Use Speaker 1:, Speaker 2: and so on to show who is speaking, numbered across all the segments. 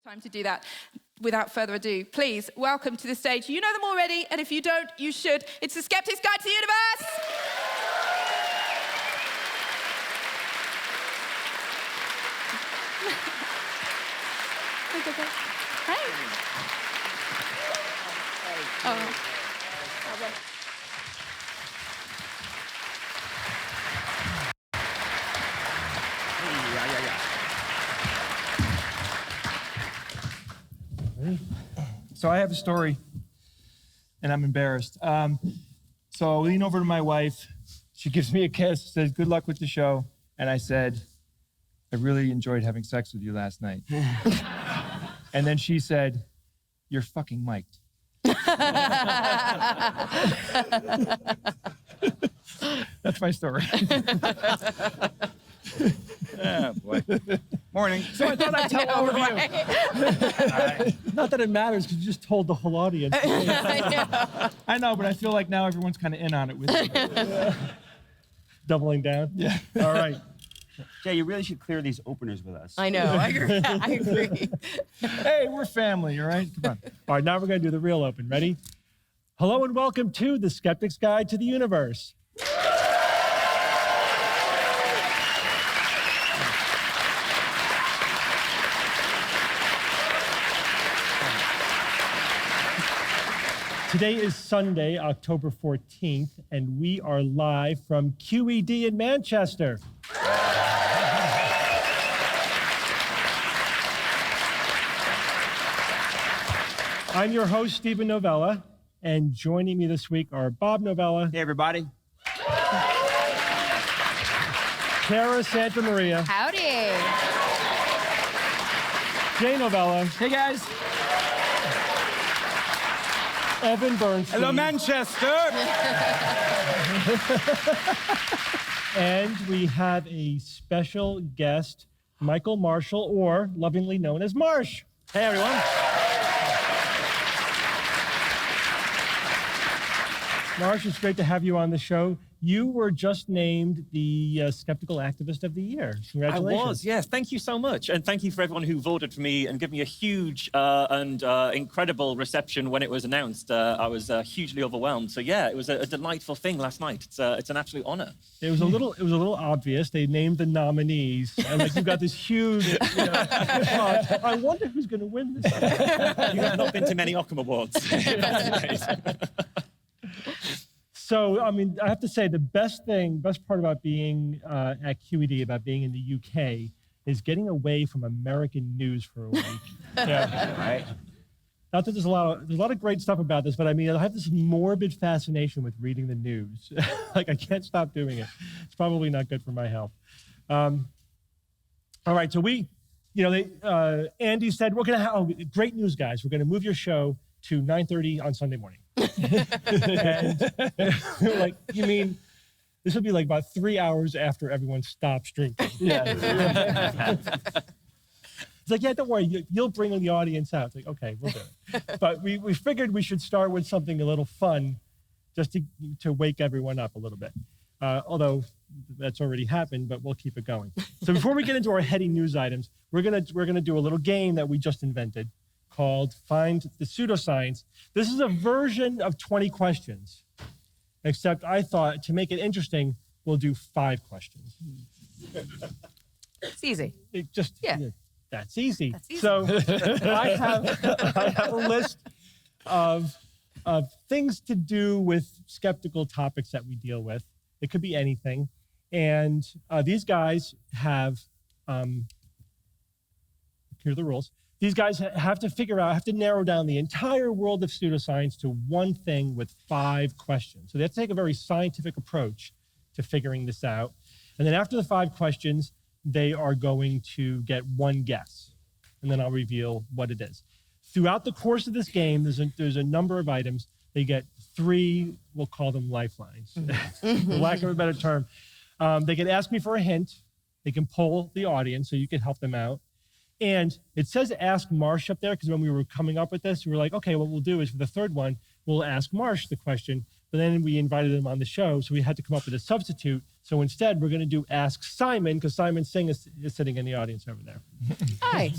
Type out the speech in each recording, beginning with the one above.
Speaker 1: Time to do that. Without further ado, please welcome to the stage. You know them already, and if you don't, you should. It's the Skeptics Guide to the Universe! Hey. Oh.
Speaker 2: So I have a story, and I'm embarrassed. So I lean over to my wife. She gives me a kiss, says, "Good luck with the show." And I said, "I really enjoyed having sex with you last night." And then she said, "You're fucking mic'd." That's my story.
Speaker 3: Yeah, boy. Morning.
Speaker 2: So I thought I'd tell all of you. Not that it matters, because you just told the whole audience. I know, but I feel like now everyone's kind of in on it with me. Doubling down? Yeah. All right.
Speaker 3: Jay, you really should clear these openers with us.
Speaker 4: I know, I agree.
Speaker 2: Hey, we're family, all right? Come on. All right, now we're going to do the real open. Ready? Hello and welcome to the Skeptics Guide to the Universe. Today is Sunday, October 14th, and we are live from QED in Manchester. I'm your host, Steve Novella, and joining me this week are Bob Novella.
Speaker 3: Hey, everybody.
Speaker 2: Cara Santa Maria.
Speaker 4: Howdy.
Speaker 2: Jay Novella.
Speaker 3: Hey, guys.
Speaker 2: Evan Berstein.
Speaker 3: Hello, Manchester.
Speaker 2: And we have a special guest, Michael Marshall, or lovingly known as Marsh. Hey, everyone. Marsh, it's great to have you on the show. You were just named the Skeptical Activist of the Year. Congratulations.
Speaker 5: I was, yes. Thank you so much. And thank you for everyone who voted for me and gave me a huge and incredible reception when it was announced. I was hugely overwhelmed. So yeah, it was a delightful thing last night. It's an absolute honor.
Speaker 2: It was a little obvious. They named the nominees, and like you got this huge. I wonder who's going to win this.
Speaker 5: You have not been to many Occam Awards.
Speaker 2: So, I mean, I have to say the best part about being at QED, about being in the UK, is getting away from American news for a week. Yeah.
Speaker 3: Right.
Speaker 2: Not that there's a lot of great stuff about this, but I mean, I have this morbid fascination with reading the news. Like, I can't stop doing it. It's probably not good for my health. All right, so Andy said, we're going to have, great news, guys. We're going to move your show to 9:30 on Sunday morning. And we're like, you mean this will be like about 3 hours after everyone stops drinking? Yeah. It's like, yeah, don't worry, you'll bring the audience out. It's like, okay, we'll do it. But we figured we should start with something a little fun, just to wake everyone up a little bit. Although that's already happened, but we'll keep it going. So before we get into our heady news items, we're gonna do a little game that we just invented, called Find the Pseudoscience. This is a version of 20 questions, except I thought to make it interesting, we'll do 5 questions.
Speaker 4: It's easy.
Speaker 2: That's easy.
Speaker 4: That's easy.
Speaker 2: So I have a list of things to do with skeptical topics that we deal with. It could be anything. And these guys have, here are the rules. These guys have to narrow down the entire world of pseudoscience to one thing with 5 questions. So they have to take a very scientific approach to figuring this out. And then after the 5 questions, they are going to get one guess. And then I'll reveal what it is. Throughout the course of this game, there's a number of items. They get 3, we'll call them lifelines, for lack of a better term. They can ask me for a hint. They can poll the audience so you can help them out. And it says ask Marsh up there, because when we were coming up with this, we were like, okay, what we'll do is for the third one, we'll ask Marsh the question, but then we invited him on the show, so we had to come up with a substitute. So instead, we're going to do Ask Simon, because Simon Singh is sitting in the audience over there.
Speaker 4: Hi.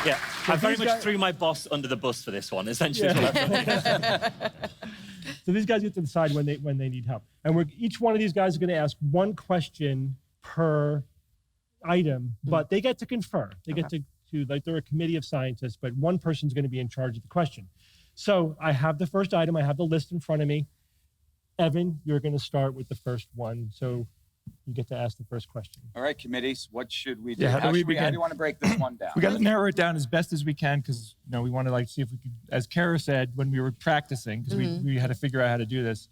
Speaker 5: Yeah, I very much threw my boss under the bus for this one, essentially. Is what I've done.
Speaker 2: So these guys get to decide when they need help. And each one of these guys is going to ask one question per item, but they get to confer. They get to like, they're a committee of scientists, but one person's going to be in charge of the question. So I have the first item. I have the list in front of me. Evan, you're going to start with the first one. So you get to ask the first question.
Speaker 3: All right, committees, what should we do?
Speaker 6: Yeah, how do we
Speaker 3: How
Speaker 6: begin?
Speaker 3: do you want to break this one down?
Speaker 6: We got to narrow it down as best as we can because we want to like see if we could, as Cara said when we were practicing, because we had to figure out how to do this.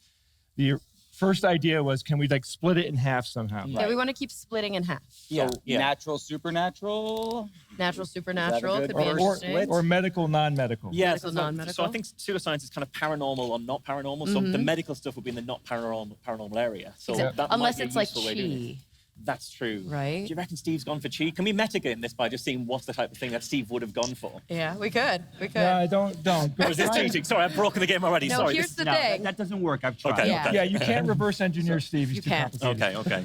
Speaker 6: The first idea was, can we like split it in half somehow?
Speaker 4: Yeah, we want to keep splitting in half.
Speaker 5: Yeah,
Speaker 3: So natural, supernatural.
Speaker 4: Natural, supernatural
Speaker 3: good
Speaker 4: could be
Speaker 3: or
Speaker 4: interesting.
Speaker 6: Or medical, non-medical.
Speaker 5: Yeah,
Speaker 4: Medical, non-medical?
Speaker 5: so I think pseudoscience is kind of paranormal or not paranormal. So the medical stuff would be in the not paranormal area. So that might
Speaker 4: Unless
Speaker 5: be a
Speaker 4: it's like
Speaker 5: useful way of doing it.
Speaker 4: chi.
Speaker 5: That's true.
Speaker 4: Right.
Speaker 5: Do you reckon Steve's gone for chi? Can we metagame this by just seeing what's the type of thing that Steve would have gone for?
Speaker 4: Yeah, we could. We could.
Speaker 6: Yeah, don't.
Speaker 5: Or is this cheating? Sorry, I've broken the game already.
Speaker 4: No,
Speaker 5: Sorry.
Speaker 4: here's the
Speaker 3: No,
Speaker 4: thing.
Speaker 3: that doesn't work. I've tried.
Speaker 5: Okay,
Speaker 4: Yeah.
Speaker 5: okay.
Speaker 6: Yeah, you can't reverse engineer Steve. He's
Speaker 4: You
Speaker 6: too
Speaker 4: can't.
Speaker 6: complicated.
Speaker 5: Okay.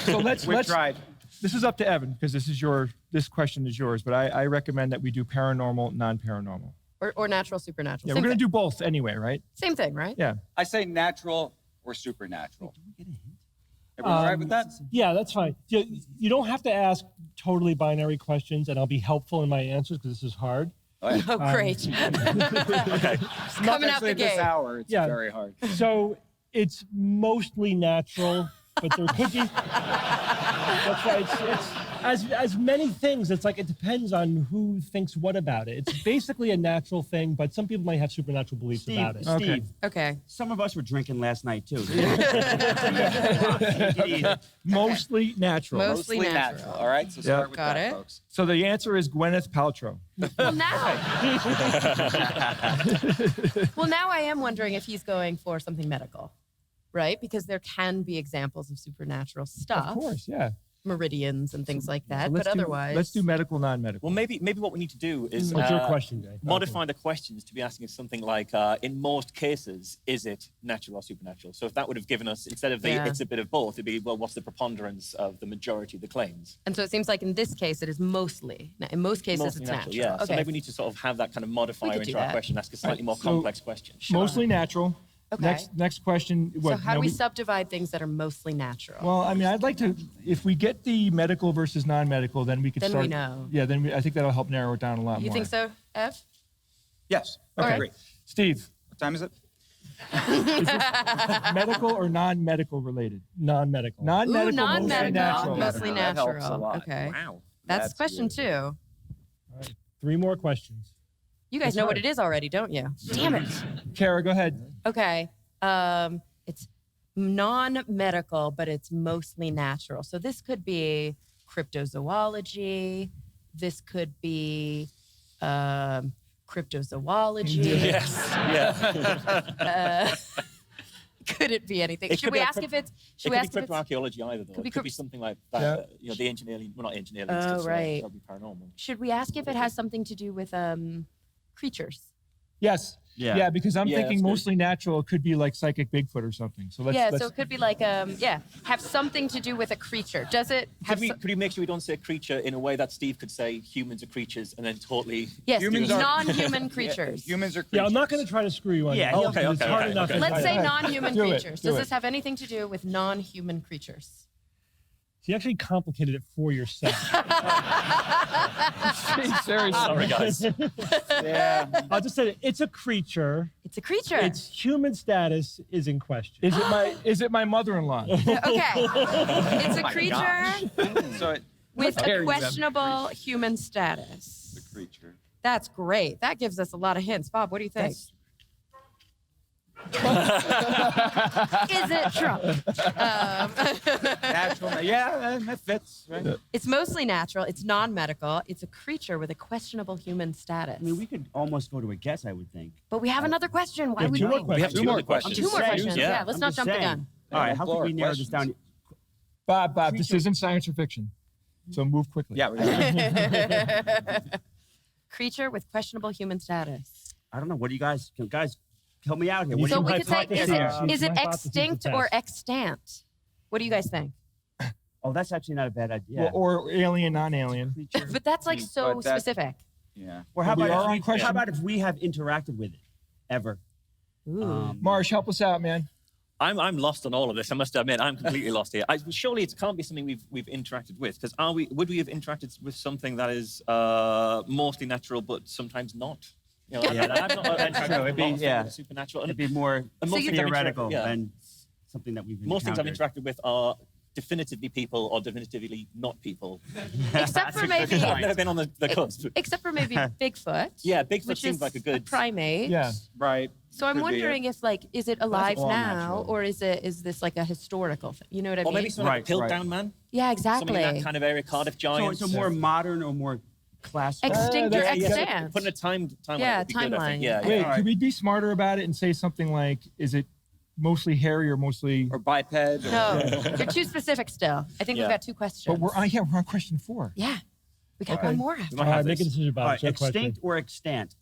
Speaker 6: So let's
Speaker 3: tried.
Speaker 6: This is up to Evan because this question is yours. But I recommend that we do paranormal, non-paranormal.
Speaker 4: Or natural, supernatural.
Speaker 6: Yeah,
Speaker 4: Same
Speaker 6: we're gonna
Speaker 4: thing.
Speaker 6: do both anyway, right?
Speaker 4: Same thing, right?
Speaker 6: Yeah.
Speaker 3: I say natural or supernatural. Everyone all right with that?
Speaker 2: Yeah, that's fine. You don't have to ask totally binary questions, and I'll be helpful in my answers because this is hard.
Speaker 4: Oh, great.
Speaker 5: Okay.
Speaker 4: Coming out the
Speaker 3: Especially at this
Speaker 4: gate.
Speaker 3: hour, it's
Speaker 2: Yeah.
Speaker 3: very hard.
Speaker 2: So it's mostly natural, but there could be. That's right. It's as many things. It's like it depends on who thinks what about it. It's basically a natural thing, but some people might have supernatural beliefs about it.
Speaker 6: Okay.
Speaker 3: Steve,
Speaker 4: Okay.
Speaker 3: some of us were drinking last night too.
Speaker 6: Mostly natural.
Speaker 4: Mostly natural.
Speaker 3: All right, so start with
Speaker 4: Got
Speaker 3: that,
Speaker 4: it.
Speaker 3: folks.
Speaker 6: So the answer is Gwyneth Paltrow.
Speaker 4: Well, now. Well, now I am wondering if he's going for something medical, right? Because there can be examples of supernatural stuff,
Speaker 6: Of course, yeah.
Speaker 4: meridians and things like that.
Speaker 6: So
Speaker 4: But
Speaker 6: let's do-
Speaker 4: otherwise,
Speaker 6: let's do medical, non-medical.
Speaker 5: Well, maybe what we need to do is
Speaker 2: What's your question, Jay?
Speaker 5: modify the questions to be asking us something like, in most cases, is it natural or supernatural? So if that would have given us, instead of the
Speaker 4: Yeah.
Speaker 5: it's a bit of both, it'd be, well, what's the preponderance of the majority of the claims?
Speaker 4: and so it seems like in this case it is mostly. In most cases
Speaker 5: Mostly
Speaker 4: it's natural.
Speaker 5: Yeah.
Speaker 4: Okay.
Speaker 5: So maybe we need to sort of have that kind of modifier
Speaker 4: could do
Speaker 5: into our
Speaker 4: that.
Speaker 5: question, ask a slightly more
Speaker 6: So-
Speaker 5: complex question.
Speaker 6: Mostly natural.
Speaker 4: Okay.
Speaker 6: Next question.
Speaker 4: So how do we subdivide things that are mostly natural?
Speaker 6: Well, I mean, I'd like to, if we get the medical versus non-medical, then we could
Speaker 4: Then we
Speaker 6: start.
Speaker 4: know.
Speaker 6: Yeah, I think that'll help narrow it down a lot
Speaker 4: You
Speaker 6: more.
Speaker 4: think so, Ev?
Speaker 3: Yes.
Speaker 4: All right.
Speaker 3: Great.
Speaker 6: Steve,
Speaker 3: What time is it?
Speaker 6: medical or non-medical related?
Speaker 2: Non-medical.
Speaker 6: Non-medical,
Speaker 4: Ooh,
Speaker 6: mostly
Speaker 4: non-medical,
Speaker 6: natural.
Speaker 4: mostly
Speaker 3: That helps a
Speaker 4: natural.
Speaker 3: lot.
Speaker 4: Okay.
Speaker 5: Wow.
Speaker 4: That's
Speaker 3: That's
Speaker 4: question
Speaker 3: really
Speaker 4: 2.
Speaker 2: 3 more questions.
Speaker 4: You guys
Speaker 2: That's
Speaker 4: know what
Speaker 2: hard.
Speaker 4: it is already, don't you? Damn it.
Speaker 6: Kara, go ahead.
Speaker 4: Okay. It's non-medical, but it's mostly natural. So this could be cryptozoology. This could be cryptozoology.
Speaker 5: Yes. Yeah.
Speaker 4: Could it be anything?
Speaker 5: It
Speaker 4: Should
Speaker 5: could
Speaker 4: we
Speaker 5: be
Speaker 4: ask if it's?
Speaker 5: It
Speaker 4: Should
Speaker 5: could
Speaker 4: we
Speaker 5: be
Speaker 4: ask if it's?
Speaker 5: cryptoarchaeology either, though.
Speaker 4: Could be
Speaker 5: It could be
Speaker 4: crypt-
Speaker 5: something like that.
Speaker 6: Yeah.
Speaker 5: The ancient alien, well, not ancient aliens.
Speaker 4: Oh,
Speaker 5: just,
Speaker 4: right.
Speaker 5: That would be paranormal.
Speaker 4: Should we ask if it has something to do with creatures?
Speaker 6: Yes.
Speaker 3: Yeah.
Speaker 6: Yeah, because I'm
Speaker 5: Yeah,
Speaker 6: thinking
Speaker 5: that's good.
Speaker 6: mostly natural. It could be like psychic Bigfoot or something. So let's.
Speaker 4: Yeah.
Speaker 6: let's
Speaker 4: So it could be like have something to do with a creature. Does it have?
Speaker 5: Could we make sure we don't say creature in a way that Steve could say humans are creatures and then totally...
Speaker 4: Yes,
Speaker 3: Humans are-
Speaker 4: non-human creatures.
Speaker 3: Humans are creatures.
Speaker 2: Yeah, I'm not going to try to screw you on
Speaker 3: Yeah,
Speaker 2: that.
Speaker 3: yeah.
Speaker 5: Okay,
Speaker 2: It's
Speaker 5: okay,
Speaker 2: hard
Speaker 5: okay,
Speaker 2: enough
Speaker 5: okay.
Speaker 2: as
Speaker 4: Let's
Speaker 2: I-
Speaker 4: say non-human
Speaker 6: Do it,
Speaker 4: creatures.
Speaker 6: do
Speaker 4: Does
Speaker 6: it.
Speaker 4: this have anything to do with non-human creatures?
Speaker 2: You actually complicated it for yourself.
Speaker 6: Seriously.
Speaker 5: Sorry, guys.
Speaker 3: Yeah.
Speaker 2: I'll just say it. It's a creature.
Speaker 4: It's a creature.
Speaker 2: Its human status is in question.
Speaker 6: Is it my mother-in-law?
Speaker 4: Okay. It's a creature
Speaker 3: So it,
Speaker 4: with a
Speaker 6: Carries them.
Speaker 4: questionable human status.
Speaker 3: the creature.
Speaker 4: That's great. That gives us a lot of hints. Bob, what do you think? Is it Trump?
Speaker 3: Natural. Yeah, that fits. Right?
Speaker 4: It's mostly natural. It's non-medical. It's a creature with a questionable human status.
Speaker 7: I mean, we could almost go to a guess, I would think.
Speaker 4: But we have another question. Why
Speaker 2: have
Speaker 4: would
Speaker 2: two more
Speaker 4: we?
Speaker 2: questions.
Speaker 5: We have two more questions.
Speaker 4: Two more
Speaker 7: saying.
Speaker 4: questions.
Speaker 5: Yeah.
Speaker 4: Yeah, let's
Speaker 7: I'm
Speaker 4: not
Speaker 7: just
Speaker 4: jump the
Speaker 7: saying.
Speaker 4: gun.
Speaker 7: All right, how
Speaker 3: Blow
Speaker 7: can we
Speaker 3: our
Speaker 7: narrow this
Speaker 3: questions.
Speaker 7: down?
Speaker 6: Bob, this isn't science or fiction. So move quickly.
Speaker 3: Yeah. We got it.
Speaker 4: Creature with questionable human status.
Speaker 7: I don't know. What do you guys help me out here?
Speaker 2: You
Speaker 7: What do
Speaker 4: So
Speaker 2: some
Speaker 7: you,
Speaker 4: we could say,
Speaker 2: hypotheses.
Speaker 4: is it
Speaker 2: Some hypotheses
Speaker 4: extinct
Speaker 2: to
Speaker 4: or
Speaker 2: test.
Speaker 4: extant? What do you guys think?
Speaker 7: oh, that's actually not a bad idea.
Speaker 6: Well, or alien, non-alien.
Speaker 7: Creature.
Speaker 4: But that's like so
Speaker 3: But that-
Speaker 4: specific.
Speaker 3: Yeah.
Speaker 7: Or how
Speaker 6: We
Speaker 7: about,
Speaker 6: are on
Speaker 7: if
Speaker 6: question.
Speaker 7: how about if we have interacted with it ever?
Speaker 4: Ooh.
Speaker 6: Marsh, help us out, man.
Speaker 5: I'm lost on all of this. I must admit, I'm completely lost here. Surely it can't be something we've interacted with, because would we have interacted with something that is mostly natural but sometimes not? You know,
Speaker 7: Yeah,
Speaker 5: I've not interacted
Speaker 7: true.
Speaker 5: with
Speaker 7: It'd be-
Speaker 5: lots of
Speaker 7: yeah.
Speaker 5: things supernatural.
Speaker 7: It'd be more
Speaker 5: And most things I've
Speaker 7: theoretical
Speaker 5: interacted- yeah.
Speaker 7: than something that we've
Speaker 5: Most things I've
Speaker 7: encountered.
Speaker 5: interacted with are definitively people or definitively not people.
Speaker 4: Except for maybe,
Speaker 5: I've never been on the cusp.
Speaker 4: except for maybe Bigfoot.
Speaker 5: Yeah, Bigfoot
Speaker 4: which
Speaker 5: seems
Speaker 4: is
Speaker 5: like a
Speaker 4: a
Speaker 5: good.
Speaker 4: primate.
Speaker 6: Yeah.
Speaker 3: Right.
Speaker 4: So I'm
Speaker 3: Could be it.
Speaker 4: wondering if, like, is it alive
Speaker 7: all
Speaker 4: now,
Speaker 7: natural.
Speaker 4: or is this like a historical thing? You know what I
Speaker 5: Or
Speaker 4: mean?
Speaker 5: maybe something like
Speaker 7: Right,
Speaker 5: a Piltdown
Speaker 7: right.
Speaker 5: Man.
Speaker 4: Yeah,
Speaker 5: Something
Speaker 4: exactly.
Speaker 5: in that kind of area, Cardiff Giants.
Speaker 7: So more modern or more classical?
Speaker 4: Extinct or
Speaker 6: Yeah, yeah.
Speaker 4: extant?
Speaker 5: Putting a time
Speaker 4: Yeah,
Speaker 5: would be good, I
Speaker 4: timeline.
Speaker 5: think. Yeah,
Speaker 6: Wait,
Speaker 5: yeah.
Speaker 7: All right.
Speaker 6: could we be smarter about it and say something like, is it mostly hairy or mostly...
Speaker 3: Or biped. Or,
Speaker 4: No, you're too specific still. I think
Speaker 5: Yeah.
Speaker 4: we've got 2 questions.
Speaker 6: But we're on question 4.
Speaker 4: Yeah, we got
Speaker 6: Okay.
Speaker 4: one more after.
Speaker 5: We might
Speaker 2: All
Speaker 5: have
Speaker 2: right, make a
Speaker 5: this.
Speaker 2: decision
Speaker 7: All
Speaker 2: about
Speaker 7: right,
Speaker 2: it. It's your question.
Speaker 7: extinct or extant?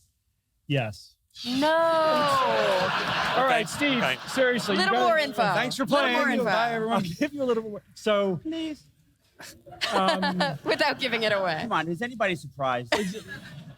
Speaker 2: Yes.
Speaker 4: No.
Speaker 6: All right, Steve,
Speaker 5: Okay.
Speaker 6: seriously.
Speaker 4: Little
Speaker 6: you
Speaker 4: more
Speaker 6: gotta-
Speaker 4: info.
Speaker 3: Thanks for
Speaker 4: Little
Speaker 3: playing.
Speaker 4: more info.
Speaker 3: Bye, everyone.
Speaker 2: I'll give you a little more. So,
Speaker 7: Please.
Speaker 4: Without giving it away.
Speaker 7: Come on, is anybody surprised?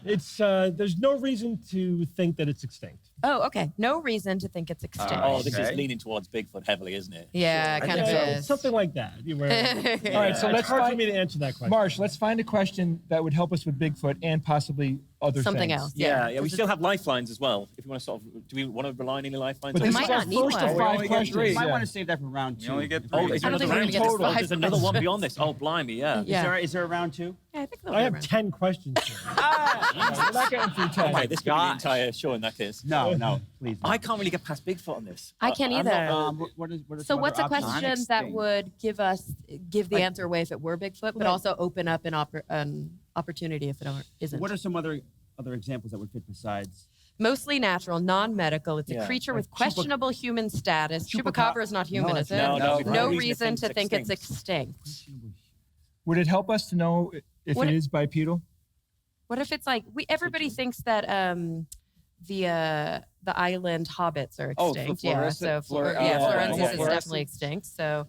Speaker 2: it's there's no reason to think that it's extinct.
Speaker 4: Oh, okay. No reason to think it's extinct.
Speaker 5: Oh, this is
Speaker 3: Okay.
Speaker 5: leaning towards Bigfoot heavily, isn't it?
Speaker 4: Yeah, it kind of is.
Speaker 2: Something like that.
Speaker 6: All right, so
Speaker 2: It's
Speaker 6: let's
Speaker 2: hard for
Speaker 6: find...
Speaker 2: me to answer that question.
Speaker 6: Marsh, let's find a question that would help us with Bigfoot and possibly other
Speaker 4: Something
Speaker 6: things.
Speaker 4: else.
Speaker 5: Yeah, we
Speaker 4: Because
Speaker 5: still have lifelines as well. If you want to sort of, do we want to rely on any lifelines?
Speaker 6: But
Speaker 5: Or
Speaker 6: this
Speaker 4: might
Speaker 6: is
Speaker 5: is
Speaker 6: our
Speaker 4: not need
Speaker 6: first
Speaker 4: one.
Speaker 6: of
Speaker 3: We
Speaker 6: 5
Speaker 3: only get
Speaker 6: questions.
Speaker 3: three.
Speaker 7: You might
Speaker 6: Yeah.
Speaker 7: want to save that for round 2.
Speaker 3: You only get
Speaker 5: Oh,
Speaker 3: three.
Speaker 5: is
Speaker 4: I
Speaker 5: there
Speaker 4: don't think
Speaker 5: another
Speaker 4: we're
Speaker 5: round?
Speaker 4: gonna get
Speaker 5: Oh,
Speaker 4: this
Speaker 5: there's another one
Speaker 4: question.
Speaker 5: beyond this. Oh, blimey, yeah.
Speaker 4: Yeah.
Speaker 7: Is there a round 2?
Speaker 4: Yeah, I think they'll
Speaker 2: I
Speaker 4: be
Speaker 2: have
Speaker 4: around.
Speaker 2: 10 questions here.
Speaker 6: We're not getting through 10.
Speaker 5: Okay, this could be the entire show in that case.
Speaker 7: No, please.
Speaker 5: I can't really get past Bigfoot on this.
Speaker 4: I can't
Speaker 5: I'm not,
Speaker 4: either.
Speaker 7: What are
Speaker 4: So
Speaker 7: some
Speaker 4: what's a
Speaker 7: other options?
Speaker 4: question that
Speaker 3: Non-extinct.
Speaker 4: would give the answer away if it were Bigfoot, but also open up an opportunity if it isn't?
Speaker 7: What are some other examples that would fit besides?
Speaker 4: Mostly natural, non-medical. It's a
Speaker 5: Yeah.
Speaker 4: creature with questionable human status.
Speaker 7: Chupacabra
Speaker 4: Chupacabra is not human,
Speaker 7: No,
Speaker 4: is it?
Speaker 5: no,
Speaker 3: No,
Speaker 4: No
Speaker 3: no
Speaker 4: reason to think it's extinct.
Speaker 6: Would it help us to know if
Speaker 4: What
Speaker 6: it
Speaker 4: if-
Speaker 6: is bipedal?
Speaker 4: What if it's like everybody thinks that the island hobbits are
Speaker 3: Oh,
Speaker 4: extinct?
Speaker 3: the
Speaker 4: yeah,
Speaker 3: Florensis-
Speaker 4: so
Speaker 3: Flor-
Speaker 4: yeah,
Speaker 5: oh,
Speaker 4: Florensis
Speaker 5: yeah,
Speaker 4: is
Speaker 5: yeah.
Speaker 4: definitely extinct. So,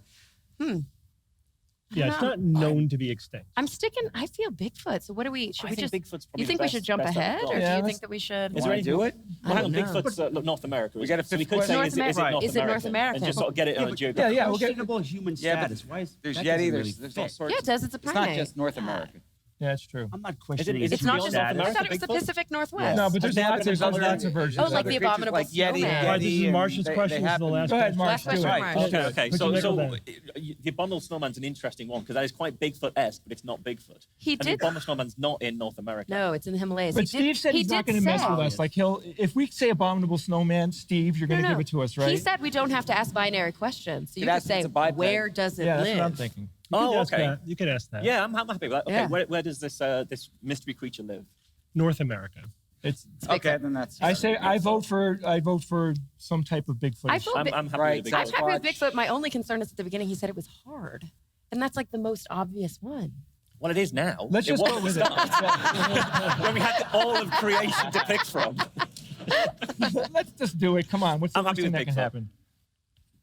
Speaker 2: Yeah, it's not known to be extinct.
Speaker 4: I'm sticking. I feel Bigfoot. So what do we? Should
Speaker 5: I
Speaker 4: we
Speaker 5: think
Speaker 4: just?
Speaker 5: Bigfoot's probably
Speaker 4: You think
Speaker 5: the
Speaker 4: we
Speaker 5: best-
Speaker 4: should jump
Speaker 5: best I've
Speaker 4: ahead,
Speaker 5: got.
Speaker 4: or do
Speaker 6: Yeah,
Speaker 4: you
Speaker 6: let's-
Speaker 4: think that we should?
Speaker 5: Is there
Speaker 3: Wanna
Speaker 5: any-
Speaker 3: do it?
Speaker 5: Well, hang on,
Speaker 4: don't know.
Speaker 5: Bigfoot's North America.
Speaker 3: We got a
Speaker 5: isn't it? So we
Speaker 3: fifth
Speaker 5: could say,
Speaker 4: question.
Speaker 5: is it
Speaker 7: Right.
Speaker 5: North
Speaker 4: Is it North
Speaker 5: American? And just sort of get it on a
Speaker 6: Yeah,
Speaker 5: geographic.
Speaker 6: yeah, we'll get-
Speaker 7: Questionable human
Speaker 3: Yeah, but
Speaker 7: status. Why is
Speaker 3: There's
Speaker 7: that
Speaker 3: Yeti.
Speaker 7: doesn't
Speaker 3: There's
Speaker 7: really
Speaker 3: all
Speaker 7: fit.
Speaker 3: sorts.
Speaker 4: Yeah, it does. It's a
Speaker 3: It's not
Speaker 4: primate.
Speaker 3: just North America.
Speaker 6: Yeah, it's true.
Speaker 7: I'm not questioning
Speaker 5: Is it
Speaker 7: its
Speaker 4: It's not
Speaker 7: human
Speaker 4: just.
Speaker 5: North
Speaker 7: status.
Speaker 4: I
Speaker 5: America?
Speaker 4: thought it was the
Speaker 5: Bigfoot?
Speaker 4: Pacific Northwest.
Speaker 5: Yes.
Speaker 6: No, but there's
Speaker 5: They have
Speaker 6: lots
Speaker 5: there's
Speaker 6: of
Speaker 5: other-
Speaker 6: versions.
Speaker 4: Oh,
Speaker 6: of
Speaker 4: like
Speaker 6: it.
Speaker 4: the abominable
Speaker 3: like Yeti,
Speaker 4: snowman.
Speaker 2: All right, this is
Speaker 3: Yeti, and
Speaker 2: Marsh's
Speaker 3: they
Speaker 2: question. This is the
Speaker 3: happen.
Speaker 2: last
Speaker 6: Go ahead,
Speaker 2: question.
Speaker 6: Marsh.
Speaker 4: Last
Speaker 6: Do
Speaker 4: question,
Speaker 6: it.
Speaker 4: Marsh.
Speaker 5: Okay, okay.
Speaker 2: Put
Speaker 5: So,
Speaker 2: your
Speaker 5: so
Speaker 2: nickel
Speaker 5: the abominable snowman's an interesting one because that is quite Bigfoot-esque, but it's not Bigfoot.
Speaker 4: He
Speaker 5: And the
Speaker 4: did.
Speaker 5: abominable snowman's not in North America.
Speaker 4: No, it's in the Himalayas.
Speaker 6: But
Speaker 4: He
Speaker 6: Steve
Speaker 4: did,
Speaker 6: said
Speaker 4: he
Speaker 6: he's not
Speaker 4: did
Speaker 6: going to mess
Speaker 4: say-
Speaker 6: with us. Like if we say abominable snowman, Steve, you're going to
Speaker 4: No,
Speaker 6: give it to us, right?
Speaker 4: He said we don't have to ask binary questions. So you
Speaker 3: Could
Speaker 4: could
Speaker 3: ask if
Speaker 4: say,
Speaker 3: it's a biped.
Speaker 4: where does it
Speaker 6: yeah, that's
Speaker 4: live?
Speaker 6: what I'm thinking.
Speaker 2: You could
Speaker 5: Oh,
Speaker 2: ask
Speaker 5: okay.
Speaker 2: that. You could ask that.
Speaker 5: Yeah, I'm happy with that. Okay,
Speaker 4: Yeah.
Speaker 5: where does this mystery creature live?
Speaker 2: North America.
Speaker 6: It's.
Speaker 3: Okay, then that's.
Speaker 6: I say I vote for some type of Bigfoot.
Speaker 4: I vote
Speaker 5: I'm happy
Speaker 3: Right,
Speaker 5: with
Speaker 3: so-
Speaker 5: Bigfoot.
Speaker 4: I'm happy with
Speaker 3: Watch.
Speaker 4: Bigfoot. My only concern is at the beginning he said it was hard. And that's like the most obvious one.
Speaker 5: Well, it is now.
Speaker 6: Let's
Speaker 5: It
Speaker 6: just go
Speaker 5: wasn't
Speaker 6: with
Speaker 5: at
Speaker 6: it.
Speaker 5: the start. When we had all of creation to pick from.
Speaker 6: Let's just do it. Come on. What's the
Speaker 5: I'm
Speaker 6: worst
Speaker 5: happy
Speaker 6: thing
Speaker 5: with
Speaker 6: that can
Speaker 5: Bigfoot.
Speaker 6: happen?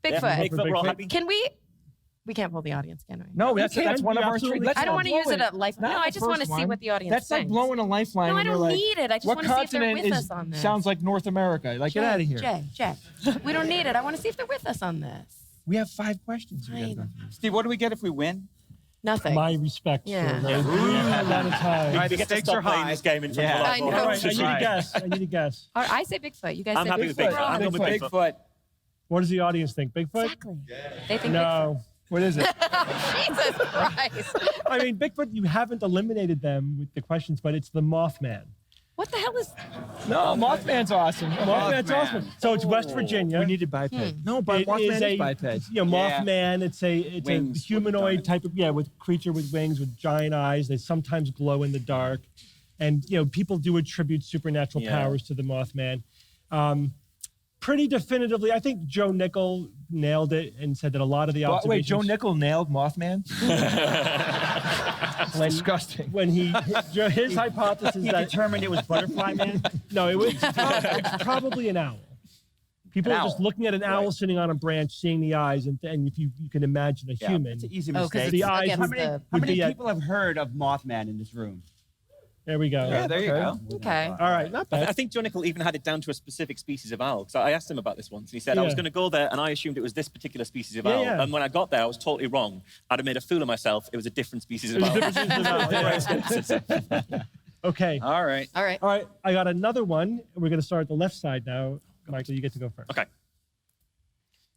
Speaker 4: Bigfoot.
Speaker 5: Yeah, Bigfoot, we're all
Speaker 2: Bigfoot.
Speaker 5: happy.
Speaker 4: Can we can't pull the audience, can we?
Speaker 6: No, that's
Speaker 2: can.
Speaker 6: one
Speaker 2: You
Speaker 6: of our
Speaker 2: absolutely
Speaker 6: three. Let's
Speaker 4: I don't
Speaker 6: not
Speaker 4: want to use
Speaker 6: blow
Speaker 4: it at life.
Speaker 6: Not
Speaker 4: No,
Speaker 6: the
Speaker 4: I just want to
Speaker 6: first
Speaker 4: see
Speaker 6: one.
Speaker 4: what the audience
Speaker 6: That's like
Speaker 4: thinks.
Speaker 6: blowing a lifeline.
Speaker 4: No, I
Speaker 6: when you're
Speaker 4: don't
Speaker 6: like,
Speaker 4: need it. I just
Speaker 6: what
Speaker 4: want to see if they're
Speaker 6: continent
Speaker 4: with
Speaker 6: is
Speaker 4: us on this.
Speaker 6: sounds like North America? Like, get out of here.
Speaker 4: Jay. We don't need it. I want to see if they're with us on this.
Speaker 6: We have 5 questions. we gotta go
Speaker 4: Fine.
Speaker 6: through.
Speaker 3: Steve, what do we get if we win?
Speaker 4: Nothing.
Speaker 2: My respect
Speaker 4: Yeah.
Speaker 2: for a brief amount of time.
Speaker 3: Right,
Speaker 5: We
Speaker 3: the
Speaker 5: get to
Speaker 3: stakes
Speaker 5: stop
Speaker 3: are
Speaker 5: playing
Speaker 3: high.
Speaker 5: this game in front
Speaker 7: Yeah.
Speaker 5: of a lot
Speaker 4: I
Speaker 5: of
Speaker 4: know.
Speaker 2: All
Speaker 5: audience.
Speaker 2: right, I need
Speaker 7: Right.
Speaker 2: a guess. I need a guess.
Speaker 4: All right, I say Bigfoot. You guys
Speaker 5: I'm
Speaker 4: say
Speaker 5: happy with Bigfoot.
Speaker 4: Bigfoot.
Speaker 5: I'm going with Bigfoot.
Speaker 3: Bigfoot.
Speaker 2: What does the audience think? Bigfoot?
Speaker 4: Exactly. They think
Speaker 2: No.
Speaker 6: What is it?
Speaker 4: Bigfoot. Jesus Christ.
Speaker 2: I mean, Bigfoot, you haven't eliminated them with the questions, but it's the Mothman.
Speaker 4: What the hell is...
Speaker 6: No, Mothman's awesome.
Speaker 2: Mothman's awesome. So it's West Virginia.
Speaker 6: We needed biped. No, but
Speaker 2: It
Speaker 6: Mothman
Speaker 2: is
Speaker 6: is biped.
Speaker 2: You know,
Speaker 3: Yeah.
Speaker 2: Mothman. It's a
Speaker 3: Wings with
Speaker 2: humanoid
Speaker 3: giant-
Speaker 2: type of with creature with wings with giant eyes. They sometimes glow in the dark, and people do attribute supernatural
Speaker 5: Yeah.
Speaker 2: powers to the Mothman. Pretty definitively, I think Joe Nickel nailed it and said that a lot of the observations.
Speaker 6: Wait, Joe Nickel nailed Mothman? Disgusting.
Speaker 2: When his hypothesis
Speaker 7: He
Speaker 2: that
Speaker 7: determined it was Butterfly Man.
Speaker 2: no, it's probably an owl. People
Speaker 3: An
Speaker 2: are just
Speaker 3: owl.
Speaker 2: looking at an owl sitting on a branch, seeing the eyes, and if you can imagine a human,
Speaker 7: It's an easy
Speaker 4: Oh, 'cause
Speaker 7: mistake.
Speaker 2: the eyes
Speaker 4: against
Speaker 2: would,
Speaker 4: the-
Speaker 7: How
Speaker 2: would
Speaker 7: many
Speaker 2: be at.
Speaker 7: people have heard of Mothman in this room?
Speaker 2: There we go.
Speaker 3: Yeah, there you go.
Speaker 4: Okay.
Speaker 2: All right, not bad.
Speaker 5: I think John Nickel even had it down to a specific species of owl. Because I asked him about this once, and he said, I was
Speaker 2: Yeah.
Speaker 5: going to go there, and I assumed it was this particular species of
Speaker 2: Yeah,
Speaker 5: owl.
Speaker 2: yeah.
Speaker 5: And when I got there, I was totally wrong. I'd have made a fool of myself. It was a different species of
Speaker 2: There's
Speaker 5: owl.
Speaker 2: different species of owl, yeah. Okay.
Speaker 3: All right.
Speaker 4: All right.
Speaker 2: All right, I got another one. We're going to start at the left side now. Michael, you get to go first.
Speaker 5: Okay.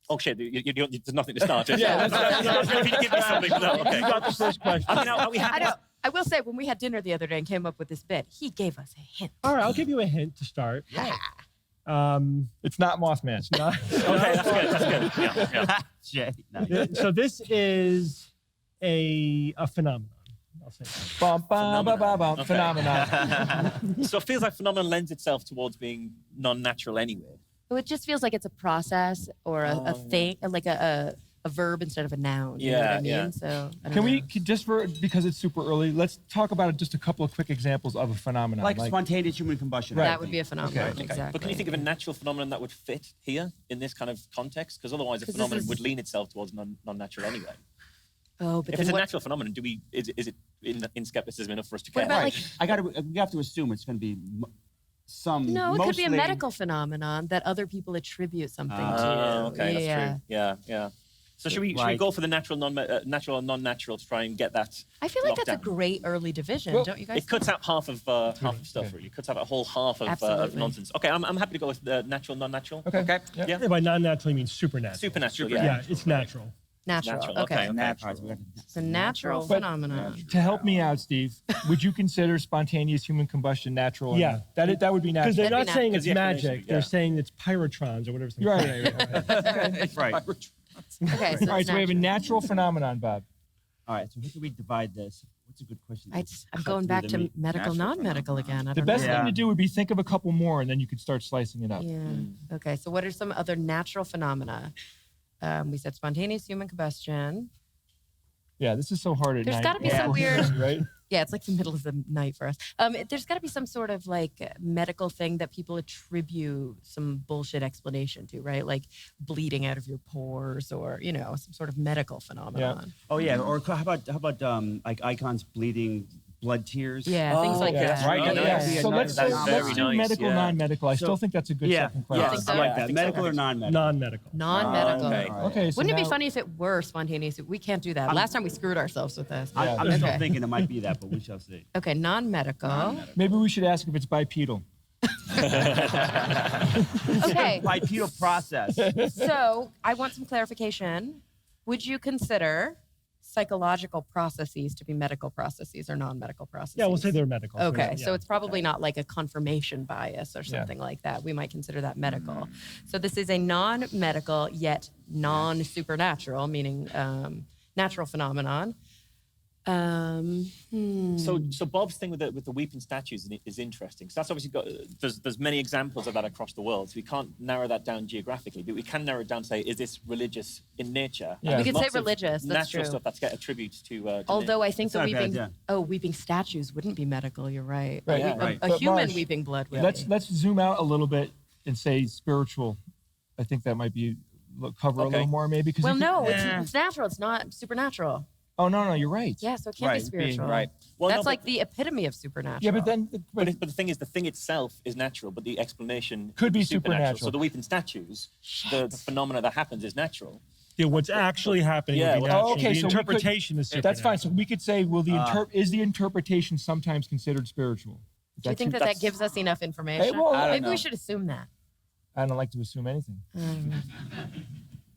Speaker 5: Oh, shit. There's nothing to start.
Speaker 2: Yeah,
Speaker 5: If you give me something. No, okay.
Speaker 2: You got the first question.
Speaker 5: I mean, are we
Speaker 4: I
Speaker 5: happy?
Speaker 4: know. I will say, when we had dinner the other day and came up with this bit, he gave us a hint.
Speaker 2: All right, I'll give you a hint to start.
Speaker 6: It's not Mothman.
Speaker 2: Not-
Speaker 5: Okay, that's good. That's good. Yeah.
Speaker 7: Jay. Nice.
Speaker 2: so this is a phenomenon. I'll say that.
Speaker 6: Bum, bum, bum, bum, bum.
Speaker 5: Okay.
Speaker 6: Phenomenon.
Speaker 5: So it feels like phenomenon lends itself towards being non-natural anyway.
Speaker 4: It just feels like it's a process or a thing, like a verb instead of a noun. You know what I
Speaker 5: Yeah,
Speaker 4: mean?
Speaker 5: yeah.
Speaker 4: So I don't
Speaker 6: Can we,
Speaker 4: know.
Speaker 6: just because it's super early, let's talk about just a couple of quick examples of a phenomenon.
Speaker 7: Like spontaneous human combustion.
Speaker 6: Right.
Speaker 4: That would be a phenomenon.
Speaker 6: Okay.
Speaker 4: Exactly.
Speaker 5: But can you think of a natural phenomenon that would fit here in this kind of context? Because otherwise, a
Speaker 4: 'Cause this
Speaker 5: phenomenon
Speaker 4: is-
Speaker 5: would lean itself towards non-natural anyway.
Speaker 4: Oh, but
Speaker 5: If
Speaker 4: then
Speaker 5: it's a
Speaker 4: what?
Speaker 5: natural phenomenon, is it in skepticism enough for us to
Speaker 4: What
Speaker 5: care?
Speaker 4: about like?
Speaker 7: We have to assume it's going to be some.
Speaker 4: No, it could be a
Speaker 7: mostly-
Speaker 4: medical phenomenon that other people attribute something to.
Speaker 5: Oh, okay,
Speaker 4: yeah.
Speaker 5: that's true. Yeah, yeah. So should we
Speaker 7: Like-
Speaker 5: go for the natural, natural and non-natural to try and get that?
Speaker 4: I feel like that's a
Speaker 5: lockdown?
Speaker 4: great early division,
Speaker 6: Well,
Speaker 4: don't you guys?
Speaker 5: It cuts out half of stuff, really. It cuts out a whole half of
Speaker 4: Absolutely.
Speaker 5: nonsense. Okay, I'm happy to go with the natural, non-natural.
Speaker 6: Okay.
Speaker 5: Yeah.
Speaker 2: Yeah, by non-natural, you mean supernatural.
Speaker 5: Supernatural,
Speaker 2: Yeah,
Speaker 5: yeah.
Speaker 2: it's natural.
Speaker 4: Natural.
Speaker 5: Natural,
Speaker 4: Okay.
Speaker 5: okay.
Speaker 7: And that part, we got to-
Speaker 4: It's a natural phenomenon.
Speaker 6: To help me out, Steve, would you consider spontaneous human combustion natural?
Speaker 2: Yeah.
Speaker 6: That would be
Speaker 2: Because they're
Speaker 6: natural.
Speaker 4: That'd
Speaker 2: not
Speaker 4: be
Speaker 2: saying
Speaker 5: natural.
Speaker 2: it's
Speaker 5: The explanation,
Speaker 2: magic.
Speaker 5: yeah.
Speaker 2: They're saying it's pyrotrons or whatever. it's
Speaker 6: Right,
Speaker 2: called.
Speaker 6: right, right.
Speaker 7: Right.
Speaker 4: Okay, so,
Speaker 6: All right, so we have a natural phenomenon, Bob.
Speaker 7: All right. So how do we divide this? What's a good question?
Speaker 4: I'm
Speaker 7: Cut
Speaker 4: going
Speaker 7: through
Speaker 4: back
Speaker 7: the
Speaker 4: to
Speaker 7: meat?
Speaker 4: medical,
Speaker 7: Natural
Speaker 4: non-medical again. I
Speaker 6: The
Speaker 4: don't
Speaker 6: best
Speaker 4: know.
Speaker 6: thing to do would be think of a couple more, and then you could start slicing it up.
Speaker 4: Yeah. Okay. So, what are some other natural phenomena? We said spontaneous human combustion.
Speaker 6: Yeah, this is so hard at
Speaker 4: There's
Speaker 6: night.
Speaker 4: gotta be
Speaker 7: some
Speaker 4: weird-
Speaker 6: right?
Speaker 4: Yeah, it's like the middle of the night for us. There's got to be some sort of like medical thing that people attribute some bullshit explanation to, right? Like bleeding out of your pores, or some sort of medical phenomenon.
Speaker 7: Oh yeah. Or how about like icons bleeding blood tears?
Speaker 4: Yeah, things like
Speaker 6: yeah,
Speaker 4: that.
Speaker 7: right.
Speaker 5: Oh,
Speaker 7: Yeah,
Speaker 5: nice.
Speaker 7: yeah,
Speaker 6: So
Speaker 7: no,
Speaker 6: let's
Speaker 7: that's
Speaker 6: do
Speaker 5: very nice,
Speaker 6: medical,
Speaker 5: yeah.
Speaker 6: non-medical. I still think that's a good
Speaker 7: Yeah.
Speaker 6: second
Speaker 7: Yeah.
Speaker 6: question.
Speaker 4: think so?
Speaker 7: I like
Speaker 5: I
Speaker 7: that.
Speaker 5: think so.
Speaker 7: Medical or non-medical?
Speaker 2: Non-medical.
Speaker 4: Non-medical.
Speaker 5: Okay.
Speaker 6: Okay, so
Speaker 4: Wouldn't it be
Speaker 6: now-
Speaker 4: funny if it were spontaneous? We can't do that. Last time we screwed ourselves with this.
Speaker 7: I'm
Speaker 6: Yeah.
Speaker 7: still
Speaker 4: Okay.
Speaker 7: thinking it might be that, but we shall see.
Speaker 4: Okay, non-medical.
Speaker 6: Maybe we should ask if it's bipedal.
Speaker 4: Okay,
Speaker 7: Bipedal process.
Speaker 4: so I want some clarification. Would you consider psychological processes to be medical processes or non-medical processes?
Speaker 2: Yeah, we'll say they're medical.
Speaker 4: Okay,
Speaker 2: yeah.
Speaker 4: so it's probably not like a confirmation bias or something like that. We might consider that medical. So this is a non-medical yet non-supernatural, meaning natural phenomenon.
Speaker 5: So Bob's thing with the weeping statues is interesting. So that's obviously got there's many examples of that across the world. So we can't narrow that down geographically, but we can narrow it down to say, is this religious in nature?
Speaker 6: Yeah.
Speaker 5: And
Speaker 6: We
Speaker 5: there's
Speaker 4: could say
Speaker 5: lots of
Speaker 4: religious, that's
Speaker 5: natural
Speaker 4: true.
Speaker 5: stuff that's get attributed to.
Speaker 4: Although I think the
Speaker 7: That's not a bad
Speaker 4: weeping, weeping statues wouldn't be medical. You're right.
Speaker 6: Right,
Speaker 5: yeah,
Speaker 7: right.
Speaker 4: A
Speaker 6: But
Speaker 4: human
Speaker 6: Marsh,
Speaker 4: weeping blood would
Speaker 6: Let's
Speaker 4: be.
Speaker 6: zoom out a little bit and say spiritual. I think that might be cover a
Speaker 5: Okay.
Speaker 6: little more maybe. Because
Speaker 4: Well,
Speaker 6: you could-
Speaker 4: no, it's natural. It's not supernatural.
Speaker 6: Oh no, you're right.
Speaker 4: Yeah, so it can't
Speaker 7: Right,
Speaker 4: be spiritual.
Speaker 5: right. Well,
Speaker 4: That's
Speaker 5: no,
Speaker 4: like the epitome of supernatural.
Speaker 6: Yeah, but then
Speaker 5: But the thing is, the thing itself is natural, but the explanation
Speaker 6: Could be
Speaker 5: is
Speaker 6: supernatural.
Speaker 5: So the weeping statues, the phenomena that happens is natural.
Speaker 2: Yeah, what's actually happening
Speaker 5: Yeah,
Speaker 2: would be
Speaker 5: well,
Speaker 2: natural.
Speaker 6: okay,
Speaker 2: the
Speaker 6: so we could-
Speaker 2: interpretation is
Speaker 6: that's fine. So
Speaker 2: supernatural.
Speaker 6: we could say, well, is the interpretation sometimes considered spiritual?
Speaker 4: Do you think that
Speaker 5: that's-
Speaker 4: gives us enough information?
Speaker 6: Hey, well, I
Speaker 3: don't
Speaker 4: Maybe
Speaker 3: know.
Speaker 4: we should assume that.
Speaker 6: I don't like to assume anything.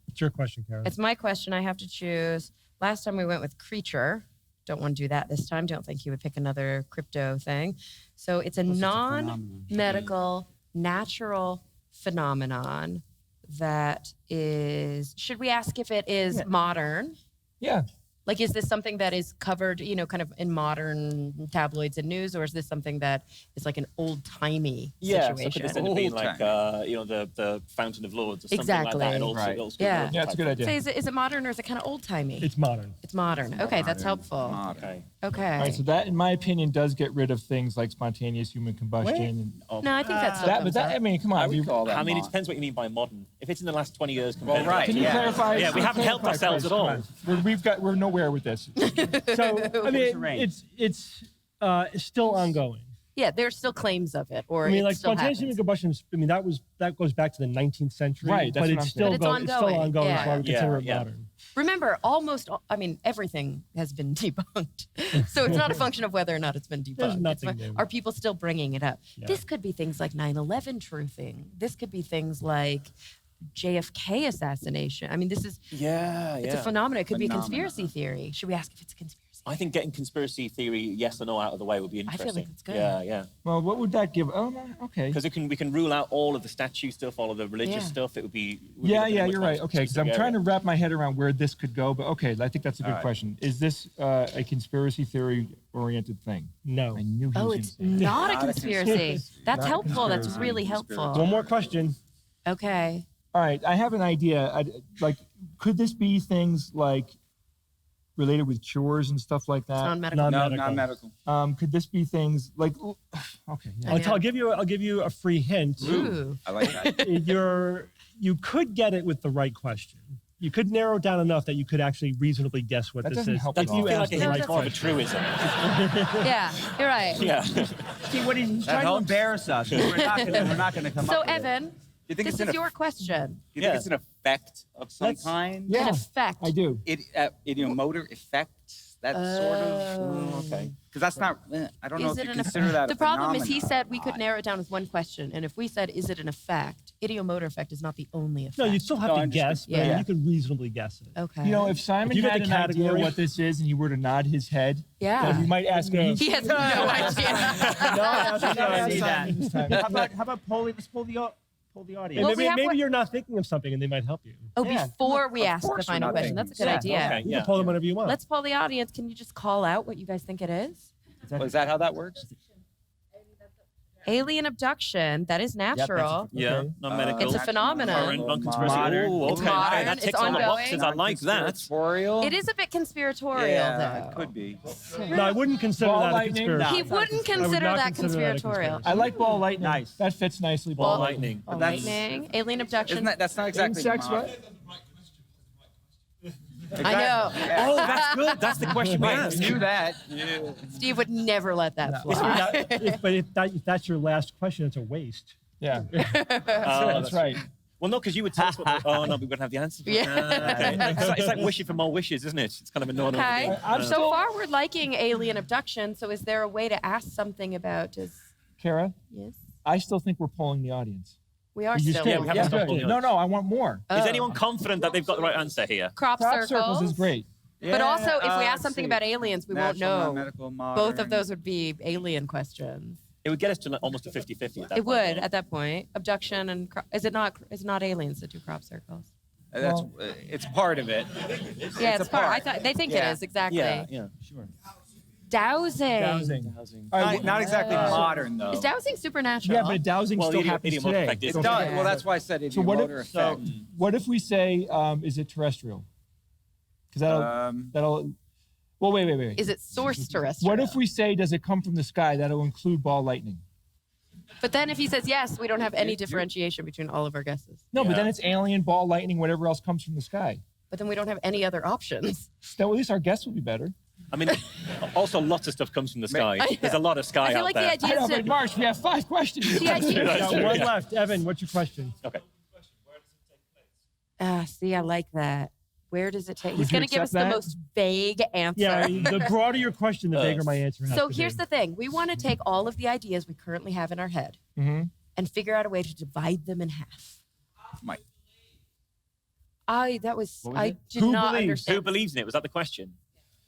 Speaker 2: It's your question, Karen.
Speaker 4: It's my question. I have to choose. Last time we went with creature. Don't want to do that this time. Don't think he would pick another crypto thing. So it's a
Speaker 7: What's such a
Speaker 4: non-medical, natural phenomenon that is. Should we ask if it is modern?
Speaker 6: Yeah.
Speaker 4: Like, is this something that is covered, you know, kind of in modern tabloids and news, or is this something that is like an old-timey
Speaker 5: Yeah,
Speaker 4: situation?
Speaker 5: so could this end up being like, you know, the Fountain of Lords or something
Speaker 4: Exactly.
Speaker 5: like that? And
Speaker 7: Right.
Speaker 5: also
Speaker 4: Yeah.
Speaker 6: Yeah, it's a good idea.
Speaker 4: So is it modern or is it kind of old-timey?
Speaker 2: It's modern.
Speaker 4: It's modern. Okay, that's helpful.
Speaker 5: Okay.
Speaker 4: Okay.
Speaker 6: All right, so that, in my opinion, does get rid of things like spontaneous human combustion.
Speaker 4: No, I think that's still
Speaker 6: That, but
Speaker 4: comes
Speaker 6: that,
Speaker 4: up.
Speaker 6: I mean, come on.
Speaker 3: I would call that
Speaker 5: I mean, it
Speaker 3: mod.
Speaker 5: depends what you mean by modern. If it's in the last 20 years compared
Speaker 3: Well, right.
Speaker 6: Can you
Speaker 3: Yeah.
Speaker 6: clarify?
Speaker 5: Yeah, we haven't helped
Speaker 6: clarify,
Speaker 5: ourselves
Speaker 6: please,
Speaker 5: at all.
Speaker 6: come on. We're nowhere with this.
Speaker 2: So I mean,
Speaker 7: the range?
Speaker 2: it's still ongoing.
Speaker 4: Yeah, there's still claims of it, or
Speaker 2: I mean,
Speaker 4: it
Speaker 2: like
Speaker 4: still
Speaker 2: spontaneous
Speaker 4: happens.
Speaker 2: human combustion. I mean, that goes back to the 19th century.
Speaker 6: Right, that's
Speaker 2: but
Speaker 6: what
Speaker 2: it's
Speaker 6: I'm
Speaker 2: still
Speaker 6: saying.
Speaker 4: But it's
Speaker 2: It's still
Speaker 4: ongoing,
Speaker 2: ongoing. That's why we
Speaker 5: yeah.
Speaker 2: consider it
Speaker 5: Yeah.
Speaker 2: modern.
Speaker 4: Remember, I mean, everything has been debunked. So it's not a function of whether or not it's been debunked.
Speaker 2: There's
Speaker 4: It's
Speaker 2: nothing
Speaker 4: what-
Speaker 2: new.
Speaker 4: Are people still bringing it up?
Speaker 2: Yeah.
Speaker 4: This could be things like 9/11 truthing. This could be things like JFK assassination. I mean, it's a phenomenon. It could be a conspiracy theory. Should we ask if it's a conspiracy?
Speaker 5: I think getting conspiracy theory, yes or no, out of the way would be
Speaker 4: I
Speaker 5: interesting.
Speaker 4: feel like it's good.
Speaker 5: Yeah, yeah.
Speaker 6: Well, what would that give? Oh, no, okay.
Speaker 5: Because we can rule out all of the statue stuff, all of the religious
Speaker 4: Yeah.
Speaker 5: stuff. It would be.
Speaker 6: Yeah, you're right. Okay, because I'm trying to wrap my head around where this could go, but okay, I think that's a good
Speaker 3: right.
Speaker 6: question. Is this a conspiracy theory-oriented thing?
Speaker 2: No.
Speaker 6: I knew he
Speaker 4: Oh,
Speaker 6: was
Speaker 4: it's
Speaker 6: going to say
Speaker 4: not a
Speaker 3: Not a
Speaker 4: conspiracy.
Speaker 3: conspiracy.
Speaker 4: That's
Speaker 6: Not a
Speaker 4: helpful. That's
Speaker 6: conspiracy.
Speaker 4: really
Speaker 2: One
Speaker 4: helpful.
Speaker 2: more question.
Speaker 4: Okay.
Speaker 6: All right, I have an idea. Like, could this be things like related with cures and stuff like that?
Speaker 4: Non-medical.
Speaker 3: No,
Speaker 2: Non-medical.
Speaker 3: non-medical.
Speaker 6: Could this be things like? Okay, yeah.
Speaker 4: I know.
Speaker 2: I'll give you a free hint.
Speaker 4: Ooh.
Speaker 3: I like that.
Speaker 2: You could get it with the right question. You could narrow it down enough that you could actually reasonably guess what
Speaker 6: That
Speaker 2: this
Speaker 6: doesn't
Speaker 2: is.
Speaker 6: help
Speaker 2: If
Speaker 6: at all.
Speaker 2: you
Speaker 5: I feel
Speaker 2: ask
Speaker 5: like
Speaker 2: the
Speaker 5: it's
Speaker 2: right
Speaker 5: more of a
Speaker 2: question.
Speaker 5: truism.
Speaker 4: Yeah, you're right.
Speaker 5: Yeah.
Speaker 7: See what he's trying to
Speaker 3: helps.
Speaker 7: embarrass us. We're not gonna come
Speaker 4: So,
Speaker 7: up with it.
Speaker 4: Evan,
Speaker 3: You think
Speaker 4: this
Speaker 3: it's an
Speaker 4: is your question.
Speaker 3: You
Speaker 5: Yeah.
Speaker 3: think it's an effect of some
Speaker 2: Let's-
Speaker 3: kind?
Speaker 6: Yeah,
Speaker 4: An effect.
Speaker 6: I do.
Speaker 3: Idiomotor effect? That sort of.
Speaker 5: Okay.
Speaker 3: Because that's not. I don't know
Speaker 4: Is
Speaker 3: if
Speaker 4: it
Speaker 3: you
Speaker 4: an
Speaker 3: consider that.
Speaker 4: The
Speaker 3: a
Speaker 4: problem is he
Speaker 3: phenomenon
Speaker 4: said
Speaker 3: or
Speaker 4: we could
Speaker 3: not.
Speaker 4: narrow it down with one question. And if we said, is it an effect? Idiomotor effect is not the only effect.
Speaker 2: No, you still have
Speaker 3: No,
Speaker 2: to
Speaker 3: I understand.
Speaker 2: guess, but
Speaker 4: Yeah.
Speaker 2: you could reasonably guess it.
Speaker 4: Okay.
Speaker 6: You know, if Simon
Speaker 2: If you get
Speaker 6: had
Speaker 2: the
Speaker 6: an idea
Speaker 2: category-
Speaker 6: what this is and he were to nod his head,
Speaker 4: Yeah.
Speaker 6: then we might ask me.
Speaker 4: He has no idea.
Speaker 7: I see that.
Speaker 6: This time.
Speaker 7: How about let's pull the audience.
Speaker 4: Well,
Speaker 2: maybe
Speaker 4: we have
Speaker 2: maybe
Speaker 4: what-
Speaker 2: you're not thinking of something and they might help you.
Speaker 4: Oh,
Speaker 6: Yeah.
Speaker 4: before we ask the
Speaker 3: course we're
Speaker 4: final
Speaker 3: not
Speaker 4: question. That's a good
Speaker 3: thinking.
Speaker 4: idea.
Speaker 5: Okay.
Speaker 2: You
Speaker 5: Yeah.
Speaker 2: can pull them whenever you want.
Speaker 4: Let's poll the audience. Can you just call out what you guys think it is?
Speaker 3: Well, is that how that works?
Speaker 4: Alien abduction. That is natural.
Speaker 5: Yeah. Non-medical.
Speaker 4: It's a phenomenon.
Speaker 5: Current, non-conspiracy.
Speaker 7: Modern.
Speaker 5: Ooh,
Speaker 4: It's
Speaker 5: okay.
Speaker 4: modern,
Speaker 5: That
Speaker 4: it's
Speaker 5: ticks all the
Speaker 4: ongoing.
Speaker 5: boxes. I like that.
Speaker 3: Conspiratorial?
Speaker 4: It is a bit conspiratorial,
Speaker 3: Yeah,
Speaker 4: though.
Speaker 3: it could be.
Speaker 2: No, I wouldn't consider
Speaker 6: Ball
Speaker 2: that a
Speaker 6: lightning?
Speaker 2: conspiracy.
Speaker 4: He wouldn't consider
Speaker 2: not
Speaker 4: that
Speaker 2: consider that a
Speaker 4: conspiratorial.
Speaker 6: I like ball lightning.
Speaker 7: Nice.
Speaker 6: That fits nicely.
Speaker 5: Ball lightning.
Speaker 4: Oh,
Speaker 3: that's-
Speaker 4: lightning, alien abduction.
Speaker 3: Isn't that's not exactly
Speaker 6: Insects,
Speaker 3: modern.
Speaker 6: what?
Speaker 4: I know.
Speaker 5: Oh, that's good. That's the question we
Speaker 3: I
Speaker 5: asked.
Speaker 3: knew that.
Speaker 4: Steve would never let that fly.
Speaker 2: But if that's your last question, it's a waste.
Speaker 6: Yeah. That's right.
Speaker 5: Well, no, because you would tell us what. Oh no, we wouldn't have the answer.
Speaker 4: Yeah.
Speaker 5: Okay. It's like wishing for more wishes, isn't it? It's kind of a no-no.
Speaker 4: Okay.
Speaker 6: I'm
Speaker 4: So
Speaker 6: still-
Speaker 4: far, we're liking alien abduction. So, is there a way to ask something about?
Speaker 6: Kara,
Speaker 4: Yes,
Speaker 6: I still think we're polling the audience.
Speaker 4: we are
Speaker 2: You
Speaker 4: still.
Speaker 2: still-
Speaker 5: Yeah, we haven't stopped polling the
Speaker 6: No,
Speaker 5: audience.
Speaker 6: I want more.
Speaker 4: Oh.
Speaker 5: Is anyone confident that they've got the right answer here?
Speaker 4: Crop
Speaker 6: Crop circles is great.
Speaker 4: But also, if we ask
Speaker 3: let's
Speaker 4: something
Speaker 3: see.
Speaker 4: about aliens, we won't
Speaker 3: Natural,
Speaker 4: know.
Speaker 3: non-medical,
Speaker 4: Both of
Speaker 3: modern.
Speaker 4: those would be alien questions.
Speaker 5: It would get us to like almost a 50-50 at that
Speaker 4: It
Speaker 5: point.
Speaker 4: would at that point. Abduction and is it not aliens that do crop circles?
Speaker 3: That's it's part of it.
Speaker 4: Yeah,
Speaker 3: It's
Speaker 4: it's
Speaker 3: a
Speaker 4: part. I
Speaker 3: part.
Speaker 4: thought they think
Speaker 3: Yeah.
Speaker 4: it is exactly.
Speaker 5: Yeah, yeah.
Speaker 4: Dowsing.
Speaker 6: Dowsing. All right,
Speaker 3: Not exactly modern though.
Speaker 4: Is dowsing supernatural?
Speaker 6: Yeah, but dowsing
Speaker 5: Well,
Speaker 6: still
Speaker 5: idiom-
Speaker 6: happens
Speaker 5: idiomotor
Speaker 6: today.
Speaker 5: effect is-
Speaker 3: It does. Well, that's why I said
Speaker 6: So what
Speaker 3: idiomotor
Speaker 6: if,
Speaker 3: effect.
Speaker 6: what if we say, is it terrestrial? Because that'll. Well, wait.
Speaker 4: Is it source terrestrial?
Speaker 6: What if we say, does it come from the sky? That'll include ball lightning.
Speaker 4: But then if he says yes, we don't have any differentiation between all of our guesses.
Speaker 6: No, but
Speaker 5: Yeah.
Speaker 6: then it's alien, ball lightning, whatever else comes from the sky.
Speaker 4: But then we don't have any other options.
Speaker 6: Then at least our guess will be better.
Speaker 5: I mean, also lots of stuff comes from the sky. There's a lot of sky
Speaker 4: I feel
Speaker 5: out
Speaker 4: like
Speaker 5: there.
Speaker 4: the
Speaker 6: I
Speaker 4: idea
Speaker 6: know,
Speaker 4: is
Speaker 6: but
Speaker 4: to.
Speaker 6: Marsh, we have 5 questions.
Speaker 4: The idea,
Speaker 2: We got one left. Evan, what's your question?
Speaker 5: Okay.
Speaker 4: see, I like that. Where does it take?
Speaker 6: Would
Speaker 4: He's
Speaker 6: you
Speaker 4: going to give us
Speaker 6: accept
Speaker 4: the
Speaker 6: that?
Speaker 4: most vague answer.
Speaker 2: Yeah, the broader your question, the bigger my answer has
Speaker 4: So
Speaker 2: to be.
Speaker 4: here's the thing. We want to take all of the ideas we currently have in our head and figure out a way to divide them in half.
Speaker 3: Mike.
Speaker 4: I
Speaker 6: it?
Speaker 4: did
Speaker 2: Who
Speaker 4: not
Speaker 2: believes?
Speaker 4: understand.
Speaker 5: Who believes in it? Was that the question?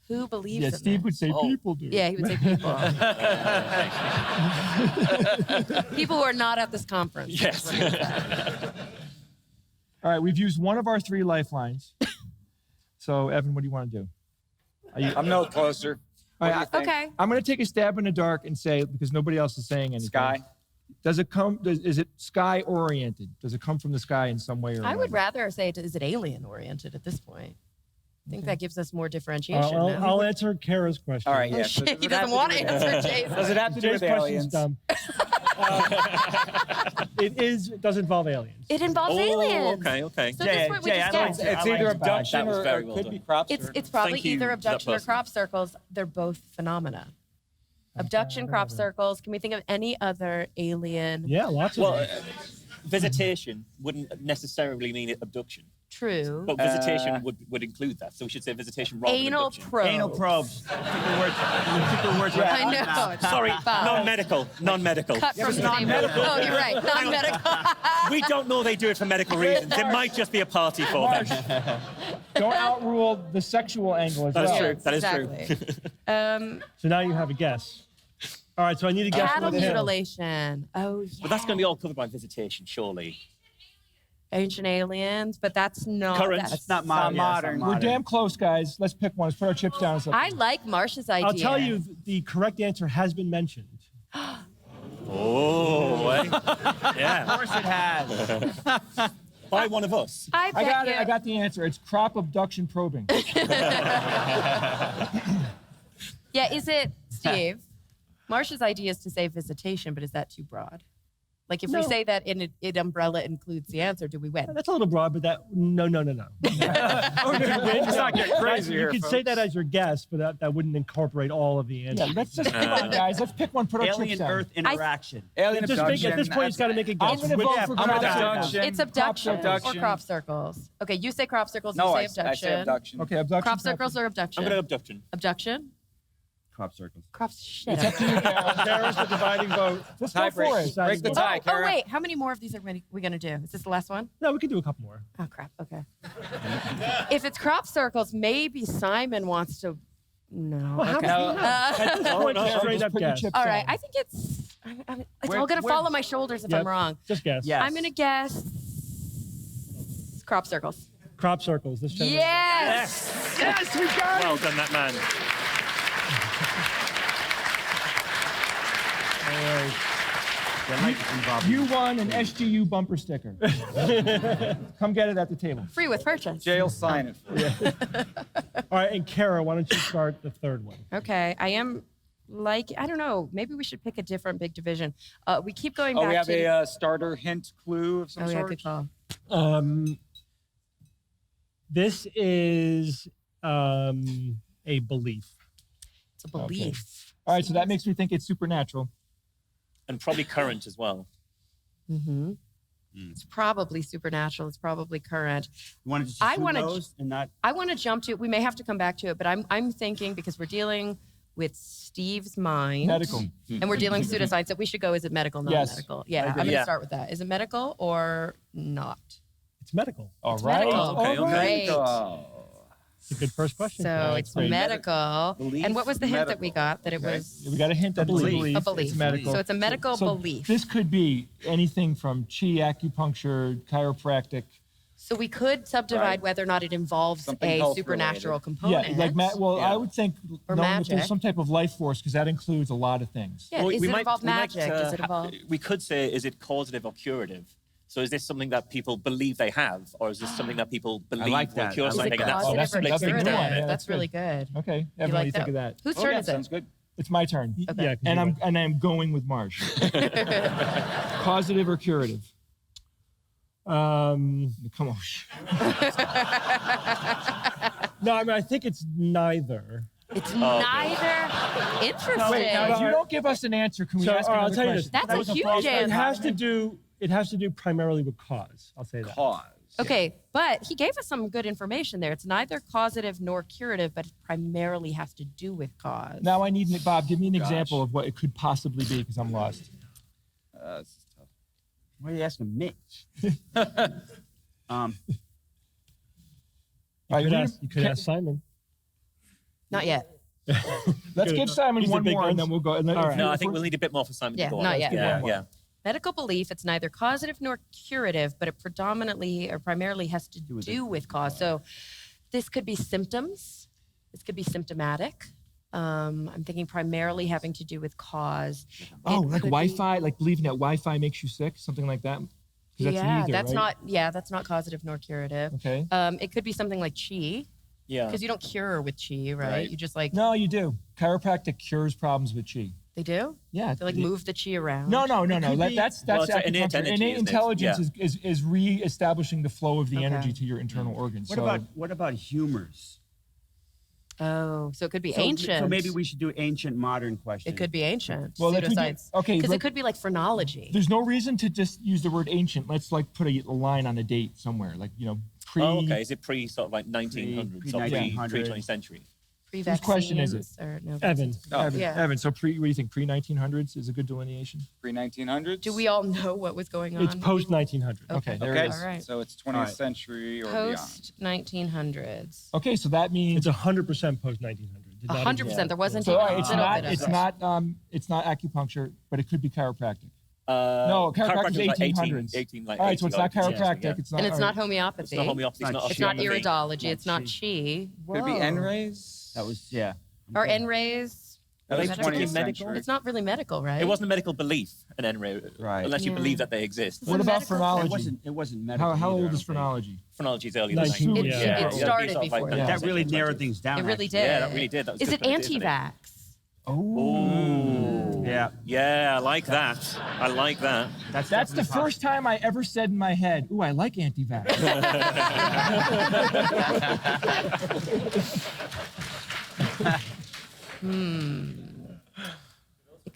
Speaker 4: Who believes
Speaker 6: Yeah,
Speaker 4: in
Speaker 6: Steve
Speaker 4: this?
Speaker 6: would say people do.
Speaker 4: Yeah, he would say people. People who are not at this conference.
Speaker 5: Yes.
Speaker 6: All right, we've used one of our 3 lifelines. So, Evan, what do you want to do?
Speaker 3: I'm no closer.
Speaker 6: All
Speaker 3: What
Speaker 6: right,
Speaker 3: do you think?
Speaker 4: Okay.
Speaker 6: I'm going to take a stab in the dark and say, because nobody else is saying anything.
Speaker 3: Sky.
Speaker 6: Does it come? Is it sky oriented? Does it come from the sky in some way or
Speaker 4: I would
Speaker 6: another?
Speaker 4: rather say, is it alien oriented at this point? I think that gives us more differentiation.
Speaker 2: I'll,
Speaker 4: no?
Speaker 2: I'll answer Kara's question.
Speaker 3: All right, yeah.
Speaker 4: Oh,
Speaker 3: so
Speaker 4: shit,
Speaker 3: does
Speaker 4: he
Speaker 3: it have
Speaker 4: doesn't want to
Speaker 3: do with-
Speaker 4: answer Jay's.
Speaker 3: Does it have to do
Speaker 2: Jay's
Speaker 3: with
Speaker 2: question's
Speaker 3: aliens?
Speaker 2: dumb. It does involve aliens.
Speaker 4: It involves
Speaker 5: Oh,
Speaker 4: aliens.
Speaker 5: okay.
Speaker 4: So
Speaker 7: Jay,
Speaker 4: this one we
Speaker 7: Jay,
Speaker 4: just
Speaker 7: I
Speaker 4: guessed.
Speaker 7: like
Speaker 3: It's
Speaker 7: I
Speaker 3: either
Speaker 7: like
Speaker 3: abduction
Speaker 5: That was
Speaker 3: or
Speaker 5: very
Speaker 3: it
Speaker 5: well
Speaker 3: could
Speaker 5: done.
Speaker 3: be crop
Speaker 4: It's
Speaker 3: circles.
Speaker 4: probably
Speaker 5: Thank you
Speaker 4: either
Speaker 5: to that
Speaker 4: abduction or
Speaker 5: person.
Speaker 4: crop circles. They're both phenomena. Abduction, crop circles. Can we think of any other alien?
Speaker 2: Yeah, lots of
Speaker 5: Well,
Speaker 2: them.
Speaker 5: visitation wouldn't necessarily mean abduction,
Speaker 4: True.
Speaker 5: but visitation would include that. So we should say visitation rather
Speaker 4: Anal
Speaker 5: than abduction.
Speaker 4: probe.
Speaker 7: Anal probes. You took the words right
Speaker 4: I
Speaker 7: out of my mouth.
Speaker 4: know.
Speaker 5: Sorry,
Speaker 4: Bob.
Speaker 5: non-medical. Non-medical.
Speaker 4: Cut from the same. Oh, you're right. Non-medical.
Speaker 5: We don't know they do it for medical reasons. It might just be a party for them.
Speaker 6: Don't outrule the sexual angle as
Speaker 5: That is
Speaker 6: well.
Speaker 5: true. That is true.
Speaker 4: Exactly.
Speaker 2: So now you have a guess. All right, so I need a guess.
Speaker 4: Cattle
Speaker 2: with a hint.
Speaker 4: mutilation. Oh, yeah.
Speaker 5: But that's going to be all covered by visitation, surely.
Speaker 4: Ancient aliens, but that's not.
Speaker 5: Current.
Speaker 7: That's not modern.
Speaker 3: modern.
Speaker 6: We're damn close, guys. Let's pick one. Let's put our chips down.
Speaker 4: I like Marcia's idea.
Speaker 2: I'll tell you, the correct answer has been mentioned.
Speaker 5: Oh, eh?
Speaker 7: Of
Speaker 5: Yeah.
Speaker 7: course it has.
Speaker 5: By one of us.
Speaker 4: I bet
Speaker 6: got
Speaker 4: you.
Speaker 6: it. I got the answer. It's crop abduction probing.
Speaker 4: Yeah, is it, Steve? Marcia's idea is to say visitation, but is that too broad? Like if we
Speaker 2: No.
Speaker 4: say that it umbrella includes the answer, do we win?
Speaker 2: That's a little broad, but no.
Speaker 3: Let's not get crazy
Speaker 2: You
Speaker 3: here,
Speaker 2: could say
Speaker 3: folks.
Speaker 2: that as your guess, but that wouldn't incorporate all of the
Speaker 6: Yeah,
Speaker 2: answers.
Speaker 6: let's just pick one, guys. Let's pick one. Put our chips
Speaker 7: Alien
Speaker 6: down.
Speaker 7: Earth interaction.
Speaker 3: Alien
Speaker 2: Just make,
Speaker 3: abduction.
Speaker 2: at this point, he's got to make a
Speaker 6: I'm
Speaker 2: guess.
Speaker 6: gonna vote for
Speaker 3: I'm
Speaker 6: crop
Speaker 3: with
Speaker 6: circles.
Speaker 3: abduction.
Speaker 4: It's abduction or
Speaker 3: abduction.
Speaker 4: crop circles. Okay, you say crop circles,
Speaker 3: No,
Speaker 4: you
Speaker 3: I
Speaker 4: say
Speaker 3: I say abduction.
Speaker 6: Okay, abduction.
Speaker 4: Crop circles or abduction?
Speaker 5: I'm going to abduction.
Speaker 4: Abduction?
Speaker 7: Crop circles.
Speaker 4: Crop shit.
Speaker 6: It's up to you, Kara.
Speaker 2: Kara's the dividing vote.
Speaker 6: Let's go for
Speaker 3: Tiebreak.
Speaker 6: it.
Speaker 3: Break the tie,
Speaker 4: Oh,
Speaker 3: Kara.
Speaker 4: wait, how many more of these are we going to do? Is this the last one?
Speaker 2: No, we could do a couple more.
Speaker 4: Oh, crap. Okay. If it's crop circles, maybe Simon wants to. No.
Speaker 2: Well, how
Speaker 4: okay.
Speaker 2: about you? At this point,
Speaker 6: no,
Speaker 2: straight
Speaker 6: just
Speaker 2: up
Speaker 6: put your
Speaker 2: guess.
Speaker 6: chips
Speaker 4: All right.
Speaker 6: down.
Speaker 4: I think it's. It's
Speaker 3: Where-
Speaker 4: all going to
Speaker 3: where-
Speaker 4: fall on my shoulders if
Speaker 2: Yep.
Speaker 4: I'm wrong.
Speaker 2: Just guess.
Speaker 7: Yes.
Speaker 4: I'm going to guess crop circles.
Speaker 2: Crop circles. This gentleman.
Speaker 4: Yes.
Speaker 2: Yes, we got it.
Speaker 5: Well done, that man.
Speaker 6: You won an SGU bumper sticker. Come get it at the table.
Speaker 4: Free with purchase.
Speaker 3: Jay will sign it for you.
Speaker 2: All right, and Kara, why don't you start the third one?
Speaker 4: Okay. I am like, I don't know. Maybe we should pick a different big division. We keep going
Speaker 3: Oh,
Speaker 4: back
Speaker 3: we have
Speaker 4: to.
Speaker 3: a starter hint clue of some
Speaker 4: oh, yeah,
Speaker 3: sort.
Speaker 4: good call.
Speaker 2: This is a belief.
Speaker 4: It's a belief.
Speaker 6: All right, so that makes me think it's supernatural.
Speaker 5: And probably current as well.
Speaker 4: Mm-hmm. It's probably supernatural. It's probably current.
Speaker 7: You want to just
Speaker 4: I
Speaker 7: assume
Speaker 4: wanna-
Speaker 7: those and not.
Speaker 4: I want to jump to. We may have to come back to it, but I'm thinking because we're dealing with Steve's mind,
Speaker 6: Medical.
Speaker 4: and we're dealing pseudoscience, that we should go. Is it medical,
Speaker 6: Yes.
Speaker 4: non-medical? Yeah,
Speaker 6: I
Speaker 4: I'm
Speaker 6: agree.
Speaker 4: going to
Speaker 5: Yeah.
Speaker 4: start with that. Is it medical or not?
Speaker 2: It's medical.
Speaker 6: All
Speaker 4: It's
Speaker 6: right.
Speaker 4: medical.
Speaker 6: All
Speaker 5: Okay, okay.
Speaker 6: right.
Speaker 4: Great.
Speaker 3: Oh.
Speaker 2: It's a good first question.
Speaker 4: So it's medical.
Speaker 3: Belief,
Speaker 4: And what was the hint that we
Speaker 3: medical.
Speaker 4: got? That it
Speaker 3: Okay.
Speaker 4: was
Speaker 6: We got a hint that it's a
Speaker 3: belief.
Speaker 6: belief.
Speaker 4: a belief.
Speaker 6: It's medical.
Speaker 4: So it's a medical
Speaker 6: So
Speaker 4: belief.
Speaker 6: This could be anything from chi, acupuncture, chiropractic.
Speaker 4: So we could subdivide
Speaker 3: Right.
Speaker 4: whether or not it involves
Speaker 3: Something
Speaker 4: a
Speaker 3: health
Speaker 4: supernatural
Speaker 3: related.
Speaker 4: component.
Speaker 6: Yeah, like
Speaker 3: Yeah.
Speaker 6: I would think
Speaker 4: Or
Speaker 6: knowing that
Speaker 4: magic.
Speaker 6: there's some type of life force because that includes a lot of things.
Speaker 4: Yeah,
Speaker 5: Well,
Speaker 4: is
Speaker 5: we
Speaker 4: it
Speaker 5: might-
Speaker 4: involve
Speaker 5: we might,
Speaker 4: magic? Does it involve?
Speaker 5: We could say, is it causative or curative? So is this something that people believe they have, or is this something that people believe
Speaker 7: like
Speaker 5: will
Speaker 7: that.
Speaker 5: cure
Speaker 7: I
Speaker 4: Is
Speaker 7: like
Speaker 5: something?
Speaker 4: it
Speaker 5: and that's
Speaker 6: Oh,
Speaker 5: what
Speaker 6: that's
Speaker 4: causative or
Speaker 5: makes
Speaker 6: a
Speaker 5: things
Speaker 6: good
Speaker 4: curative?
Speaker 6: one. Yeah,
Speaker 5: happen.
Speaker 6: that's
Speaker 4: That's really good.
Speaker 6: Okay,
Speaker 4: You
Speaker 6: Evan, what do you think
Speaker 4: that?
Speaker 6: of that?
Speaker 4: Whose
Speaker 3: Oh,
Speaker 4: turn
Speaker 3: yeah,
Speaker 4: is it?
Speaker 3: sounds good.
Speaker 6: It's my turn.
Speaker 4: Okay.
Speaker 2: Yeah, 'cause
Speaker 6: And
Speaker 2: you
Speaker 6: I'm going with Marsh. Causative or curative? Come on.
Speaker 2: No, I mean, I think it's neither.
Speaker 4: It's neither. Interesting.
Speaker 6: Wait, now if you don't give us an answer, can we
Speaker 2: So,
Speaker 6: ask
Speaker 2: all right, I'll
Speaker 6: another
Speaker 2: tell you this.
Speaker 6: question?
Speaker 4: That's a huge
Speaker 2: It
Speaker 4: answer.
Speaker 2: has to do primarily with cause. I'll say that.
Speaker 3: Cause.
Speaker 4: Okay, but he gave us some good information there. It's neither causative nor curative, but it primarily has to do with cause.
Speaker 6: Now I need Bob. Give me an
Speaker 3: Gosh.
Speaker 6: example of what it could possibly be because I'm lost.
Speaker 3: This is tough.
Speaker 7: Why are you asking me?
Speaker 6: All right,
Speaker 2: You could ask Simon.
Speaker 4: Not yet.
Speaker 6: Let's give Simon
Speaker 2: He's the
Speaker 6: one
Speaker 2: big
Speaker 6: more, and
Speaker 2: ones.
Speaker 6: then we'll go. And then
Speaker 2: All
Speaker 6: if
Speaker 2: right.
Speaker 6: you-
Speaker 5: No, I
Speaker 6: if
Speaker 5: think
Speaker 6: we're-
Speaker 5: we'll need a bit more for Simon
Speaker 4: Yeah,
Speaker 5: to go on.
Speaker 4: not yet.
Speaker 5: Yeah,
Speaker 6: One more.
Speaker 5: yeah.
Speaker 4: Medical belief, it's neither causative nor curative, but it predominantly or primarily has to do with cause. So this could be symptoms. This could be symptomatic. I'm thinking primarily having to do with cause.
Speaker 6: Oh,
Speaker 4: It
Speaker 6: like
Speaker 4: could
Speaker 6: Wi-Fi, like believing that Wi-Fi makes you sick, something like that. 'Cause that's
Speaker 4: yeah,
Speaker 6: neither,
Speaker 4: that's
Speaker 6: right?
Speaker 4: that's not causative nor curative.
Speaker 6: Okay.
Speaker 4: It could be something like chi,
Speaker 5: Yeah.
Speaker 4: because you don't cure with chi, right?
Speaker 3: Right.
Speaker 4: You just like
Speaker 6: No, you do. Chiropractic cures problems with chi.
Speaker 4: they do.
Speaker 6: Yeah.
Speaker 4: They like move the chi around.
Speaker 6: No.
Speaker 3: could be-
Speaker 6: That's
Speaker 5: Well, it's innate
Speaker 6: acupuncture.
Speaker 5: energy,
Speaker 6: Innate
Speaker 5: isn't it?
Speaker 6: intelligence is re-establishing the flow of the
Speaker 4: Okay.
Speaker 6: energy to your internal organs.
Speaker 7: What about humors?
Speaker 4: Oh, so it could be
Speaker 7: So-
Speaker 4: ancient.
Speaker 7: So maybe we should do ancient modern questions.
Speaker 4: It could be ancient.
Speaker 6: Well, if we do-
Speaker 4: Pseudoscience.
Speaker 6: okay,
Speaker 4: Because
Speaker 6: look-
Speaker 4: it could be like phrenology.
Speaker 6: There's no reason to just use the word ancient. Let's like put a line on a date somewhere, like pre.
Speaker 5: Oh, okay. Is it pre sort of like 1900s or pre
Speaker 7: 1900.
Speaker 5: 20th century?
Speaker 4: Pre-vaccines
Speaker 6: question is it?
Speaker 4: Or no
Speaker 2: Evan.
Speaker 4: vaccines.
Speaker 6: Evan,
Speaker 4: Yeah.
Speaker 6: Evan, so what do you think? Pre-1900s is a good delineation.
Speaker 3: Pre-1900s?
Speaker 4: Do we all know what was going on?
Speaker 2: It's post 1900.
Speaker 6: Okay, there
Speaker 3: Okay,
Speaker 6: it is.
Speaker 4: All right.
Speaker 3: so it's 20th century or beyond.
Speaker 4: Post 1900s.
Speaker 6: Okay, so that means
Speaker 2: It's 100% post 1900.
Speaker 4: 100%. There wasn't
Speaker 6: so
Speaker 4: even
Speaker 6: all right,
Speaker 4: a
Speaker 6: it's
Speaker 4: little
Speaker 6: not
Speaker 4: bit of
Speaker 6: it's
Speaker 4: it.
Speaker 6: not it's not acupuncture, but it could be chiropractic.
Speaker 5: No,
Speaker 6: chiropractic is
Speaker 5: like
Speaker 6: 1800s.
Speaker 5: 18, like
Speaker 6: All right, so it's not
Speaker 5: 18,
Speaker 6: chiropractic.
Speaker 5: yeah.
Speaker 6: It's not.
Speaker 4: And it's
Speaker 6: all
Speaker 4: not
Speaker 6: right.
Speaker 4: homeopathy.
Speaker 5: It's not homeopathy. It's not
Speaker 4: It's not
Speaker 5: osteopathy.
Speaker 4: iridology. It's not
Speaker 7: Not
Speaker 4: chi.
Speaker 3: Could it be
Speaker 4: Whoa.
Speaker 3: N-rays?
Speaker 7: That was, yeah.
Speaker 4: Or N-rays.
Speaker 3: That was
Speaker 4: Medical?
Speaker 3: 20th
Speaker 5: Medical?
Speaker 3: century.
Speaker 4: It's not really medical, right?
Speaker 5: It wasn't a medical belief, an N-ray,
Speaker 7: Right.
Speaker 5: unless you
Speaker 4: Yeah.
Speaker 5: believe that they exist.
Speaker 4: Is
Speaker 6: What
Speaker 4: it
Speaker 6: about
Speaker 4: medical?
Speaker 6: phrenology?
Speaker 7: It wasn't medical.
Speaker 6: How
Speaker 7: either,
Speaker 6: old
Speaker 7: I
Speaker 6: is
Speaker 7: don't think.
Speaker 5: Phrenology? Phrenology is earlier
Speaker 2: It-
Speaker 5: than
Speaker 2: it
Speaker 5: 1900s.
Speaker 2: Yeah.
Speaker 5: That'd be
Speaker 4: started
Speaker 5: sort of like
Speaker 4: before
Speaker 5: the
Speaker 4: that.
Speaker 7: That really
Speaker 5: 19th
Speaker 7: narrowed
Speaker 5: century.
Speaker 7: things down.
Speaker 4: It really
Speaker 7: actually.
Speaker 4: did.
Speaker 5: Yeah, that really did. That was
Speaker 4: Is
Speaker 5: good
Speaker 4: it
Speaker 5: for this, isn't it?
Speaker 4: anti-vax?
Speaker 6: Oh.
Speaker 7: Yeah.
Speaker 5: Yeah, I like that. I like that.
Speaker 6: That's the first time I ever said in my head, "Ooh, I like anti-vax."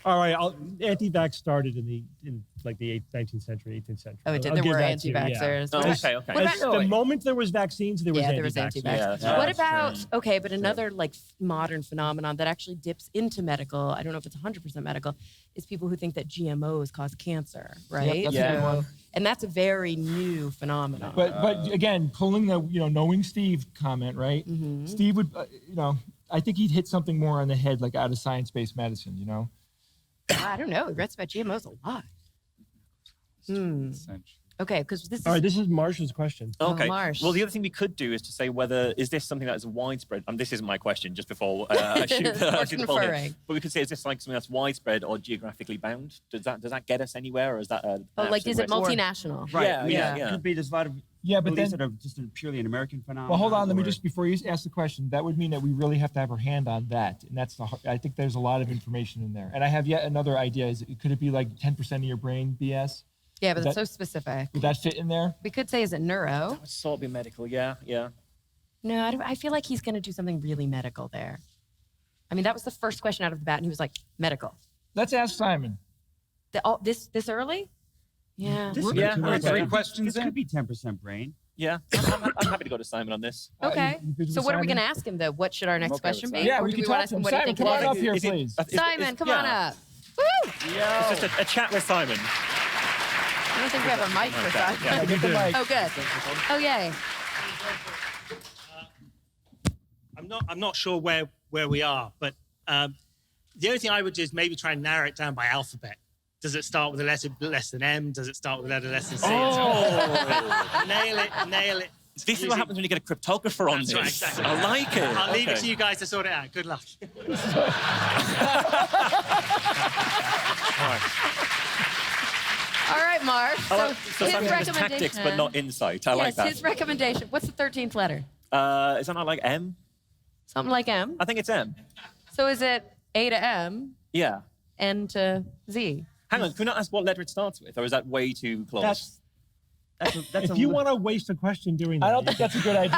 Speaker 2: All right, anti-vax started in like the 19th century, 18th century.
Speaker 4: Oh, it did.
Speaker 2: I'll
Speaker 4: There
Speaker 2: give
Speaker 4: were
Speaker 2: that to you, yeah.
Speaker 4: anti-vaxxers.
Speaker 5: Oh,
Speaker 4: What about-
Speaker 5: okay, okay.
Speaker 4: What
Speaker 2: As
Speaker 4: about,
Speaker 2: the moment there was vaccines, there was
Speaker 4: yeah, there was
Speaker 2: anti-vax.
Speaker 4: anti-vax.
Speaker 5: Yeah, that's
Speaker 4: What
Speaker 5: right.
Speaker 4: about, okay, but another like modern phenomenon that actually dips into medical, I don't know if it's 100% medical, is people who think that GMOs cause cancer, right?
Speaker 6: that's
Speaker 5: a good
Speaker 6: one.
Speaker 4: And that's a very new phenomenon.
Speaker 6: But again, pulling the knowing Steve comment, right?
Speaker 4: Mm-hmm.
Speaker 6: Steve would I think he'd hit something more on the head, like out of science-based medicine.
Speaker 4: I don't know. We read about GMOs a lot.
Speaker 3: Century.
Speaker 4: Okay, because this is
Speaker 2: All right, this is Marsh's question.
Speaker 5: Okay.
Speaker 4: Marsh.
Speaker 5: Well, the other thing we could do is to say whether is this something that is widespread. This isn't my question. Just before I shoot
Speaker 4: We're
Speaker 5: the poll here.
Speaker 4: conferring.
Speaker 5: But we could say, is this like something that's widespread or geographically bound? Does that get us anywhere, or is that a?
Speaker 4: oh, like,
Speaker 5: absolute
Speaker 4: is it
Speaker 5: risk?
Speaker 4: multinational?
Speaker 7: Right.
Speaker 5: Yeah,
Speaker 7: I mean,
Speaker 5: yeah,
Speaker 7: it
Speaker 5: yeah.
Speaker 7: could be there's a lot of
Speaker 6: Yeah, but
Speaker 7: beliefs
Speaker 6: then,
Speaker 7: that are just a purely an American phenomenon.
Speaker 6: well, hold on. Let me
Speaker 7: or-
Speaker 6: just before you ask the question, that would mean that we really have to have our hand on that, and that's I think there's a lot of information in there. And I have yet another idea. Could it be like 10% of your brain BS?
Speaker 4: Yeah, but
Speaker 6: That-
Speaker 4: it's so specific.
Speaker 6: Would that fit in there?
Speaker 4: We could say, is it neuro?
Speaker 5: It's sort of be medical. Yeah, yeah.
Speaker 4: No, I feel like he's going to do something really medical there. I mean, that was the first question out of the bat, and he was like, medical.
Speaker 6: Let's ask Simon.
Speaker 4: This early? Yeah.
Speaker 7: This
Speaker 5: Yeah,
Speaker 7: could be
Speaker 5: we're
Speaker 7: two-
Speaker 5: three
Speaker 3: questions
Speaker 7: This
Speaker 3: in.
Speaker 7: could be 10% brain.
Speaker 5: Yeah, I'm happy to go to Simon on this.
Speaker 4: Okay.
Speaker 6: you good with
Speaker 4: So what are we
Speaker 6: Simon?
Speaker 4: going to ask him, though? What should our next
Speaker 3: okay with
Speaker 4: question be?
Speaker 3: Simon.
Speaker 6: Yeah,
Speaker 4: Or
Speaker 6: we
Speaker 4: do
Speaker 6: can
Speaker 4: we want
Speaker 6: talk
Speaker 4: to
Speaker 6: to him.
Speaker 4: ask him what do
Speaker 6: Simon,
Speaker 4: you think
Speaker 6: come on
Speaker 4: today?
Speaker 6: up here,
Speaker 5: Is it-
Speaker 6: please.
Speaker 4: Simon, come on up. Woo!
Speaker 5: It's just a chat with Simon.
Speaker 4: I don't think we have a mic for Simon.
Speaker 6: Yeah, get the mic.
Speaker 4: Oh, good. Oh, yay.
Speaker 8: I'm not sure where we are, but the only thing I would do is maybe try and narrow it down by alphabet. Does it start with a letter less than M? Does it start with a letter less than C?
Speaker 5: Oh,
Speaker 8: Nail it.
Speaker 5: this is what happens when you get a cryptographer on
Speaker 8: That's
Speaker 5: this.
Speaker 8: right, exactly.
Speaker 5: I like it.
Speaker 8: I'll leave it
Speaker 5: Okay.
Speaker 8: to you guys to sort it out. Good luck.
Speaker 4: All right, Mark.
Speaker 5: I
Speaker 4: So
Speaker 5: like- So
Speaker 4: his
Speaker 5: Simon has
Speaker 4: recommendation.
Speaker 5: tactics, but not insight. I
Speaker 4: yes,
Speaker 5: like that.
Speaker 4: his recommendation. What's the 13th letter?
Speaker 5: Is that not like M?
Speaker 4: Something like M.
Speaker 5: I think it's M.
Speaker 4: So is it A to M,
Speaker 5: Yeah.
Speaker 4: N to Z?
Speaker 5: Hang on, can we not ask what letter it starts with, or is that way too close?
Speaker 7: That's
Speaker 2: If you want to waste a question doing that,
Speaker 6: I don't think that's a good idea,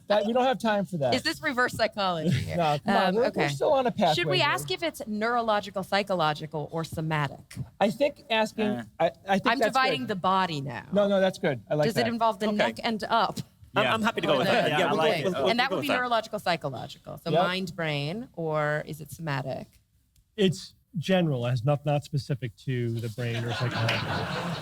Speaker 6: guys. We don't have time for that.
Speaker 4: Is this reverse psychology here?
Speaker 6: No, come on. We're
Speaker 4: okay.
Speaker 6: still on a pathway.
Speaker 4: Should we
Speaker 6: here.
Speaker 4: ask if it's neurological, psychological, or somatic?
Speaker 6: I think asking. I think
Speaker 4: I'm
Speaker 6: that's
Speaker 4: dividing
Speaker 6: good.
Speaker 4: the body now.
Speaker 6: No, that's good. I like
Speaker 4: Does
Speaker 6: that.
Speaker 4: it involve the
Speaker 5: Okay.
Speaker 4: neck and up?
Speaker 5: I'm happy to go with
Speaker 4: Or
Speaker 5: that.
Speaker 4: the-
Speaker 5: Yeah,
Speaker 7: Yeah,
Speaker 5: we'll
Speaker 7: I
Speaker 5: go-
Speaker 7: like it.
Speaker 5: we'll- we'll
Speaker 4: and that
Speaker 5: go
Speaker 4: would
Speaker 5: with
Speaker 4: be neurological, psychological. So
Speaker 6: Yep.
Speaker 4: mind, brain, or is it somatic?
Speaker 2: it's general, as not specific to the brain or psychology.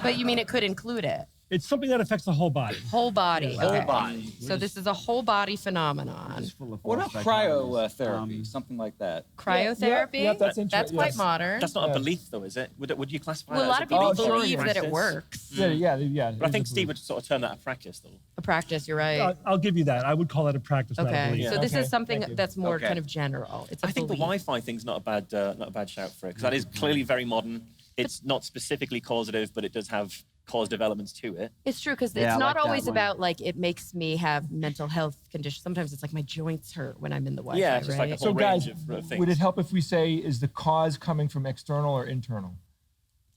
Speaker 4: But you mean it could include it?
Speaker 2: It's something that affects the whole body.
Speaker 4: Whole body.
Speaker 3: Whole
Speaker 4: Okay.
Speaker 3: body.
Speaker 4: So this is a whole body phenomenon.
Speaker 7: Just full of
Speaker 3: What about
Speaker 7: false
Speaker 3: cryotherapy? Something like that.
Speaker 4: Cryotherapy?
Speaker 6: yeah, that's
Speaker 4: That's quite
Speaker 6: yes.
Speaker 4: modern.
Speaker 5: That's not a
Speaker 6: Yeah.
Speaker 5: belief, though, is it? Would you classify
Speaker 4: Well, a
Speaker 5: that
Speaker 4: lot
Speaker 5: as
Speaker 4: of people
Speaker 6: Oh, sure,
Speaker 4: believe that it
Speaker 5: practice?
Speaker 4: works.
Speaker 6: Yeah.
Speaker 5: But I think Steve would sort of term that a practice, though.
Speaker 4: A practice, you're right.
Speaker 2: I'll give you that. I would call that a practice, not a
Speaker 4: Okay,
Speaker 2: belief.
Speaker 4: so this
Speaker 6: Okay,
Speaker 4: is something
Speaker 6: thank you.
Speaker 4: that's more
Speaker 3: Okay.
Speaker 4: kind of general. It's a
Speaker 5: I think the
Speaker 4: belief.
Speaker 5: Wi-Fi thing's not a bad shout for it, because that is clearly very modern. It's not specifically causative, but it does have causative elements to it.
Speaker 4: It's true because
Speaker 7: Yeah,
Speaker 4: it's
Speaker 7: I
Speaker 4: not
Speaker 7: like that
Speaker 4: always
Speaker 7: one.
Speaker 4: about like it makes me have mental health conditions. Sometimes it's like my joints hurt when I'm in the Wi-Fi.
Speaker 5: Yeah, it's just like
Speaker 4: right?
Speaker 5: a whole
Speaker 6: So guys,
Speaker 5: range of things
Speaker 6: would it help if we say, is the cause coming from external or internal?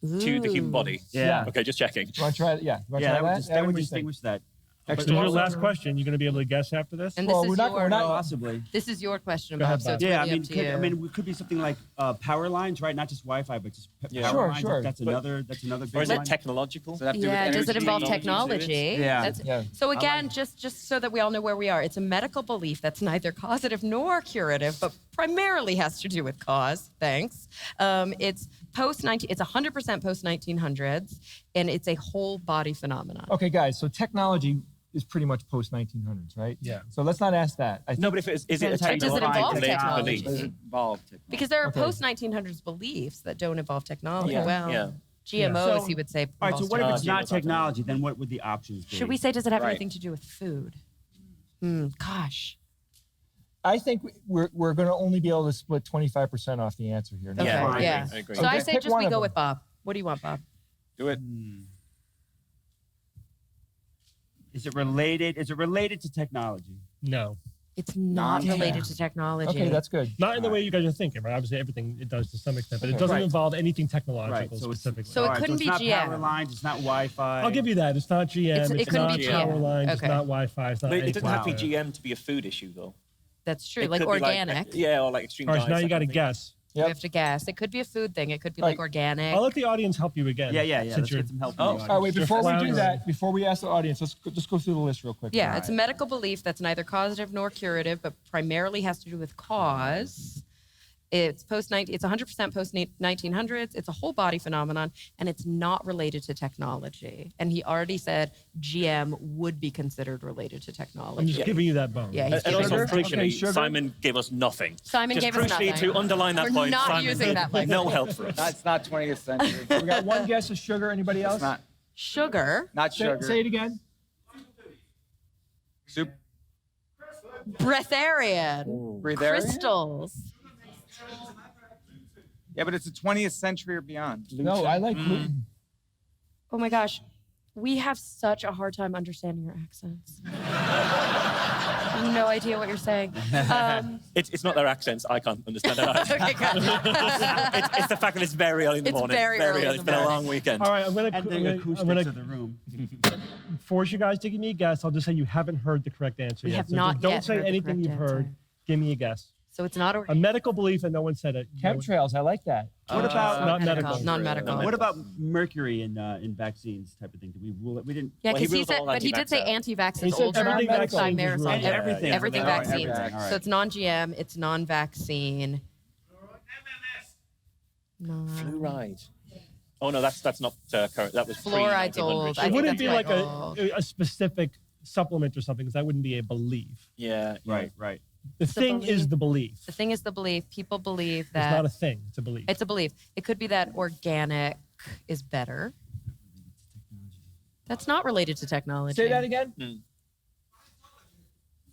Speaker 5: to the human
Speaker 4: Ooh.
Speaker 5: body.
Speaker 7: Yeah.
Speaker 5: Okay, just checking.
Speaker 6: You want to try it? Yeah. You want to
Speaker 7: Yeah,
Speaker 6: try
Speaker 7: that
Speaker 6: Adam,
Speaker 7: would
Speaker 6: what do you think?
Speaker 7: distinguish that.
Speaker 2: This is
Speaker 6: External
Speaker 2: your
Speaker 6: or
Speaker 2: last
Speaker 6: internal?
Speaker 2: question. You're going to be able to guess after this?
Speaker 4: And
Speaker 6: Well,
Speaker 4: this
Speaker 6: we're
Speaker 4: is
Speaker 6: not-
Speaker 4: your
Speaker 6: we're not-
Speaker 7: Possibly.
Speaker 4: this is your question,
Speaker 2: Go ahead,
Speaker 4: Bob. So
Speaker 2: Bob.
Speaker 4: it's
Speaker 7: Yeah,
Speaker 4: really up to you.
Speaker 7: I mean, it could be something like power lines, right? Not just Wi-Fi, but just
Speaker 5: Yeah.
Speaker 7: power
Speaker 6: Sure,
Speaker 7: lines.
Speaker 6: sure.
Speaker 7: That's
Speaker 5: But-
Speaker 7: another big
Speaker 5: Or is
Speaker 7: one.
Speaker 5: it technological?
Speaker 3: Does it have to do with
Speaker 4: Yeah, does it
Speaker 3: energy
Speaker 4: involve
Speaker 3: to it?
Speaker 4: technology?
Speaker 7: Yeah.
Speaker 4: That's-
Speaker 6: Yeah.
Speaker 4: So again, just so that we all know where we are, it's a medical belief that's neither causative nor curative, but primarily has to do with cause. Thanks. It's It's 100% post 1900s, and it's a whole body phenomenon.
Speaker 6: Okay, guys. So technology is pretty much post 1900s, right?
Speaker 2: Yeah.
Speaker 6: So let's not ask that. I
Speaker 5: No, but if it is it a
Speaker 7: Depends how you
Speaker 4: Does it
Speaker 5: technological
Speaker 4: involve
Speaker 5: related
Speaker 4: technology?
Speaker 5: belief?
Speaker 3: Does it involve technology?
Speaker 4: Because there are
Speaker 6: Okay.
Speaker 4: post 1900s beliefs that don't involve technology.
Speaker 5: Yeah.
Speaker 4: Well,
Speaker 5: Yeah.
Speaker 4: GMOs,
Speaker 7: So-
Speaker 4: he would say.
Speaker 7: All right, so
Speaker 4: involves
Speaker 7: what if it's
Speaker 5: technology
Speaker 7: not
Speaker 5: was optimal.
Speaker 7: technology? Then what would the options be?
Speaker 4: Should we say, does it have
Speaker 3: Right.
Speaker 4: anything to do with food? Gosh.
Speaker 6: I think we're going to only be able to split 25% off the answer here.
Speaker 4: Okay,
Speaker 5: Yeah, I agree.
Speaker 4: yeah.
Speaker 5: I agree.
Speaker 4: So I
Speaker 6: Okay,
Speaker 4: say
Speaker 6: pick
Speaker 4: just
Speaker 6: one
Speaker 4: we
Speaker 6: of
Speaker 4: go
Speaker 6: them.
Speaker 4: with Bob. What do you want, Bob?
Speaker 3: Do it.
Speaker 7: Is it related? Is it related to technology?
Speaker 2: No.
Speaker 4: It's not
Speaker 3: Non-tech.
Speaker 4: related to technology.
Speaker 6: Okay, that's good.
Speaker 2: Not in the way you guys are thinking, right? Obviously, everything it does to some extent, but it doesn't
Speaker 7: Right.
Speaker 2: involve anything technological
Speaker 7: Right, so it's-
Speaker 2: specifically.
Speaker 4: So it
Speaker 7: All right,
Speaker 4: couldn't
Speaker 7: it's
Speaker 4: be
Speaker 7: not
Speaker 4: GM.
Speaker 7: power lines. It's not Wi-Fi.
Speaker 2: I'll give you that. It's not GM.
Speaker 4: It
Speaker 2: It's
Speaker 4: couldn't
Speaker 2: not
Speaker 4: be
Speaker 2: power
Speaker 4: GM.
Speaker 2: lines. It's
Speaker 4: Okay.
Speaker 2: not Wi-Fi. It's not
Speaker 5: But it
Speaker 2: anything
Speaker 5: doesn't have to be
Speaker 2: like that.
Speaker 5: GM to be a food issue, though.
Speaker 4: That's true.
Speaker 5: It
Speaker 4: Like
Speaker 5: could be
Speaker 4: organic.
Speaker 5: yeah, or like extreme
Speaker 2: All right,
Speaker 5: diets.
Speaker 2: so now you
Speaker 5: that
Speaker 2: got to
Speaker 5: kind of thing.
Speaker 2: guess.
Speaker 4: We have to guess. It could be a food thing. It could be
Speaker 6: Right.
Speaker 4: like organic.
Speaker 2: I'll let the audience help you again.
Speaker 7: Yeah.
Speaker 2: since
Speaker 7: Let's
Speaker 2: you're-
Speaker 7: get some help.
Speaker 5: Oh,
Speaker 7: from the
Speaker 6: All right, wait,
Speaker 7: audience.
Speaker 6: before we do
Speaker 2: floundering.
Speaker 6: that, before we ask the audience, let's just go through the list real quick.
Speaker 4: Yeah, it's a medical belief that's neither causative nor curative, but primarily has to do with cause. It's 100% post 1900s. It's a whole body phenomenon, and it's not related to technology. And he already said GM would be considered related to
Speaker 2: I'm
Speaker 4: technology.
Speaker 2: just giving you that bone.
Speaker 4: Yeah, he's
Speaker 5: And
Speaker 4: giving
Speaker 5: also,
Speaker 4: us-
Speaker 5: crucially,
Speaker 6: Okay, sugar.
Speaker 5: Simon gave us nothing.
Speaker 4: Simon
Speaker 5: Just
Speaker 4: gave us
Speaker 5: crucially,
Speaker 4: nothing.
Speaker 5: to underline that
Speaker 4: We're
Speaker 5: point,
Speaker 4: not
Speaker 5: Simon
Speaker 4: using
Speaker 5: did
Speaker 4: that like
Speaker 5: no
Speaker 4: that.
Speaker 5: help for us.
Speaker 3: That's not 20th century.
Speaker 6: We got one guess of sugar. Anybody else?
Speaker 3: It's not.
Speaker 4: Sugar,
Speaker 3: Not
Speaker 6: Say,
Speaker 3: sugar.
Speaker 6: say it again.
Speaker 3: Soup.
Speaker 4: breatharian,
Speaker 3: Breatharian?
Speaker 4: crystals.
Speaker 3: Yeah, but it's the 20th century or beyond.
Speaker 6: No, I like gluten.
Speaker 4: Oh my gosh, we have such a hard time understanding your accents. I have no idea what you're saying.
Speaker 5: It's not their accents. I can't understand it either.
Speaker 4: Okay, good.
Speaker 5: It's the fact that it's very early in the
Speaker 4: It's
Speaker 5: morning.
Speaker 4: very early in
Speaker 5: It's
Speaker 4: the
Speaker 5: been a
Speaker 4: morning.
Speaker 5: long weekend.
Speaker 2: All right, I'm
Speaker 7: And the
Speaker 2: gonna
Speaker 7: acoustics of the room.
Speaker 2: force you guys to give me a guess. I'll just say you haven't heard the correct answer
Speaker 4: We
Speaker 2: yet.
Speaker 4: have
Speaker 2: So
Speaker 4: not
Speaker 2: don't
Speaker 4: yet
Speaker 2: say
Speaker 4: heard the
Speaker 2: anything
Speaker 4: correct
Speaker 2: you've heard.
Speaker 4: answer.
Speaker 2: Give me a guess.
Speaker 4: So it's not
Speaker 2: A medical belief that no one said it.
Speaker 6: Chemtrails, I like that.
Speaker 7: What about
Speaker 2: not medical.
Speaker 4: Non-medical.
Speaker 7: what about mercury in vaccines type of thing? Did we rule it? We didn't.
Speaker 4: Yeah,
Speaker 5: Well, he
Speaker 4: because he
Speaker 5: ruled
Speaker 4: said,
Speaker 5: all
Speaker 4: but he did say
Speaker 5: anti-vax out.
Speaker 4: anti-vax
Speaker 6: He
Speaker 4: is
Speaker 6: said
Speaker 4: older
Speaker 6: everything
Speaker 4: than
Speaker 6: vaccines
Speaker 4: Marathon.
Speaker 6: is wrong.
Speaker 7: Everything.
Speaker 4: Everything
Speaker 7: All right,
Speaker 4: vaccines.
Speaker 7: everything. All right.
Speaker 4: So it's non-GM, it's non-vaccine. No.
Speaker 5: Fluoride. Oh no, that's not current. That was
Speaker 4: Fluoride's
Speaker 5: pre-1900s.
Speaker 4: old. I
Speaker 2: It
Speaker 4: think
Speaker 2: wouldn't
Speaker 4: that's
Speaker 2: be
Speaker 4: quite
Speaker 2: like
Speaker 4: old.
Speaker 2: a specific supplement or something, because that wouldn't be a belief.
Speaker 5: Yeah.
Speaker 7: Right.
Speaker 2: The
Speaker 4: It's a
Speaker 2: thing is
Speaker 4: belief.
Speaker 2: the belief.
Speaker 4: The thing is the belief. People believe
Speaker 2: It's not a
Speaker 4: that
Speaker 2: thing. It's a belief.
Speaker 4: it's a belief. It could be that organic is better. That's not related to technology.
Speaker 6: Say that again.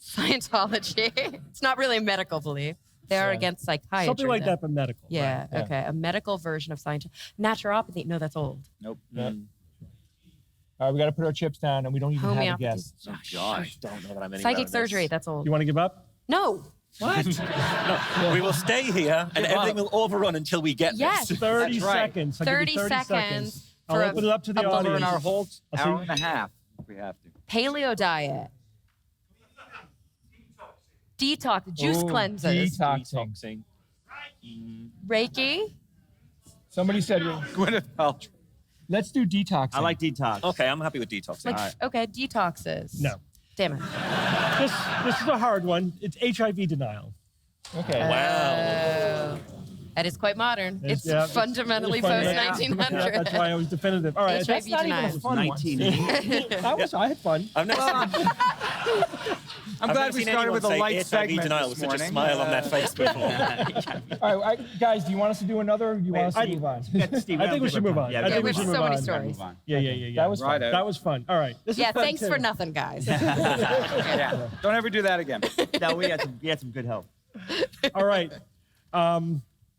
Speaker 4: Scientology. It's not really a medical belief. They are
Speaker 2: Yeah.
Speaker 4: against psychiatry.
Speaker 2: Something like
Speaker 4: though.
Speaker 2: that, but medical.
Speaker 4: Yeah,
Speaker 2: right.
Speaker 6: yeah.
Speaker 4: okay. A medical version of science. Naturopathy. No, that's old.
Speaker 3: Nope.
Speaker 6: Yeah. All right, we got to put our chips down, and we don't even have a
Speaker 4: Homeopathy.
Speaker 6: guess.
Speaker 5: Oh, gosh, don't know that I'm anywhere
Speaker 4: Psychic
Speaker 5: in this.
Speaker 4: surgery. That's old.
Speaker 2: You want to give up?
Speaker 4: No.
Speaker 5: What? No, we will stay here, and everything will overrun until we get
Speaker 4: Yes.
Speaker 5: this.
Speaker 2: 30
Speaker 3: That's right.
Speaker 2: seconds. I'll give you
Speaker 4: 30
Speaker 2: 30
Speaker 4: seconds
Speaker 2: I'll
Speaker 4: for
Speaker 2: open it up to the
Speaker 4: a
Speaker 2: audience.
Speaker 3: Burn our whole
Speaker 2: I'll see-
Speaker 3: hour and a half if we have to.
Speaker 4: Paleo diet. Detox. Juice
Speaker 6: Ooh,
Speaker 4: cleanses.
Speaker 6: Detoxing.
Speaker 4: Reiki.
Speaker 6: Somebody said,
Speaker 3: Gwyneth Paltrow.
Speaker 6: let's do detoxing.
Speaker 7: I like detox.
Speaker 5: Okay, I'm happy with detoxing.
Speaker 4: Like, okay, detoxes.
Speaker 2: No.
Speaker 4: Damn it.
Speaker 2: This is a hard one. It's HIV denial.
Speaker 6: Okay.
Speaker 5: Wow.
Speaker 4: That is quite modern. It's
Speaker 2: Yeah,
Speaker 4: fundamentally
Speaker 2: funny.
Speaker 4: post-1900.
Speaker 2: Yeah, that's why I was definitive. All right,
Speaker 4: HIV
Speaker 2: that's not even a
Speaker 4: denial.
Speaker 2: fun one.
Speaker 7: 1980.
Speaker 2: I had fun.
Speaker 5: I've never seen,
Speaker 9: I'm
Speaker 5: I've
Speaker 9: glad
Speaker 5: never
Speaker 9: we
Speaker 5: seen
Speaker 9: started
Speaker 5: anyone
Speaker 9: with a
Speaker 5: say
Speaker 9: light
Speaker 5: HIV
Speaker 9: segment
Speaker 5: denial
Speaker 9: this
Speaker 5: with such a
Speaker 9: morning.
Speaker 5: smile on their face before.
Speaker 6: All right, guys, do you want us to do another? Or do you want us to
Speaker 2: I-
Speaker 6: move on?
Speaker 7: Steve,
Speaker 2: I think we should move on.
Speaker 7: Yeah,
Speaker 2: I think
Speaker 4: we
Speaker 2: we should
Speaker 4: have
Speaker 2: move
Speaker 4: so many
Speaker 2: on.
Speaker 4: stories.
Speaker 7: Move on.
Speaker 2: Yeah.
Speaker 6: That was fun.
Speaker 9: Righto.
Speaker 2: That was fun. All right. This is
Speaker 4: Yeah,
Speaker 2: fun
Speaker 4: thanks
Speaker 2: too.
Speaker 4: for nothing, guys.
Speaker 9: Yeah. Don't ever do that again.
Speaker 7: No, we had some good help.
Speaker 2: All right.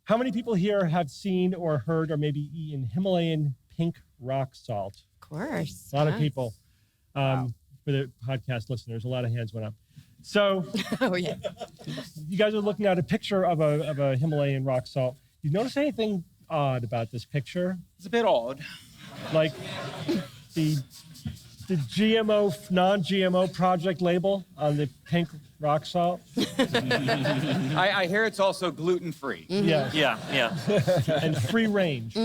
Speaker 2: How many people here have seen or heard or maybe eaten Himalayan pink rock salt?
Speaker 4: Of course.
Speaker 2: A lot of
Speaker 4: yes.
Speaker 2: people. For the podcast listeners, a lot of hands went up. So
Speaker 4: Oh, yeah.
Speaker 2: you guys are looking at a picture of a Himalayan rock salt. You notice anything odd about this picture?
Speaker 9: It's a bit odd.
Speaker 2: Like the GMO, non-GMO project label on the pink rock salt?
Speaker 9: I hear it's also gluten-free.
Speaker 2: Yes.
Speaker 5: Yeah.
Speaker 2: And free range.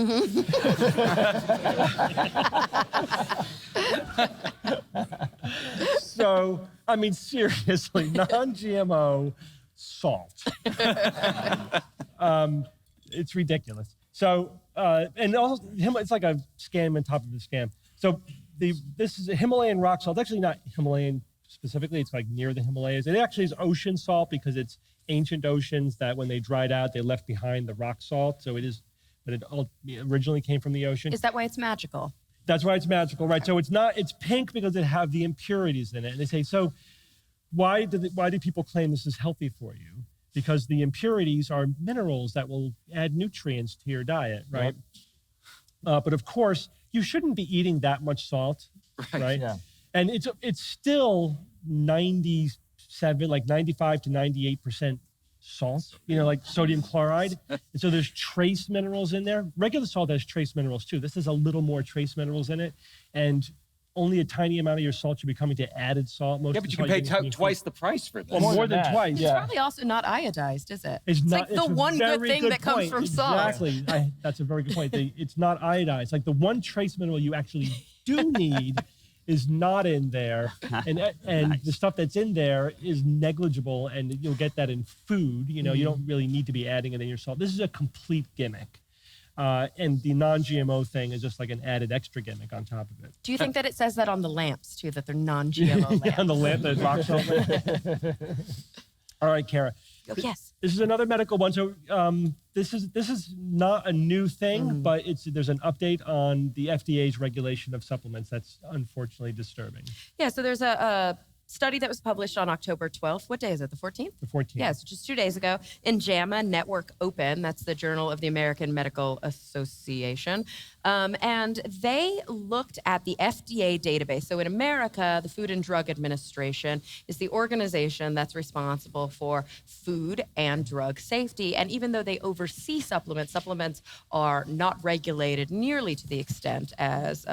Speaker 2: So, I mean, seriously, non-GMO salt. It's ridiculous. So, and also, it's like a scam on top of the scam. So, this is a Himalayan rock salt. It's actually not Himalayan specifically. It's like near the Himalayas. It actually is ocean salt because it's ancient oceans that when they dried out, they left behind the rock salt. So it is, but it all originally came from the ocean.
Speaker 4: Is that why it's magical?
Speaker 2: That's why it's magical, right? So it's pink because it have the impurities in it. And they say, so why do people claim this is healthy for you? Because the impurities are minerals that will add nutrients to your diet, right? But of course, you shouldn't be eating that much salt, right?
Speaker 6: Yeah.
Speaker 2: And it's still 97, like 95 to 98% salt, like sodium chloride. And so there's trace minerals in there. Regular salt has trace minerals too. This has a little more trace minerals in it. And only a tiny amount of your salt should be coming to added salt. Most
Speaker 9: Yeah,
Speaker 2: of
Speaker 9: but
Speaker 2: the
Speaker 9: you can
Speaker 2: salt
Speaker 9: pay
Speaker 2: getting from your
Speaker 9: twice
Speaker 2: food.
Speaker 9: the price for this.
Speaker 2: Well, more than
Speaker 6: that.
Speaker 2: twice.
Speaker 4: It's
Speaker 6: Yeah.
Speaker 4: probably also not iodized, is it?
Speaker 2: It's not,
Speaker 4: like the
Speaker 2: a
Speaker 4: one good
Speaker 2: very
Speaker 4: thing that comes
Speaker 2: point.
Speaker 4: from salt.
Speaker 2: Exactly. That's a very good point. It's not iodized. Like the one trace mineral you actually do need is not in there. And
Speaker 7: Nice.
Speaker 2: the stuff that's in there is negligible, and you'll get that in food. You don't really need to be adding it in your salt. This is a complete gimmick. And the non-GMO thing is just like an added extra gimmick on top of it.
Speaker 4: Do you think that it says that on the lamps, too, that they're non-GMO lamps?
Speaker 2: Yeah, on the lamp, the rock salt lamp. All right, Cara.
Speaker 4: Oh, yes.
Speaker 2: This is another medical one. So this is not a new thing, but there's an update on the FDA's regulation of supplements that's unfortunately disturbing.
Speaker 4: Yeah, so there's a study that was published on October 12th. What day is it? The 14th?
Speaker 2: The 14th.
Speaker 4: Yeah, so just 2 days ago in JAMA Network Open. That's the Journal of the American Medical Association. And they looked at the FDA database. So in America, the Food and Drug Administration is the organization that's responsible for food and drug safety. And even though they oversee supplements, supplements are not regulated nearly to the extent as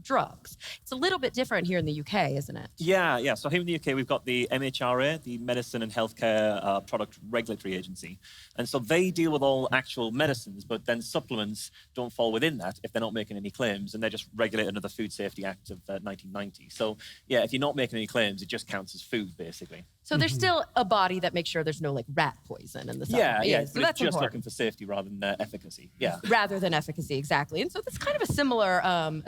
Speaker 4: drugs. It's a little bit different here in the UK, isn't it?
Speaker 5: Yeah. So here in the UK, we've got the MHRA, the Medicine and Healthcare Product Regulatory Agency. And so they deal with all actual medicines, but then supplements don't fall within that if they're not making any claims, and they're just regulated under the Food Safety Act of 1990. So yeah, if you're not making any claims, it just counts as food, basically.
Speaker 4: So there's still a body that makes sure there's no rat poison in the supplement.
Speaker 5: Yeah.
Speaker 4: So
Speaker 5: But
Speaker 4: that's
Speaker 5: it's just
Speaker 4: important.
Speaker 5: looking for safety rather than efficacy. Yeah.
Speaker 4: Rather than efficacy, exactly. And so that's kind of a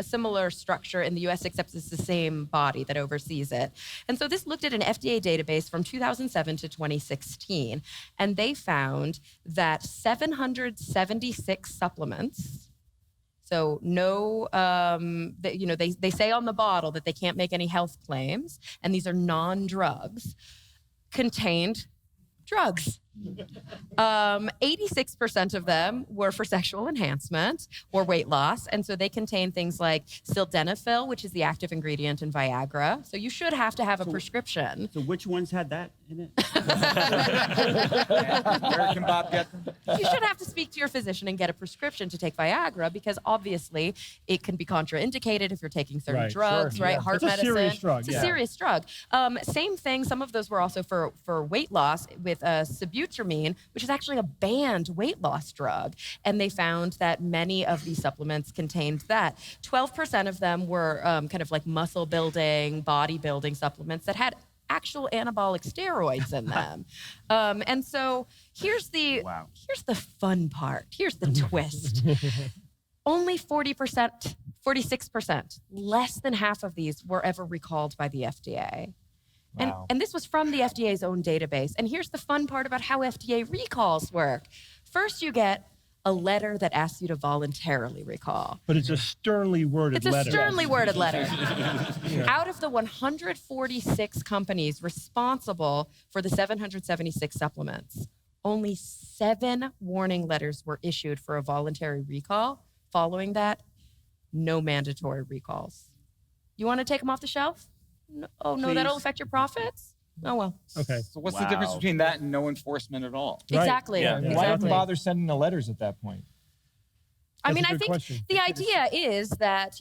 Speaker 4: similar structure in the U.S., except it's the same body that oversees it. And so this looked at an FDA database from 2007 to 2016, and they found that 776 supplements. So no, they say on the bottle that they can't make any health claims, and these are non-drugs, contained drugs. 86% of them were for sexual enhancement or weight loss. And so they contain things like sildenafil, which is the active ingredient in Viagra. So you should have to have a prescription.
Speaker 7: So which ones had that in it?
Speaker 9: Where can Bob get them?
Speaker 4: You should have to speak to your physician and get a prescription to take Viagra, because obviously it can be contraindicated if you're taking certain
Speaker 2: Right,
Speaker 4: drugs,
Speaker 2: sure,
Speaker 4: right?
Speaker 2: yeah.
Speaker 4: Heart
Speaker 2: It's a
Speaker 4: medicine.
Speaker 2: serious drug,
Speaker 4: It's a
Speaker 2: yeah.
Speaker 4: serious drug. Same thing. Some of those were also for weight loss with sibutramine, which is actually a banned weight loss drug. And they found that many of these supplements contained that. 12% of them were kind of like muscle building, body building supplements that had actual anabolic steroids in them. And so here's the fun part. Here's the twist. Only 40%, 46%, less than half of these were ever recalled by the FDA.
Speaker 6: Wow.
Speaker 4: And this was from the FDA's own database. And here's the fun part about how FDA recalls work. First, you get a letter that asks you to voluntarily recall.
Speaker 2: But it's a sternly worded letter.
Speaker 4: It's a sternly worded letter. Out of the 146 companies responsible for the 776 supplements, only 7 warning letters were issued for a voluntary recall. Following that, no mandatory recalls. You want to take them off the shelf? No, oh, no, that'll affect your profits? Oh, well.
Speaker 2: Okay.
Speaker 9: So what's the difference between that and no enforcement at all?
Speaker 2: Right.
Speaker 4: Exactly.
Speaker 5: Yeah.
Speaker 4: Exactly.
Speaker 6: Why even bother sending the letters at that point?
Speaker 4: I mean,
Speaker 2: That's a
Speaker 4: I
Speaker 2: good
Speaker 4: think
Speaker 2: question.
Speaker 4: the idea is that,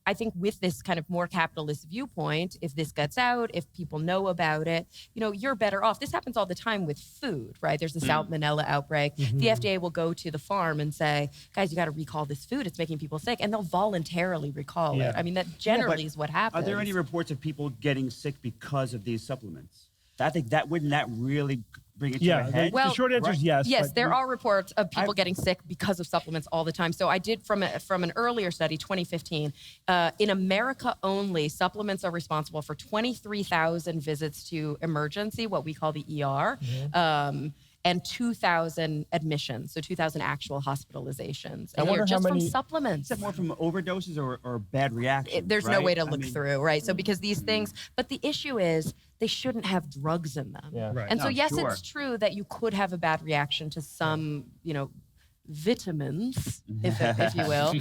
Speaker 4: I think with this kind of more capitalist viewpoint, if this gets out, if people know about it, you're better off. This happens all the time with food, right? There's a salmonella outbreak. The FDA will go to the farm and say, guys, you got to recall this food. It's making people sick. And they'll voluntarily recall it. I mean, that generally is what happens.
Speaker 7: Are there any reports of people getting sick because of these supplements? I think wouldn't that really bring it to a head?
Speaker 2: The short answer is yes.
Speaker 4: Yes,
Speaker 2: but
Speaker 4: there are reports of people getting sick because of supplements all the time. So I did from an earlier study, 2015, in America only, supplements are responsible for 23,000 visits to emergency, what we call the ER, and 2,000 admissions, so 2,000 actual hospitalizations a year just from supplements.
Speaker 7: Is that more from overdoses or bad reactions?
Speaker 4: There's no way to look through, right? So because these things, but the issue is they shouldn't have drugs in them.
Speaker 6: Yeah.
Speaker 2: Right.
Speaker 4: And so yes, it's true that you could have a bad reaction to some, vitamins, if you will.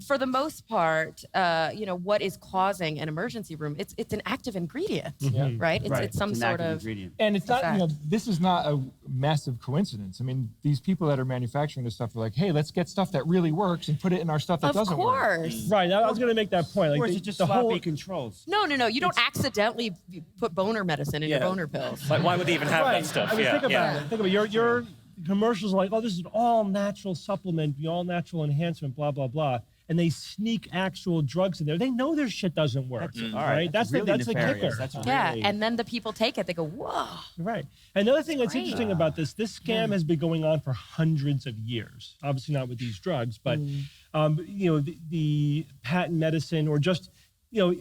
Speaker 4: For the most part, what is causing an emergency room? It's an active ingredient, right? It's some sort of
Speaker 7: ingredient.
Speaker 6: And it's not, this is not a massive coincidence. I mean, these people that are manufacturing this stuff are like, hey, let's get stuff that really works and put it in our stuff that doesn't work.
Speaker 4: Of course.
Speaker 2: Right. I was going to make that point.
Speaker 7: Or is it just sloppy controls?
Speaker 4: No. You don't accidentally put boner medicine in your boner pills.
Speaker 5: Like, why would they even have that stuff?
Speaker 2: I mean, think about it. Think about it. Your commercials are like, oh, this is an all-natural supplement, all-natural enhancement, blah, blah, blah. And they sneak actual drugs in there. They know their shit doesn't work. Right? That's the kicker.
Speaker 4: And then the people take it. They go, whoa.
Speaker 2: Right. Another thing that's interesting about this scam has been going on for hundreds of years. Obviously not with these drugs, but the patent medicine or just,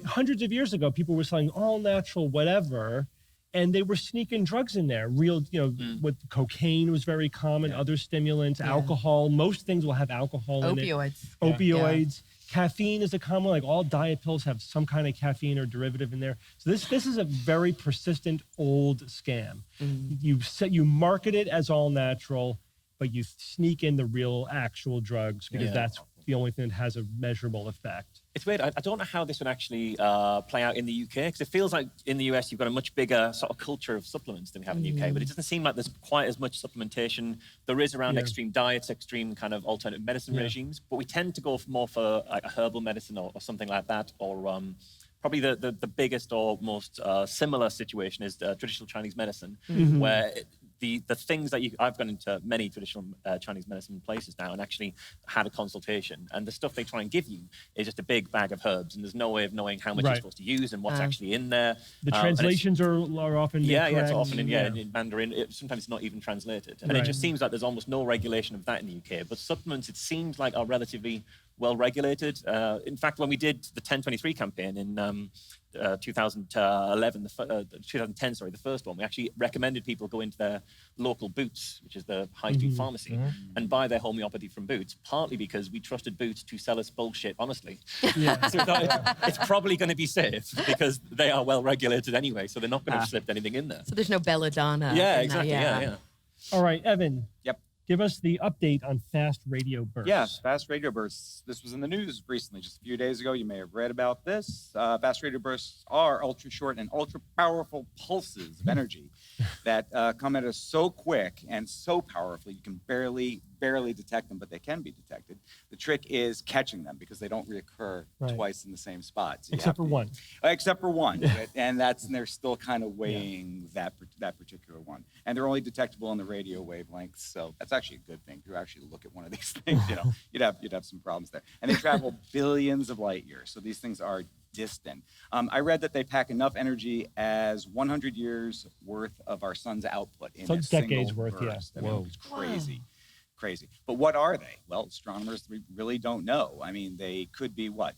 Speaker 2: hundreds of years ago, people were selling all-natural whatever, and they were sneaking drugs in there. With cocaine was very common, other stimulants, alcohol. Most things will have alcohol in it. Opioids. Caffeine is a common, like all diet pills have some kind of caffeine or derivative in there. So this is a very persistent old scam. You market it as all natural, but you sneak in the real actual drugs because that's the only thing that has a measurable effect.
Speaker 5: It's weird. I don't know how this would actually play out in the UK, because it feels like in the US you've got a much bigger sort of culture of supplements than we have in the UK, but it doesn't seem like there's quite as much supplementation there is around extreme diets, extreme kind of alternative medicine regimes, but we tend to go more for like a herbal medicine or something like that, or probably the biggest or most similar situation is traditional Chinese medicine, where the things that I've gone into many traditional Chinese medicine places now and actually had a consultation, and the stuff they try and give you is just a big bag of herbs, and there's no way of knowing how much you're supposed to use and what's actually in there.
Speaker 2: The translations are often incorrect.
Speaker 5: It's often in Mandarin. Sometimes it's not even translated, and it just seems like there's almost no regulation of that in the UK. But supplements, it seems like, are relatively well regulated. In fact, when we did the 1023 campaign in 2010, the first one, we actually recommended people go into their local Boots, which is the high street pharmacy, and buy their homeopathy from Boots, partly because we trusted Boots to sell us bullshit honestly. So we thought it's probably going to be safe because they are well regulated anyway, so they're not going to have slipped anything in there.
Speaker 4: So there's no belladonna.
Speaker 5: Yeah, exactly. Yeah.
Speaker 2: All right, Evan.
Speaker 9: Yep.
Speaker 2: Give us the update on fast radio bursts.
Speaker 9: Yes, fast radio bursts. This was in the news recently, just a few days ago. You may have read about this. Fast radio bursts are ultra short and ultra powerful pulses of energy that come at us so quick and so powerfully you can barely detect them, but they can be detected. The trick is catching them because they don't reoccur twice in the same spot. So
Speaker 2: Except for one.
Speaker 9: Except for one, and they're still kind of weighing that particular one, and they're only detectable on the radio wavelengths. So that's actually a good thing. If you actually look at one of these things, you'd have some problems there. And they travel billions of light years. So these things are distant. I read that they pack enough energy as 100 years worth of our sun's output in
Speaker 2: So
Speaker 9: a
Speaker 2: decades
Speaker 9: single
Speaker 2: worth, yeah.
Speaker 9: burst. I mean, it's crazy. But what are they? Well, astronomers really don't know. I mean, they could be what?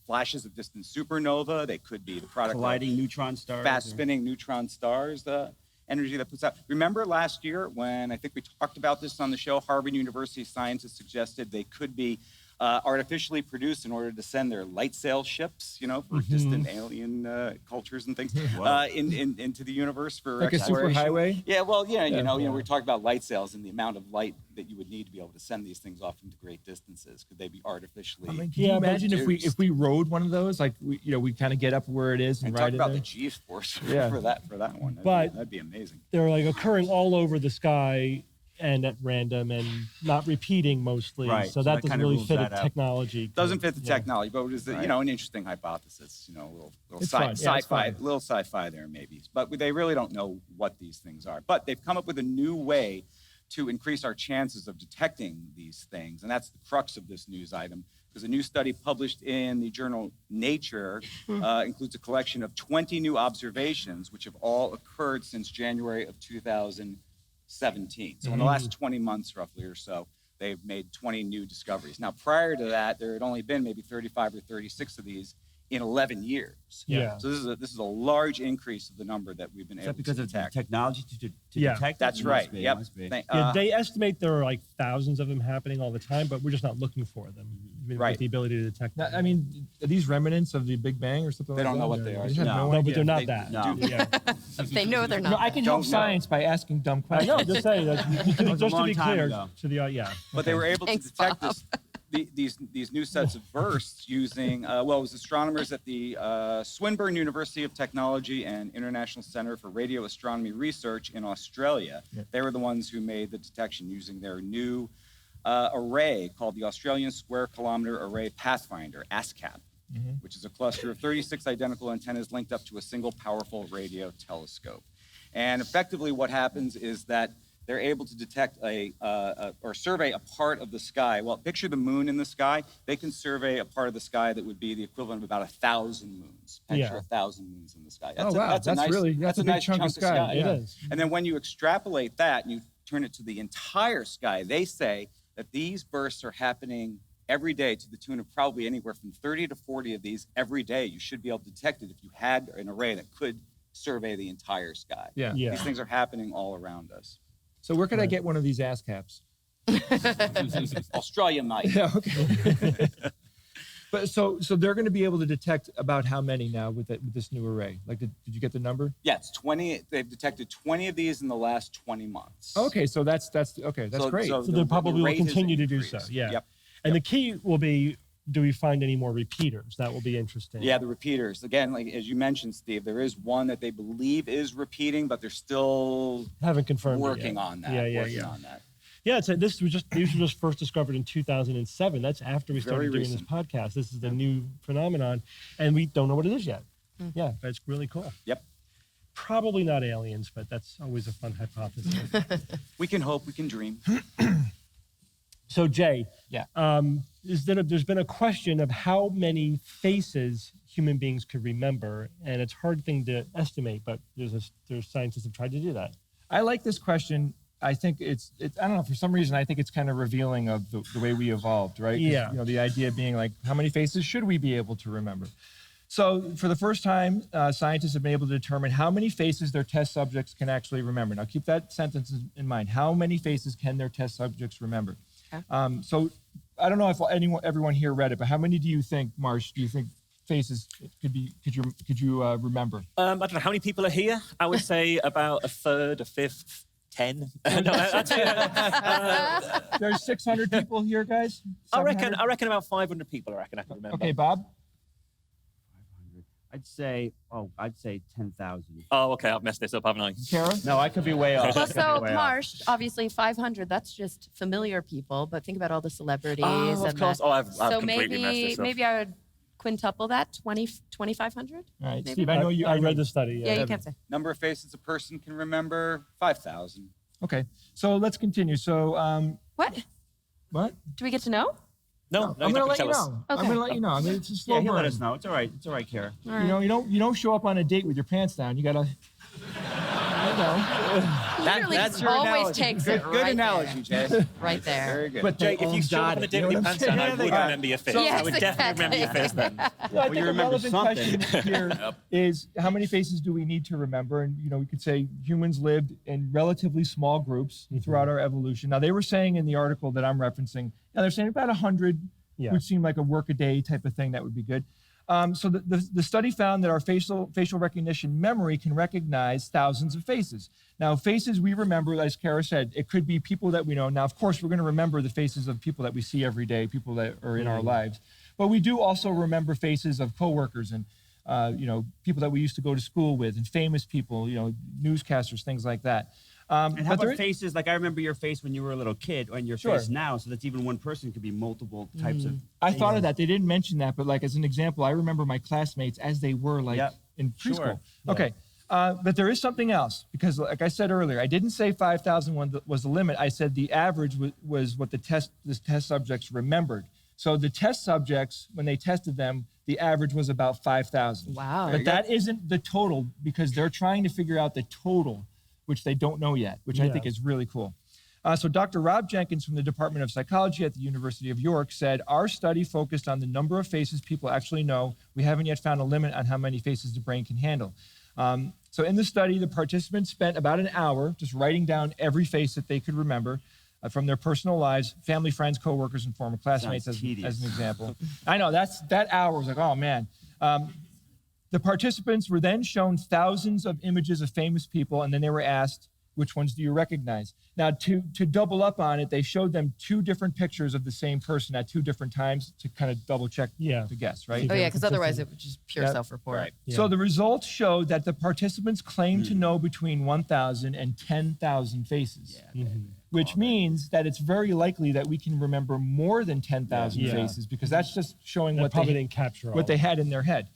Speaker 9: Flashes of distant supernova. They could be the product
Speaker 7: Colliding
Speaker 9: of
Speaker 7: neutron stars.
Speaker 9: fast spinning neutron stars. The energy that puts out. Remember last year when I think we talked about this on the show, Harvard University scientists suggested they could be artificially produced in order to send their light sail ships, for distant alien cultures and things into the universe for
Speaker 6: like
Speaker 9: exploration.
Speaker 6: a superhighway.
Speaker 9: Yeah, well, we're talking about light sails and the amount of light that you would need to be able to send these things off into great distances. Could they be artificially?
Speaker 6: I mean, can you imagine if we rode one of those, like we kind of get up where it is and ride
Speaker 9: talk
Speaker 6: it
Speaker 9: about
Speaker 6: there?
Speaker 9: the G-force for that one. That'd be amazing.
Speaker 2: They're like occurring all over the sky and at random and not repeating mostly.
Speaker 7: Right,
Speaker 2: So
Speaker 7: so
Speaker 2: that
Speaker 7: that
Speaker 2: doesn't
Speaker 7: kinda
Speaker 2: really
Speaker 7: rules
Speaker 2: fit
Speaker 7: that
Speaker 2: a
Speaker 7: out.
Speaker 2: technology.
Speaker 9: Doesn't fit the technology, but it is an interesting hypothesis. A little
Speaker 2: It's fun. Yeah, it's
Speaker 9: sci-fi,
Speaker 2: fun.
Speaker 9: little sci-fi there maybe. But they really don't know what these things are. But they've come up with a new way to increase our chances of detecting these things, and that's the crux of this news item. Because a new study published in the journal Nature includes a collection of 20 new observations, which have all occurred since January of 2017. So in the last 20 months, roughly or so, they've made 20 new discoveries. Now, prior to that, there had only been maybe 35 or 36 of these in 11 years.
Speaker 2: Yeah.
Speaker 9: So this is a large increase of the number that we've been
Speaker 7: Is
Speaker 9: able
Speaker 7: that because
Speaker 9: to
Speaker 7: of
Speaker 9: detect.
Speaker 7: technology to
Speaker 2: Yeah.
Speaker 7: detect?
Speaker 9: That's
Speaker 7: It
Speaker 9: right.
Speaker 7: must be,
Speaker 9: Yep.
Speaker 7: must be.
Speaker 2: They estimate there are like thousands of them happening all the time, but we're just not looking for them. With
Speaker 9: Right.
Speaker 2: the ability to detect
Speaker 6: Now,
Speaker 2: them.
Speaker 6: I mean, are these remnants of the Big Bang or something
Speaker 9: They
Speaker 6: like that?
Speaker 9: don't know what they are.
Speaker 6: They have
Speaker 7: No.
Speaker 6: no
Speaker 2: No, but
Speaker 6: idea.
Speaker 2: they're not
Speaker 9: They-
Speaker 2: that.
Speaker 7: no.
Speaker 2: Yeah.
Speaker 4: They know they're not.
Speaker 6: No, I can
Speaker 9: Don't
Speaker 6: help
Speaker 9: know.
Speaker 6: science by asking dumb
Speaker 2: I
Speaker 6: questions.
Speaker 2: know, just say that.
Speaker 7: was a
Speaker 2: Just to
Speaker 7: long
Speaker 2: be
Speaker 7: time
Speaker 2: clear
Speaker 7: ago.
Speaker 2: to the, yeah.
Speaker 9: But they were able to
Speaker 4: Thanks,
Speaker 9: detect
Speaker 4: Bob.
Speaker 9: these new sets of bursts using, it was astronomers at the Swinburne University of Technology and International Center for Radio Astronomy Research in Australia.
Speaker 6: Yeah.
Speaker 9: They were the ones who made the detection using their new array called the Australian Square Kilometre Array Pathfinder, ASCAP, which is a cluster of 36 identical antennas linked up to a single powerful radio telescope. And effectively what happens is that they're able to detect or survey a part of the sky. Well, picture the moon in the sky. They can survey a part of the sky that would be the equivalent of about 1,000 moons. Picture
Speaker 2: Yeah.
Speaker 9: 1,000 moons in the sky.
Speaker 6: Oh, wow. That's a big
Speaker 9: nice
Speaker 6: chunk of sky.
Speaker 2: It
Speaker 6: Yeah.
Speaker 2: is.
Speaker 9: And then when you extrapolate that and you turn it to the entire sky, they say that these bursts are happening every day to the tune of probably anywhere from 30 to 40 of these every day. You should be able to detect it if you had an array that could survey the entire sky.
Speaker 6: Yeah.
Speaker 2: Yeah.
Speaker 9: These things are happening all around us.
Speaker 6: So where could I get one of these ass caps?
Speaker 9: Australia might.
Speaker 6: Yeah, okay. But so they're going to be able to detect about how many now with this new array? Like, did you get the number?
Speaker 9: Yeah, it's 20. They've detected 20 of these in the last 20 months.
Speaker 6: Okay, so that's okay. That's great.
Speaker 2: So
Speaker 9: the
Speaker 2: they probably will
Speaker 9: rate has
Speaker 2: continue to do so.
Speaker 9: increased.
Speaker 2: Yeah.
Speaker 9: Yep.
Speaker 2: And the key will be, do we find any more repeaters? That will be interesting.
Speaker 9: Yeah, the repeaters. Again, like as you mentioned, Steve, there is one that they believe is repeating, but they're still
Speaker 2: Haven't confirmed it
Speaker 9: working
Speaker 2: yet.
Speaker 9: on that.
Speaker 2: Yeah.
Speaker 9: Working on that.
Speaker 2: Yeah, these were just first discovered in 2007. That's after we started
Speaker 9: Very
Speaker 2: doing
Speaker 9: recent.
Speaker 2: this podcast. This is the new phenomenon, and we don't know what it is yet. Yeah, but it's really cool.
Speaker 9: Yep.
Speaker 2: Probably not aliens, but that's always a fun hypothesis.
Speaker 9: We can hope. We can dream.
Speaker 2: So, Jay,
Speaker 6: Yeah.
Speaker 2: There's been a question of how many faces human beings could remember, and it's a hard thing to estimate, but there's scientists have tried to do that.
Speaker 6: I like this question. I think it's I don't know, for some reason I think it's kind of revealing of the way we evolved, right? 'Cause,
Speaker 2: Yeah.
Speaker 6: You know, the idea being like, how many faces should we be able to remember? So for the first time, scientists have been able to determine how many faces their test subjects can actually remember. Now keep that sentence in mind. How many faces can their test subjects remember?
Speaker 4: Okay.
Speaker 6: So I don't know if everyone here read it, but how many do you think, Marsh, do you think faces could you remember?
Speaker 5: I don't know how many people are here. I would say about a third, a fifth, 10. No, I'd say,
Speaker 6: There's 600 people here, guys?
Speaker 5: I reckon
Speaker 6: 700?
Speaker 5: about 500 people. I reckon I can remember.
Speaker 6: Okay, Bob?
Speaker 7: 500. I'd say 10,000.
Speaker 5: Oh, okay. I've messed this up, haven't I?
Speaker 6: Kara?
Speaker 7: No, I could be way off.
Speaker 4: Well, so Marsh, obviously 500, that's just familiar people, but think about all the celebrities.
Speaker 5: Oh, of
Speaker 4: and
Speaker 5: course.
Speaker 4: the-
Speaker 5: Oh, I've
Speaker 4: so
Speaker 5: completely messed this up.
Speaker 4: maybe I would quintuple that, 2,500?
Speaker 6: All right,
Speaker 4: Maybe.
Speaker 6: Steve, I know you.
Speaker 2: I
Speaker 6: know-
Speaker 2: read the study.
Speaker 4: Yeah, you can't say.
Speaker 9: Number of faces a person can remember: 5,000.
Speaker 6: Okay, so let's continue. So,
Speaker 4: What?
Speaker 6: what?
Speaker 4: Do we get to know?
Speaker 5: No,
Speaker 6: I'm
Speaker 5: you're
Speaker 6: going to
Speaker 5: not
Speaker 6: let you
Speaker 5: tell us.
Speaker 6: know. I'm going to let you know. I mean, it's a slow
Speaker 7: Yeah, he'll
Speaker 6: burn.
Speaker 7: let us know. It's all right. It's all right, Cara.
Speaker 6: You don't show up on a date with your pants down. You got to,
Speaker 4: Literally
Speaker 9: That's your
Speaker 4: always
Speaker 9: analogy.
Speaker 4: takes
Speaker 9: Good,
Speaker 4: it
Speaker 9: good
Speaker 4: right
Speaker 9: analogy,
Speaker 4: there.
Speaker 9: Jay.
Speaker 4: Right there.
Speaker 9: Very good.
Speaker 6: But
Speaker 5: Jay, if you showed up on a date with your pants down, I would remember your face.
Speaker 4: Yes,
Speaker 5: I would definitely remember your face then.
Speaker 6: I
Speaker 7: Well,
Speaker 6: think
Speaker 7: you
Speaker 6: a
Speaker 7: remember
Speaker 6: relevant
Speaker 7: something.
Speaker 6: question here is how many faces do we need to remember? And we could say humans lived in relatively small groups throughout our evolution. Now they were saying in the article that I'm referencing, now they're saying about 100 would seem like a work-a-day type of thing that would be good. So the study found that our facial recognition memory can recognize thousands of faces. Now, faces we remember, as Cara said, it could be people that we know. Now, of course, we're going to remember the faces of people that we see every day, people that are in our lives. But we do also remember faces of coworkers and people that we used to go to school with, and famous people, newscasters, things like that.
Speaker 7: And how about faces? Like I remember your face when you were a little kid, and your face now. So that's even one person could be multiple types of.
Speaker 6: I thought of that. They didn't mention that, but like as an example, I remember my classmates as they were in preschool. Okay, but there is something else because, like I said earlier, I didn't say 5,000 was the limit. I said the average was what the test subjects remembered. So the test subjects, when they tested them, the average was about 5,000.
Speaker 4: Wow.
Speaker 6: But that isn't the total because they're trying to figure out the total, which they don't know yet, which I think is really cool. So Dr. Rob Jenkins from the Department of Psychology at the University of York said, our study focused on the number of faces people actually know. We haven't yet found a limit on how many faces the brain can handle. So in the study, the participants spent about an hour just writing down every face that they could remember from their personal lives, family, friends, coworkers, and former classmates as an example. I know, that hour was like, oh man. The participants were then shown thousands of images of famous people, and then they were asked, which ones do you recognize? Now, to double up on it, they showed them 2 different pictures of the same person at 2 different times to kind of double check to guess, right?
Speaker 4: Oh, yeah, because otherwise it would just pure self-report.
Speaker 6: Right. Yeah. So the results showed that the participants claimed to know between 1,000 and 10,000 faces, which means that it's very likely that we can remember more than 10,000 faces because that's just showing what they had in their head.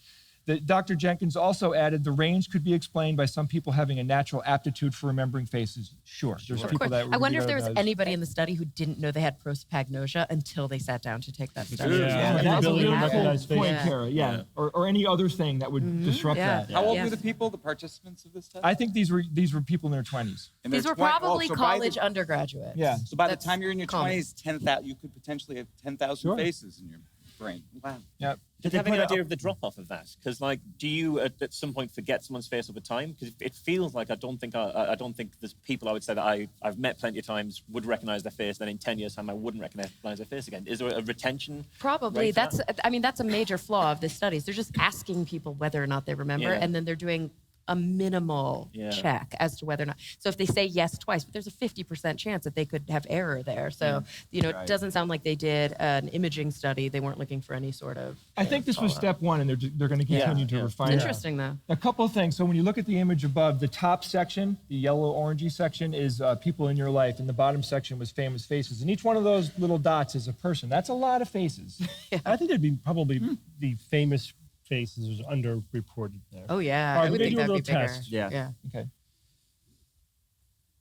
Speaker 6: Dr. Jenkins also added the range could be explained by some people having a natural aptitude for remembering faces. Sure. There's people that
Speaker 4: I wonder if there was anybody in the study who didn't know they had prosopagnosia until they sat down to take that study.
Speaker 6: That's a really cool point, Cara. Or any other thing that would disrupt that.
Speaker 9: How old were the people, the participants of this test?
Speaker 6: I think these were people in their 20s.
Speaker 4: These were probably college undergraduates.
Speaker 6: Yeah.
Speaker 9: So by the time you're in your 20s, 10,000, you could potentially have 10,000 faces in your brain. Wow.
Speaker 6: Yeah.
Speaker 5: Did you have any idea of the drop-off of that? Because, do you at some point forget someone's face over time? Because it feels like I don't think there's people I would say that I've met plenty of times would recognize their face, then in 10 years' time I wouldn't recognize their face again. Is there a retention?
Speaker 4: Probably. That's a major flaw of this study. They're just asking people whether or not they remember, and then they're doing a minimal check as to whether or not. So if they say yes twice, but there's a 50% chance that they could have error there. So, it doesn't sound like they did an imaging study. They weren't looking for any sort of.
Speaker 6: I think this was step 1, and they're going to continue to refine it.
Speaker 4: Interesting, though.
Speaker 6: A couple of things. So when you look at the image above, the top section, the yellow-orangey section, is people in your life, and the bottom section was famous faces. And each one of those little dots is a person. That's a lot of faces.
Speaker 2: I think there'd be probably the famous faces was underreported there.
Speaker 4: Oh, yeah.
Speaker 2: All right,
Speaker 4: I would think that'd be bigger.
Speaker 2: Test.
Speaker 7: Yeah.
Speaker 6: Okay.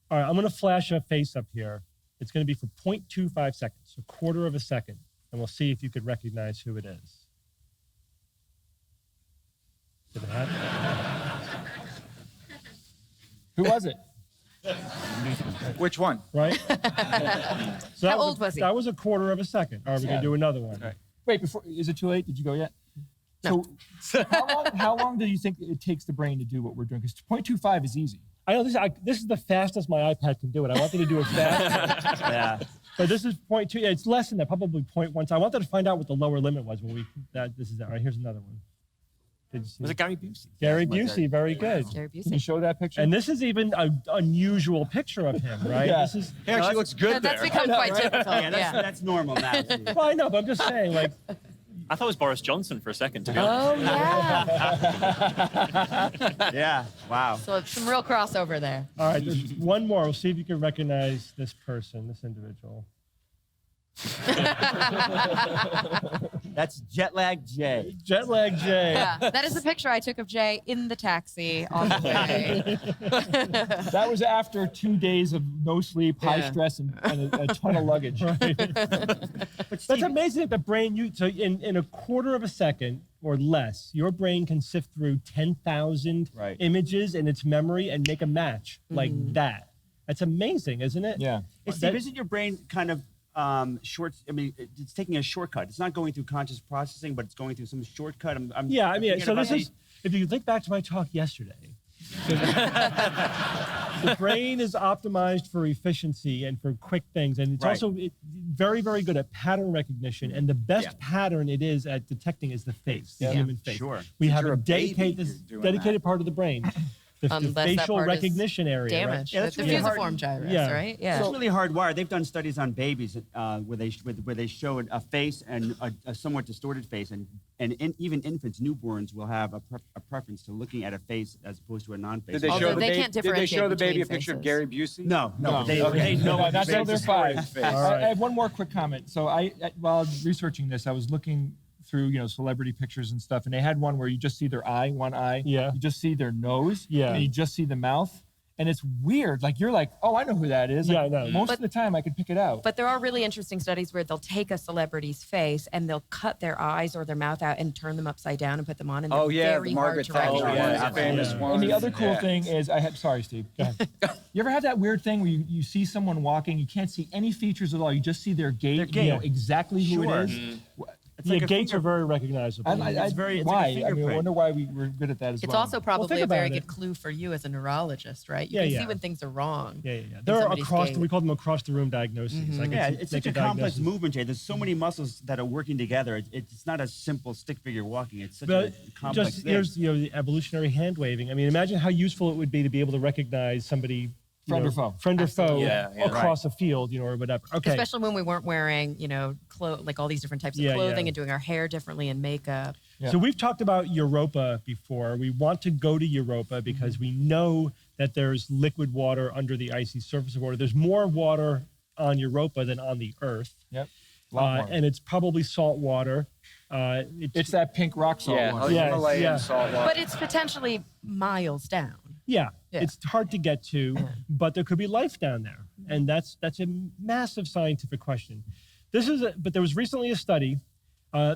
Speaker 2: All right, I'm going to flash a face up here. It's going to be for 0.25 seconds, a quarter of a second, and we'll see if you could recognize who it is. Did it happen?
Speaker 6: Who was it?
Speaker 9: Which one?
Speaker 2: Right? So
Speaker 4: How old was he?
Speaker 2: That was a quarter of a second. All right, we're going to do another one.
Speaker 6: Right. Wait, is it too late? Did you go yet?
Speaker 4: No.
Speaker 6: So how long do you think it takes the brain to do what we're doing? Because 0.25 is easy.
Speaker 2: I know this is the fastest my iPad can do it. I wanted to do it fast.
Speaker 7: Yeah.
Speaker 2: But this is 0.2. It's less than that, probably 0.1. So I wanted to find out what the lower limit was when this is that. All right, here's another one. Did you see
Speaker 5: Was it Gary Busey?
Speaker 2: Gary Busey, very good.
Speaker 4: Gary
Speaker 6: Can you
Speaker 4: Busey.
Speaker 6: show that picture?
Speaker 2: And this is even an unusual picture of him, right?
Speaker 6: Yeah.
Speaker 2: This is,
Speaker 9: He actually looks good
Speaker 4: That's
Speaker 9: there.
Speaker 4: become quite typical.
Speaker 7: Yeah, that's normal now. Steve.
Speaker 2: well, I know, but I'm just saying, like,
Speaker 5: I thought it was Boris Johnson for a second, to be honest.
Speaker 4: Oh, yeah.
Speaker 7: Yeah. Wow.
Speaker 4: So some real crossover there.
Speaker 2: all right, there's one more. We'll see if you can recognize this person, this individual.
Speaker 7: That's jet lag Jay.
Speaker 2: Jet lag Jay.
Speaker 4: Yeah, that is a picture I took of Jay in the taxi on the way.
Speaker 6: That was after 2 days of no sleep, high
Speaker 4: Yeah.
Speaker 6: stress, and a ton of luggage.
Speaker 2: That's amazing that the brain, so in a quarter of a second or less, your brain can sift through 10,000
Speaker 7: Right.
Speaker 2: images in its memory and make a match like that. That's amazing, isn't it?
Speaker 6: Yeah.
Speaker 7: Steve, isn't your brain kind of it's taking a shortcut. It's not going through conscious processing, but it's going through some shortcut.
Speaker 2: Yeah, I mean,
Speaker 7: thinking
Speaker 2: so
Speaker 7: about
Speaker 2: this is, if you think back to my talk yesterday, the brain is optimized for efficiency and for quick things. And it's also very, very good at pattern recognition. And the best pattern it is at detecting is the face, the human face.
Speaker 7: Sure.
Speaker 2: We have
Speaker 9: you're
Speaker 2: a
Speaker 9: a baby,
Speaker 2: dedicated,
Speaker 9: you're doing that.
Speaker 2: part of the brain. The
Speaker 4: Unless that
Speaker 2: facial
Speaker 4: part is
Speaker 2: recognition area.
Speaker 4: damaged.
Speaker 7: Yeah,
Speaker 4: The
Speaker 7: that's really hard.
Speaker 4: fusiform gyrus,
Speaker 2: Yeah.
Speaker 4: right? Yeah.
Speaker 7: It's really hardwired. They've done studies on babies where they show a face and a somewhat distorted face, and even infants, newborns, will have a preference to looking at a face as opposed to a non-face.
Speaker 9: Did they
Speaker 4: Although
Speaker 9: show the
Speaker 4: they
Speaker 9: baby?
Speaker 4: can't
Speaker 9: Did they show the baby a
Speaker 4: differentiate
Speaker 9: picture of
Speaker 4: between
Speaker 9: Gary Busey?
Speaker 7: No, they know
Speaker 6: No,
Speaker 7: what
Speaker 6: that's
Speaker 7: face
Speaker 6: how they're
Speaker 7: is.
Speaker 6: five.
Speaker 9: Face.
Speaker 6: I have one more quick comment. So while researching this, I was looking through celebrity pictures and stuff, and they had one where you just see their eye, one eye.
Speaker 2: Yeah.
Speaker 6: You just see their nose.
Speaker 2: Yeah.
Speaker 6: And you just see the mouth. And it's weird. Like, you're like, oh, I know who that is. Like,
Speaker 2: Yeah, I know.
Speaker 6: Most of the time, I can pick it out.
Speaker 4: But there are really interesting studies where they'll take a celebrity's face and they'll cut their eyes or their mouth out and turn them upside down and put them on. And they're
Speaker 9: Oh, yeah,
Speaker 4: very
Speaker 9: the Margaret
Speaker 4: hard to
Speaker 9: Thatcher
Speaker 4: recognize.
Speaker 9: one, the famous one.
Speaker 6: And the other cool
Speaker 9: Yeah.
Speaker 6: thing is, sorry, Steve. Go ahead. You ever have that weird thing where you see someone walking, you can't see any features at all, you just see their gait,
Speaker 7: Their gait.
Speaker 6: you know exactly who
Speaker 7: Sure.
Speaker 6: it is?
Speaker 2: Yeah, gaits are very recognizable.
Speaker 7: It's very- it's like a
Speaker 6: why? I
Speaker 7: fingerprint.
Speaker 6: wonder why we're good at that as
Speaker 4: It's
Speaker 6: well.
Speaker 4: also probably
Speaker 2: think
Speaker 4: a very
Speaker 2: about it.
Speaker 4: good clue for you as a neurologist, right? You
Speaker 2: Yeah,
Speaker 4: can
Speaker 2: yeah.
Speaker 4: see when things are wrong.
Speaker 2: Yeah.
Speaker 4: in
Speaker 2: There are
Speaker 4: somebody's
Speaker 2: across,
Speaker 4: gait.
Speaker 2: we call them across the room diagnoses. Like
Speaker 7: Yeah, it's such a complex
Speaker 2: diagnosis.
Speaker 7: movement, Jay. There's so many muscles that are working together. It's not a simple stick figure walking. It's such
Speaker 2: But
Speaker 7: a complex
Speaker 2: just
Speaker 7: thing.
Speaker 2: here's the evolutionary hand waving. I mean, imagine how useful it would be to be able to recognize somebody,
Speaker 6: Friend or foe.
Speaker 2: friend or foe,
Speaker 4: Absolutely.
Speaker 5: Yeah,
Speaker 2: across a field, or whatever. Okay,
Speaker 4: Especially when we weren't wearing, like all these different types of
Speaker 2: Yeah,
Speaker 4: clothing
Speaker 2: yeah.
Speaker 4: and doing our hair differently and makeup.
Speaker 6: Yeah.
Speaker 2: So we've talked about Europa before. We want to go to Europa because we know that there's liquid water under the icy surface of water. There's more water on Europa than on the Earth,
Speaker 6: Yep. A lot more.
Speaker 2: and it's probably salt water.
Speaker 6: It's that pink rock salt
Speaker 9: Yeah,
Speaker 6: one.
Speaker 2: Yeah,
Speaker 9: Himalayan
Speaker 2: yeah.
Speaker 9: salt water.
Speaker 4: But it's potentially miles down.
Speaker 2: Yeah,
Speaker 4: Yeah.
Speaker 2: it's hard to get to, but there could be life down there, and that's a massive scientific question. But there was recently a study.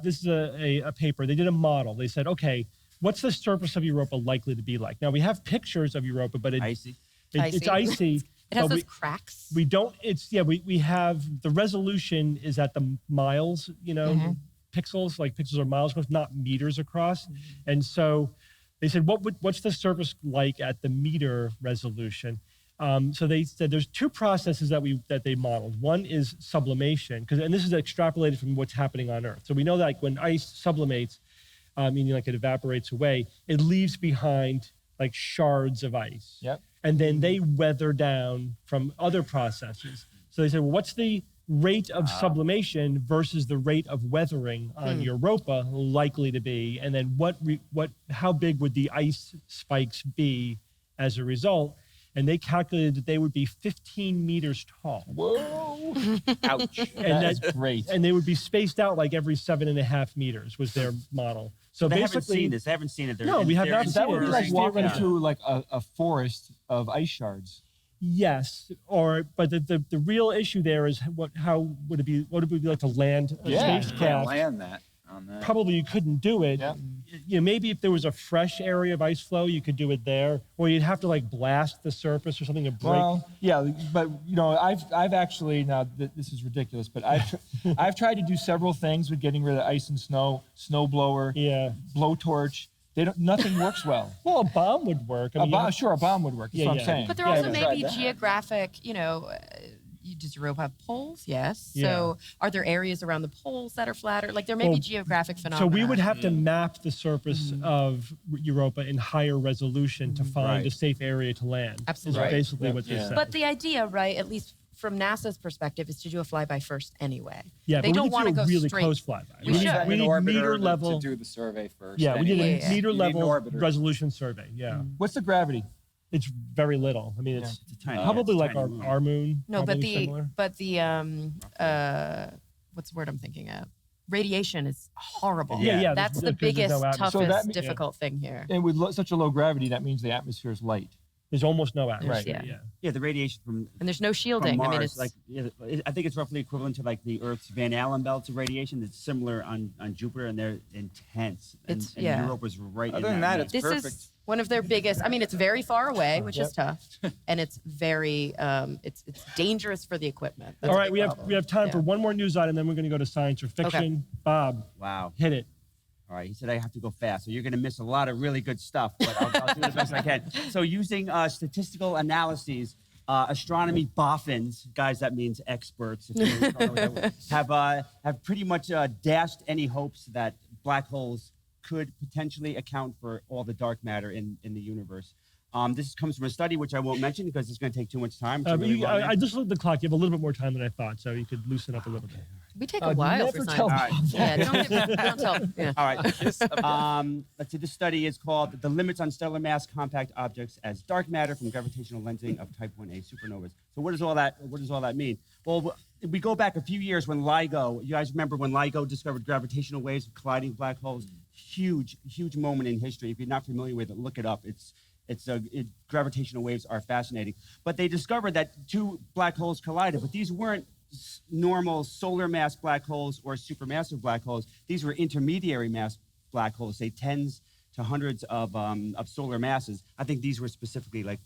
Speaker 2: This is a paper. They did a model. They said, okay, what's the surface of Europa likely to be like? Now we have pictures of Europa, but
Speaker 7: Icy.
Speaker 2: it's icy.
Speaker 4: It has
Speaker 2: but
Speaker 4: those cracks.
Speaker 2: we don't. We have the resolution is at the miles. Pixels, like pixels are miles across, not meters across, and so. They said, what's the surface like at the meter resolution? So they said there's two processes that they modeled. One is sublimation, and this is extrapolated from what's happening on Earth. So we know that like when ice sublimates, meaning like it evaporates away, it leaves behind like shards of ice.
Speaker 6: Yep.
Speaker 2: And then they weather down from other processes. So they said, well, what's the rate of sublimation versus the rate of weathering on Europa likely to be, and then how big would the ice spikes be as a result? And they calculated that they would be 15 meters tall.
Speaker 6: Whoa.
Speaker 9: Ouch.
Speaker 2: And
Speaker 6: That's great.
Speaker 2: And they would be spaced out like every 7.5 meters was their model. So
Speaker 7: They
Speaker 2: basically,
Speaker 7: haven't seen this. They haven't seen it.
Speaker 2: No, we have not
Speaker 6: That would be like
Speaker 2: It's
Speaker 6: walking
Speaker 2: theoretical.
Speaker 6: through like a forest of ice shards.
Speaker 2: yes, but the real issue there is how would it be? What would it be like to land a
Speaker 6: Yeah.
Speaker 9: Can't
Speaker 2: spacecraft?
Speaker 9: land that on that.
Speaker 2: Probably you couldn't do it.
Speaker 6: Yeah.
Speaker 2: Maybe if there was a fresh area of ice flow, you could do it there, or you'd have to like blast the surface or something to break.
Speaker 6: Well, yeah, but I've actually this is ridiculous, but I've tried to do several things with getting rid of ice and snow, snow blower,
Speaker 2: Yeah.
Speaker 6: blowtorch. Nothing works well.
Speaker 2: Well, a bomb would work. I mean,
Speaker 6: Sure, a bomb would work. That's
Speaker 2: Yeah,
Speaker 6: what
Speaker 2: yeah.
Speaker 6: I'm saying.
Speaker 4: But there
Speaker 2: Yeah,
Speaker 4: also
Speaker 2: I
Speaker 4: may
Speaker 9: tried
Speaker 4: be
Speaker 9: that.
Speaker 4: geographic, does Europa have poles? Yes.
Speaker 2: Yeah.
Speaker 4: So are there areas around the poles that are flatter? Like there may be
Speaker 2: Well,
Speaker 4: geographic
Speaker 2: So
Speaker 4: phenomena.
Speaker 2: we would have to map the surface of Europa in higher resolution to find
Speaker 7: Right.
Speaker 2: a safe area to land.
Speaker 4: Absolutely.
Speaker 2: Is basically what they
Speaker 5: Yeah.
Speaker 2: said.
Speaker 4: But the idea, right, at least from NASA's perspective, is to do a flyby first anyway.
Speaker 2: yeah,
Speaker 4: they
Speaker 2: but
Speaker 4: don't
Speaker 2: we
Speaker 4: want to
Speaker 2: need to
Speaker 4: go
Speaker 2: do a really
Speaker 4: straight.
Speaker 2: close flyby.
Speaker 4: We
Speaker 2: need,
Speaker 4: should.
Speaker 2: we
Speaker 9: An
Speaker 2: need
Speaker 9: orbiter
Speaker 2: meter
Speaker 9: to
Speaker 2: level.
Speaker 9: do the survey first.
Speaker 2: Yeah, we need
Speaker 9: anyway.
Speaker 2: a
Speaker 4: Yeah.
Speaker 2: meter
Speaker 9: You need an
Speaker 2: level
Speaker 9: orbiter.
Speaker 2: resolution survey. Yeah.
Speaker 6: What's the gravity?
Speaker 2: It's very little. I mean, it's
Speaker 7: It's a tiny,
Speaker 2: probably
Speaker 7: it's a
Speaker 2: like
Speaker 7: tiny moon.
Speaker 2: our moon.
Speaker 4: No, but
Speaker 2: probably similar.
Speaker 4: what's the word I'm thinking of? Radiation is horrible.
Speaker 2: Yeah.
Speaker 4: That's the
Speaker 2: because there's no
Speaker 4: biggest,
Speaker 2: atmosphere.
Speaker 6: So that
Speaker 4: toughest,
Speaker 6: mean-
Speaker 4: difficult thing here.
Speaker 6: And with such a low gravity, that means the atmosphere is light.
Speaker 2: There's almost no atmosphere.
Speaker 4: Right.
Speaker 2: Yeah.
Speaker 7: Yeah, the radiation from
Speaker 4: And there's no shielding.
Speaker 7: Mars,
Speaker 4: I mean, it's
Speaker 7: like I think it's roughly equivalent to like the Earth's Van Allen belts of radiation. It's similar on Jupiter, and they're intense. And,
Speaker 4: It's- yeah.
Speaker 7: Europe was right.
Speaker 9: Other
Speaker 7: in
Speaker 9: than that,
Speaker 7: mix.
Speaker 9: it's
Speaker 4: this
Speaker 9: perfect.
Speaker 4: is one of their biggest. I mean, it's very far away, which is tough, and it's very it's dangerous for the equipment. That's
Speaker 2: All
Speaker 4: a
Speaker 2: right,
Speaker 4: big
Speaker 2: we
Speaker 4: problem.
Speaker 2: have time for
Speaker 4: Yeah.
Speaker 2: one more news item, then we're going to go to science or fiction. Bob,
Speaker 7: Wow.
Speaker 2: hit it.
Speaker 7: All right, he said I have to go fast, so you're going to miss a lot of really good stuff, but I'll do the best I can. So using statistical analyses, astronomy boffins, guys, that means experts, if you don't know what that was, have pretty much dashed any hopes that black holes could potentially account for all the dark matter in the universe. This comes from a study which I won't mention because it's going to take too much time. It's a
Speaker 2: But
Speaker 7: really long
Speaker 2: I just looked at the clock. You have a little bit more time than I thought, so you could loosen up a little bit.
Speaker 4: We take a while for
Speaker 6: never
Speaker 4: science.
Speaker 6: tell
Speaker 7: All right.
Speaker 4: Yeah, don't tell. Yeah.
Speaker 7: All right. Let's see. This study is called "The Limits on Stellar Mass Compact Objects as Dark Matter from Gravitational Lensing of Type 1a Supernovas." So what does all that mean? Well, we go back a few years when LIGO. You guys remember when LIGO discovered gravitational waves colliding black holes? Huge moment in history. If you're not familiar with it, look it up. Gravitational waves are fascinating. But they discovered that two black holes collided, but these weren't normal solar mass black holes or supermassive black holes. These were intermediary mass black holes, say tens to hundreds of solar masses. I think these were specifically like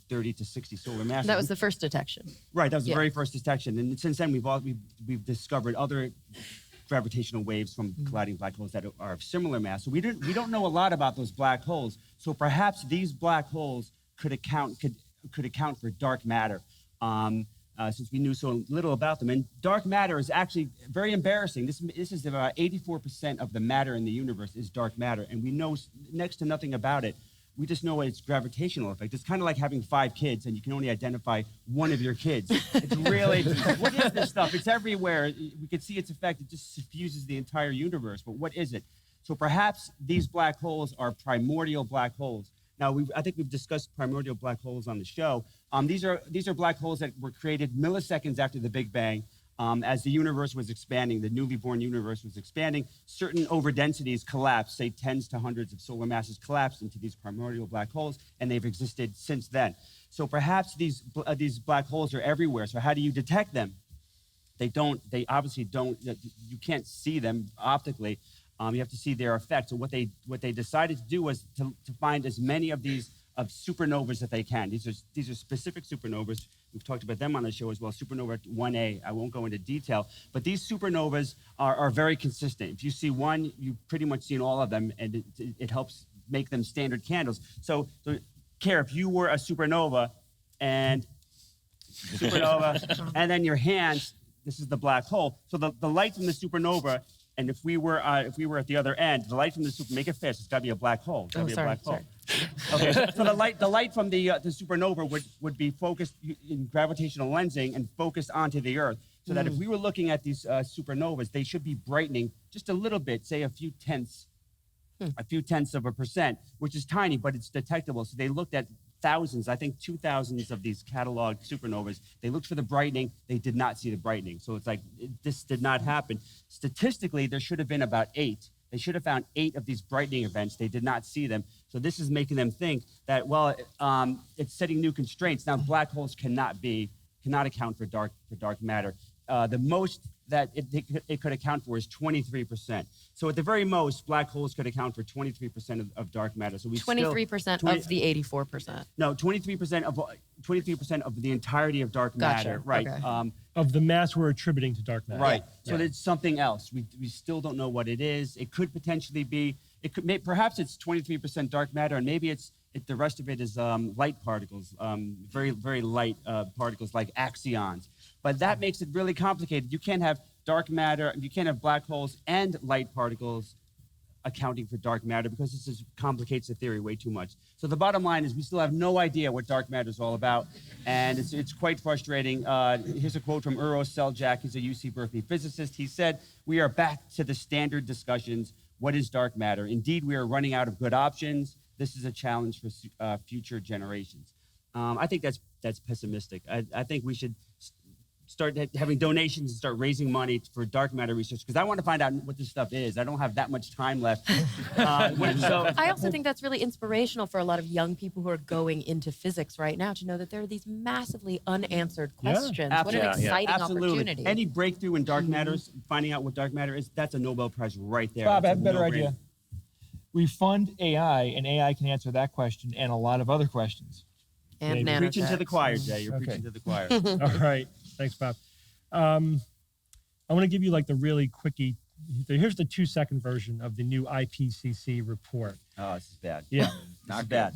Speaker 7: 30 to 60 solar masses.
Speaker 4: That was the first detection.
Speaker 7: Right, that was the
Speaker 4: Yeah.
Speaker 7: very first detection. And since then, we've discovered other gravitational waves from colliding black holes that are of similar mass. So we don't know a lot about those black holes. So perhaps these black holes could account for dark matter. Since we knew so little about them. And dark matter is actually very embarrassing. This is about 84% of the matter in the universe is dark matter, and we know next to nothing about it. We just know its gravitational effect. It's kind of like having 5 kids, and you can only identify one of your kids. It's really, what is this stuff? It's everywhere. We can see its effect. It just suffuses the entire universe, but what is it? So perhaps these black holes are primordial black holes. Now, I think we've discussed primordial black holes on the show. These are black holes that were created milliseconds after the Big Bang. As the universe was expanding, the newly born universe was expanding, certain overdensities collapsed, say tens to hundreds of solar masses collapsed into these primordial black holes, and they've existed since then. So perhaps these black holes are everywhere. So how do you detect them? They obviously don't, you can't see them optically. You have to see their effect. So what they decided to do was to find as many of these supernovas that they can. These are specific supernovas. We've talked about them on the show as well. Supernova 1A. I won't go into detail, but these supernovas are very consistent. If you see one, you've pretty much seen all of them, and it helps make them standard candles. So Cara, if you were a supernova, and then your hands, this is the black hole. So the light from the supernova. And if we were at the other end, the light from the super, make it fast. It's got to be a black hole. It's got to be a black hole. Okay. So the light from the supernova would be focused in gravitational lensing and focused onto the Earth, so that if we were looking at these supernovas, they should be brightening just a little bit, say a few tenths of a percent, which is tiny, but it's detectable. So they looked at thousands, I think 2,000 of these cataloged supernovas. They looked for the brightening. They did not see the brightening. So it's like, this did not happen. Statistically, there should have been about 8. They should have found 8 of these brightening events. They did not see them. So this is making them think that, well, it's setting new constraints. Now, black holes cannot account for dark matter. The most that it could account for is 23%. So at the very most, black holes could account for 23% of dark matter. So
Speaker 4: 23% of the 84%.
Speaker 7: No, 23% of the entirety of dark matter. Right.
Speaker 4: Okay.
Speaker 2: Of the mass we're attributing to dark matter.
Speaker 7: Right. So it's something else. We still don't know what it is. It could potentially be. Perhaps it's 23% dark matter, and maybe the rest of it is light particles, very very light particles like axions. But that makes it really complicated. You can't have dark matter, you can't have black holes and light particles accounting for dark matter, because this just complicates the theory way too much. So the bottom line is we still have no idea what dark matter is all about, and it's quite frustrating. Here's a quote from Uro Seljak. He's a UC Berkeley physicist. He said, "We are back to the standard discussions. What is dark matter? Indeed, we are running out of good options. This is a challenge for future generations." I think that's pessimistic. I think we should start having donations and start raising money for dark matter research, because I want to find out what this stuff is. I don't have that much time left.
Speaker 4: I also think that's really inspirational for a lot of young people who are going into physics right now to know that there are these massively unanswered questions. What an exciting opportunity.
Speaker 7: Any breakthrough in dark matters, finding out what dark matter is, that's a Nobel Prize right there.
Speaker 6: Bob, I have a better
Speaker 7: no-brainer.
Speaker 6: idea. We fund AI, and AI can answer that question and a lot of other questions.
Speaker 4: And
Speaker 7: You're preaching to the
Speaker 4: nanotech.
Speaker 7: choir, Jay. You're
Speaker 6: Okay.
Speaker 7: preaching to the choir.
Speaker 2: All right. Thanks, Bob. I want to give you like the really quickie. Here's the 2-second version of the new IPCC report.
Speaker 7: Oh, this is bad.
Speaker 2: Yeah.
Speaker 7: Not bad.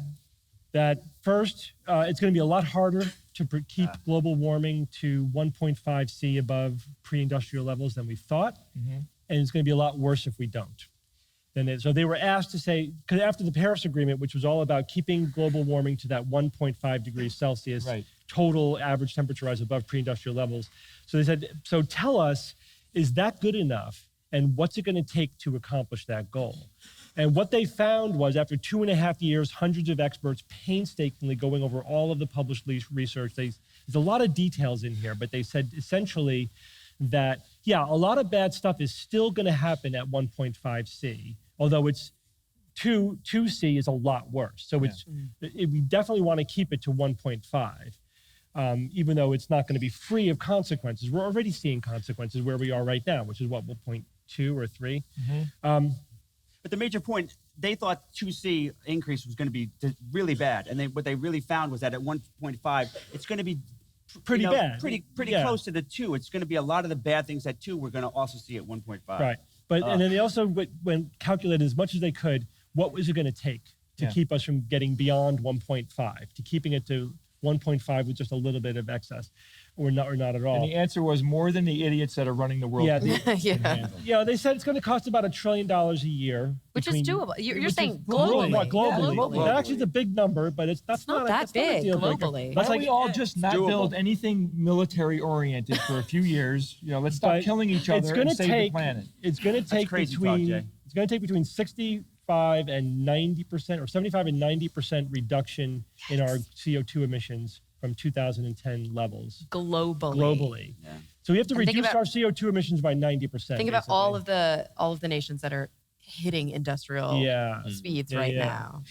Speaker 2: That first, it's going to be a lot harder to keep global warming to 1.5 C above pre-industrial levels than we thought. And it's going to be a lot worse if we don't. So they were asked to say, because after the Paris Agreement, which was all about keeping global warming to that 1.5 degrees Celsius total average temperature rise above pre-industrial levels. So they said, so tell us, is that good enough? And what's it going to take to accomplish that goal? And what they found was, after 2.5 years, hundreds of experts painstakingly going over all of the published research, there's a lot of details in here, but they said essentially that, yeah, a lot of bad stuff is still going to happen at 1.5 C, although it's 2 C is a lot worse. So we definitely want to keep it to 1.5, even though it's not going to be free of consequences. We're already seeing consequences where we are right now, which is what, 1.2 or 3.
Speaker 7: But the major point, they thought 2C increase was going to be really bad. And what they really found was that at 1.5, it's going to be
Speaker 2: pretty bad.
Speaker 7: Pretty close to the 2. It's going to be a lot of the bad things at 2 we're going to also see at 1.5.
Speaker 2: Right. But and then they also went calculated as much as they could, what was it going to take to keep us from getting beyond 1.5, to keeping it to 1.5 with just a little bit of excess, or not at all.
Speaker 6: And the answer was more than the idiots that are running the world.
Speaker 2: Yeah, they said it's going to cost about $1 trillion a year.
Speaker 4: Which is doable. You're saying
Speaker 2: globally.
Speaker 4: globally.
Speaker 2: Globally. That actually is a big number, but that's not
Speaker 4: that big
Speaker 2: deal breaker.
Speaker 4: globally.
Speaker 6: Why don't we all just not build anything military oriented for a few years? Let's stop killing each other and save the planet.
Speaker 2: It's going to take between 65 and 90%, or 75 and 90% reduction in our CO2 emissions from 2010 levels globally. Yeah. So we have to reduce our CO2 emissions by 90%.
Speaker 4: Think about all of the nations that are hitting industrial speeds now.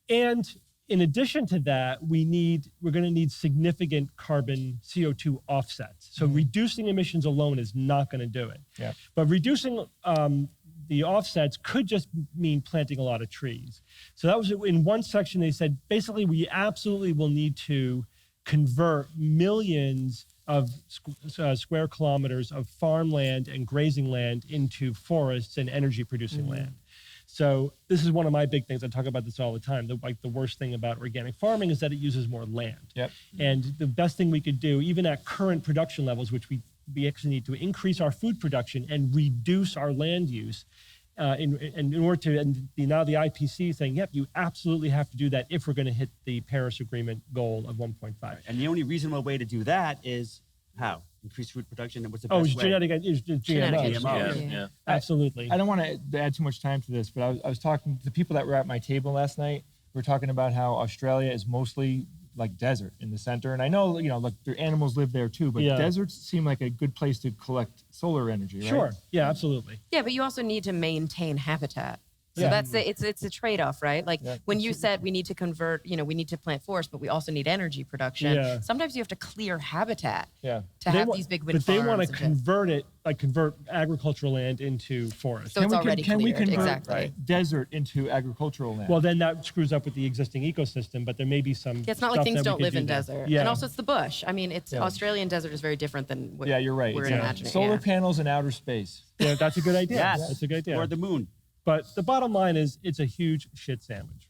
Speaker 2: And in addition to that, we're going to need significant carbon CO2 offsets. So reducing emissions alone is not going to do it.
Speaker 6: Yeah.
Speaker 2: But reducing the offsets could just mean planting a lot of trees. So that was in one section. They said basically we absolutely will need to convert millions of square kilometers of farmland and grazing land into forests and energy producing land. So this is one of my big things. I talk about this all the time. The worst thing about organic farming is that it uses more land.
Speaker 6: Yep.
Speaker 2: And the best thing we could do, even at current production levels, which we actually need to increase our food production and reduce our land use in order to, and now the IPCC is saying, yep, you absolutely have to do that if we're going to hit the Paris Agreement goal of 1.5.
Speaker 7: And the only reasonable way to do that is how? Increase food production, and what's the best way?
Speaker 2: GMOs.
Speaker 6: Yeah.
Speaker 2: Absolutely.
Speaker 6: I don't want to add too much time to this, but I was talking to the people that were at my table last night. We were talking about how Australia is mostly like desert in the center. And I know, look, their animals live there too, but deserts seem like a good place to collect solar energy, right?
Speaker 2: Sure. Yeah, absolutely.
Speaker 4: Yeah, but you also need to maintain habitat. So it's a trade-off, right? Like when you said we need to convert, we need to plant forests, but we also need energy production.
Speaker 2: Yeah.
Speaker 4: Sometimes you have to clear habitat to these big wind
Speaker 2: farms. But they want to convert agricultural land into forests.
Speaker 4: So it's already cleared.
Speaker 6: Can we convert
Speaker 4: exactly.
Speaker 6: desert into agricultural land?
Speaker 2: Well, then that screws up with the existing ecosystem, but there may be some
Speaker 4: it's not like things don't live in desert.
Speaker 2: Yeah.
Speaker 4: And also it's the bush. I mean, Australian desert is very different than what
Speaker 6: you're right.
Speaker 4: we're imagining.
Speaker 6: Solar panels in outer space.
Speaker 2: Yeah, that's a good idea.
Speaker 7: Yes.
Speaker 2: That's a good idea.
Speaker 7: Or the moon.
Speaker 2: But the bottom line is it's a huge shit sandwich.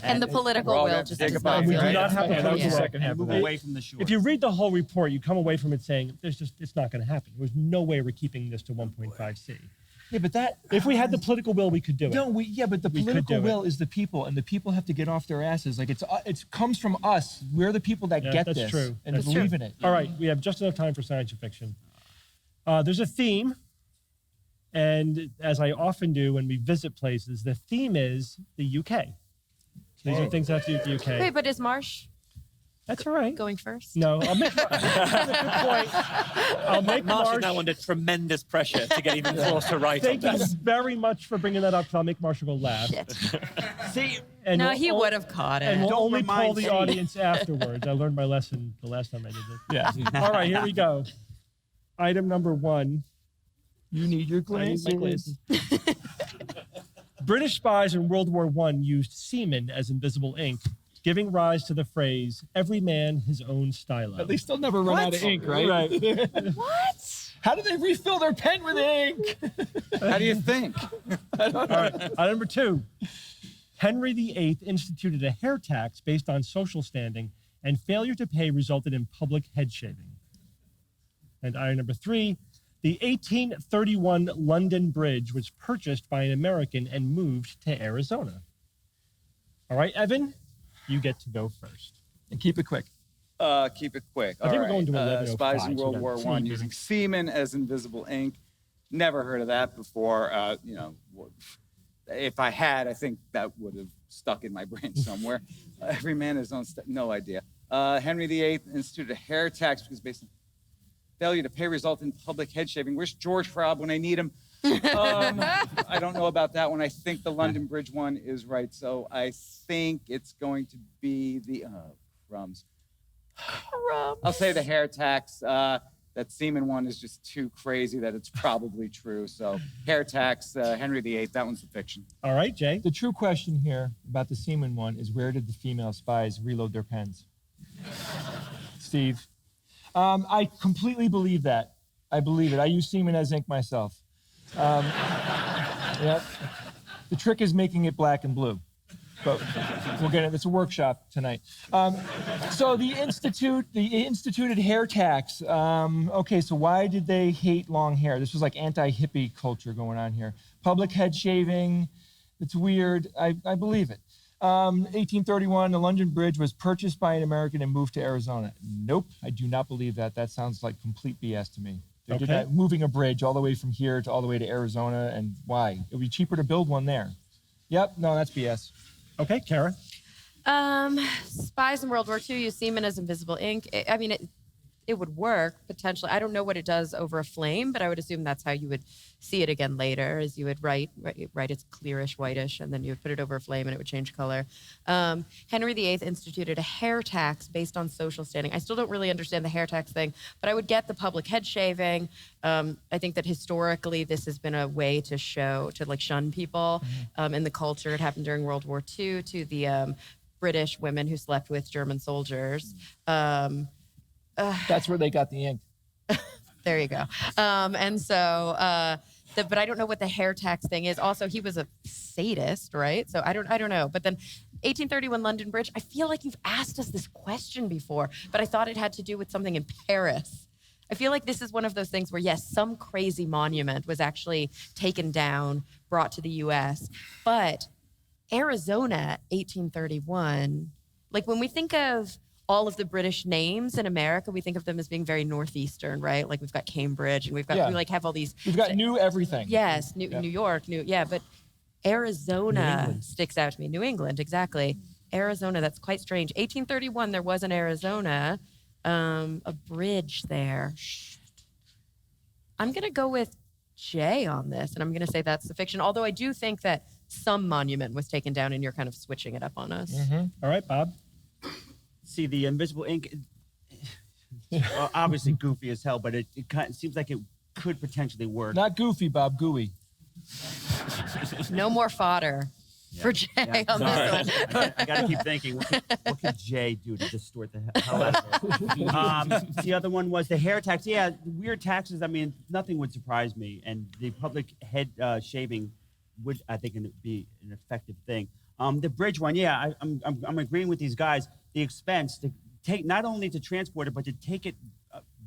Speaker 4: And the political will just does not
Speaker 2: we
Speaker 4: feel
Speaker 2: do
Speaker 4: like
Speaker 2: not have
Speaker 4: it's
Speaker 2: the
Speaker 4: there.
Speaker 2: political
Speaker 6: second half of
Speaker 7: Move
Speaker 6: that.
Speaker 7: away from the shore.
Speaker 2: If you read the whole report, you come away from it saying it's not going to happen. There's no way we're keeping this to 1.5 C.
Speaker 6: Yeah, but
Speaker 2: if we had the political will, we could do it.
Speaker 6: But the political will is the people, and the people have to get off their asses. Like it comes from us. We're the people that get
Speaker 2: that's
Speaker 6: this
Speaker 2: true.
Speaker 6: and believe in it.
Speaker 2: All right, we have just enough time for science fiction. There's a theme, and as I often do when we visit places, the theme is the UK. These are things that have to do with the UK.
Speaker 4: Wait, but is Marsh
Speaker 2: That's all right.
Speaker 4: going first?
Speaker 2: No, I'll make. That's a good point. I'll make
Speaker 5: Marsh is
Speaker 2: Marsh.
Speaker 5: now under tremendous pressure to get even closer right on
Speaker 2: Thank you
Speaker 5: this.
Speaker 2: very much for bringing that up. Because I'll make Marshall go last.
Speaker 4: Shit.
Speaker 7: See,
Speaker 2: And
Speaker 4: No,
Speaker 2: we'll
Speaker 4: he
Speaker 2: all-
Speaker 4: would have caught
Speaker 2: And
Speaker 4: it.
Speaker 2: we'll
Speaker 7: Don't
Speaker 2: only poll
Speaker 7: remind
Speaker 2: the
Speaker 7: me.
Speaker 2: audience afterwards. I learned my lesson the last time I did it.
Speaker 6: Yeah.
Speaker 2: All right, here we go. Item number 1.
Speaker 6: You need your
Speaker 2: I need
Speaker 6: glasses.
Speaker 2: my glasses. British spies in World War I used semen as invisible ink, giving rise to the phrase, every man his own stylo.
Speaker 6: At least they'll never run out of ink, right?
Speaker 4: What?
Speaker 6: How do they refill their pen with ink?
Speaker 9: How do you think?
Speaker 2: All right, item number 2. Henry VIII instituted a hair tax based on social standing, and failure to pay resulted in public head shaving. And item number 3, the 1831 London Bridge was purchased by an American and moved to Arizona. All right, Evan, you get to go first.
Speaker 6: And keep it quick.
Speaker 9: Keep it quick.
Speaker 2: I think
Speaker 9: All
Speaker 2: we're going to
Speaker 9: right.
Speaker 2: 11:05,
Speaker 9: Spies in
Speaker 2: so
Speaker 9: World
Speaker 2: that's
Speaker 9: War I
Speaker 2: 3
Speaker 9: using
Speaker 2: minutes.
Speaker 9: semen as invisible ink. Never heard of that before. If I had, I think that would have stuck in my brain somewhere. Every man his own. No idea. Henry VIII instituted a hair tax because based on failure to pay result in public head shaving. Where's George Fraub when I need him? I don't know about that one. I think the London Bridge one is right. So I think it's going to be the crumbs. I'll say the hair tax. That semen one is just too crazy that it's probably true. So hair tax, Henry VIII, that one's the fiction.
Speaker 2: All right, Jay.
Speaker 6: The true question here about the semen one is where did the female spies reload their pens? Steve. I completely believe that. I believe it. I use semen as ink myself. Yep. The trick is making it black and blue. But we'll get it. It's a workshop tonight. So the instituted hair tax. Okay, so why did they hate long hair? This was like anti-hippie culture going on here. Public head shaving. It's weird. I believe it. 1831, the London Bridge was purchased by an American and moved to Arizona. Nope, I do not believe that. That sounds like complete BS to me. They did that, moving a bridge all the way from here to all the way to Arizona, and why? It would be cheaper to build one there. Yep, no, that's BS.
Speaker 2: Okay, Kara.
Speaker 4: Spies in World War II use semen as invisible ink. It would work potentially. I don't know what it does over a flame, but I would assume that's how you would see it again later. Is you would write it's clearish, whitish, and then you would put it over a flame and it would change color. Henry VIII instituted a hair tax based on social standing. I still don't really understand the hair tax thing, but I would get the public head shaving. I think that historically this has been a way to shun people in the culture. It happened during World War II to the British women who slept with German soldiers.
Speaker 6: That's where they got the ink.
Speaker 4: There you go. But I don't know what the hair tax thing is. Also, he was a sadist, right? So I don't know. But then 1831 London Bridge, I feel like you've asked us this question before, but I thought it had to do with something in Paris. I feel like this is one of those things where, yes, some crazy monument was actually taken down, brought to the U.S., but Arizona, 1831, like when we think of all of the British names in America, we think of them as being very northeastern, right? Like we've got Cambridge, and we have all these.
Speaker 6: We've got new everything.
Speaker 4: Yes, New York, but Arizona sticks out to me. New England, exactly. Arizona, that's quite strange. 1831, there was an Arizona, a bridge there. I'm gonna go with Jay on this, and I'm gonna say that's the fiction. Although I do think that some monument was taken down, and you're kind of switching it up on us.
Speaker 2: All right, Bob.
Speaker 7: See, the invisible ink, well, obviously goofy as hell, but it seems like it could potentially work.
Speaker 6: Not goofy, Bob, gooey.
Speaker 4: No more fodder for Jay on this one.
Speaker 7: I gotta keep thinking, what could Jay do to distort the hell out of it? The other one was the hair tax. Yeah, weird taxes. I mean, nothing would surprise me, and the public head shaving would, I think, be an effective thing. The bridge one, yeah, I'm agreeing with these guys. The expense to take, not only to transport it, but to take it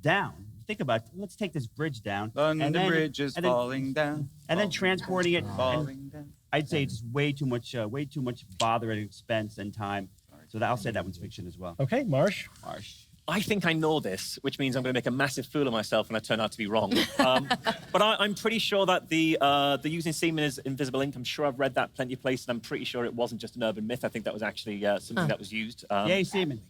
Speaker 7: down. Think about it. Let's take this bridge down.
Speaker 9: London Bridge is falling down.
Speaker 7: And then transporting it.
Speaker 9: Falling down.
Speaker 7: I'd say it's way too much bother and expense and time. So I'll say that one's fiction as well.
Speaker 2: Okay, Marsh.
Speaker 5: I think I know this, which means I'm going to make a massive fool of myself when I turn out to be wrong. But I'm pretty sure that the using semen as invisible ink, I'm sure I've read that plenty of places. I'm pretty sure it wasn't just an urban myth. I think that was actually something that was used.
Speaker 7: Yay, semen.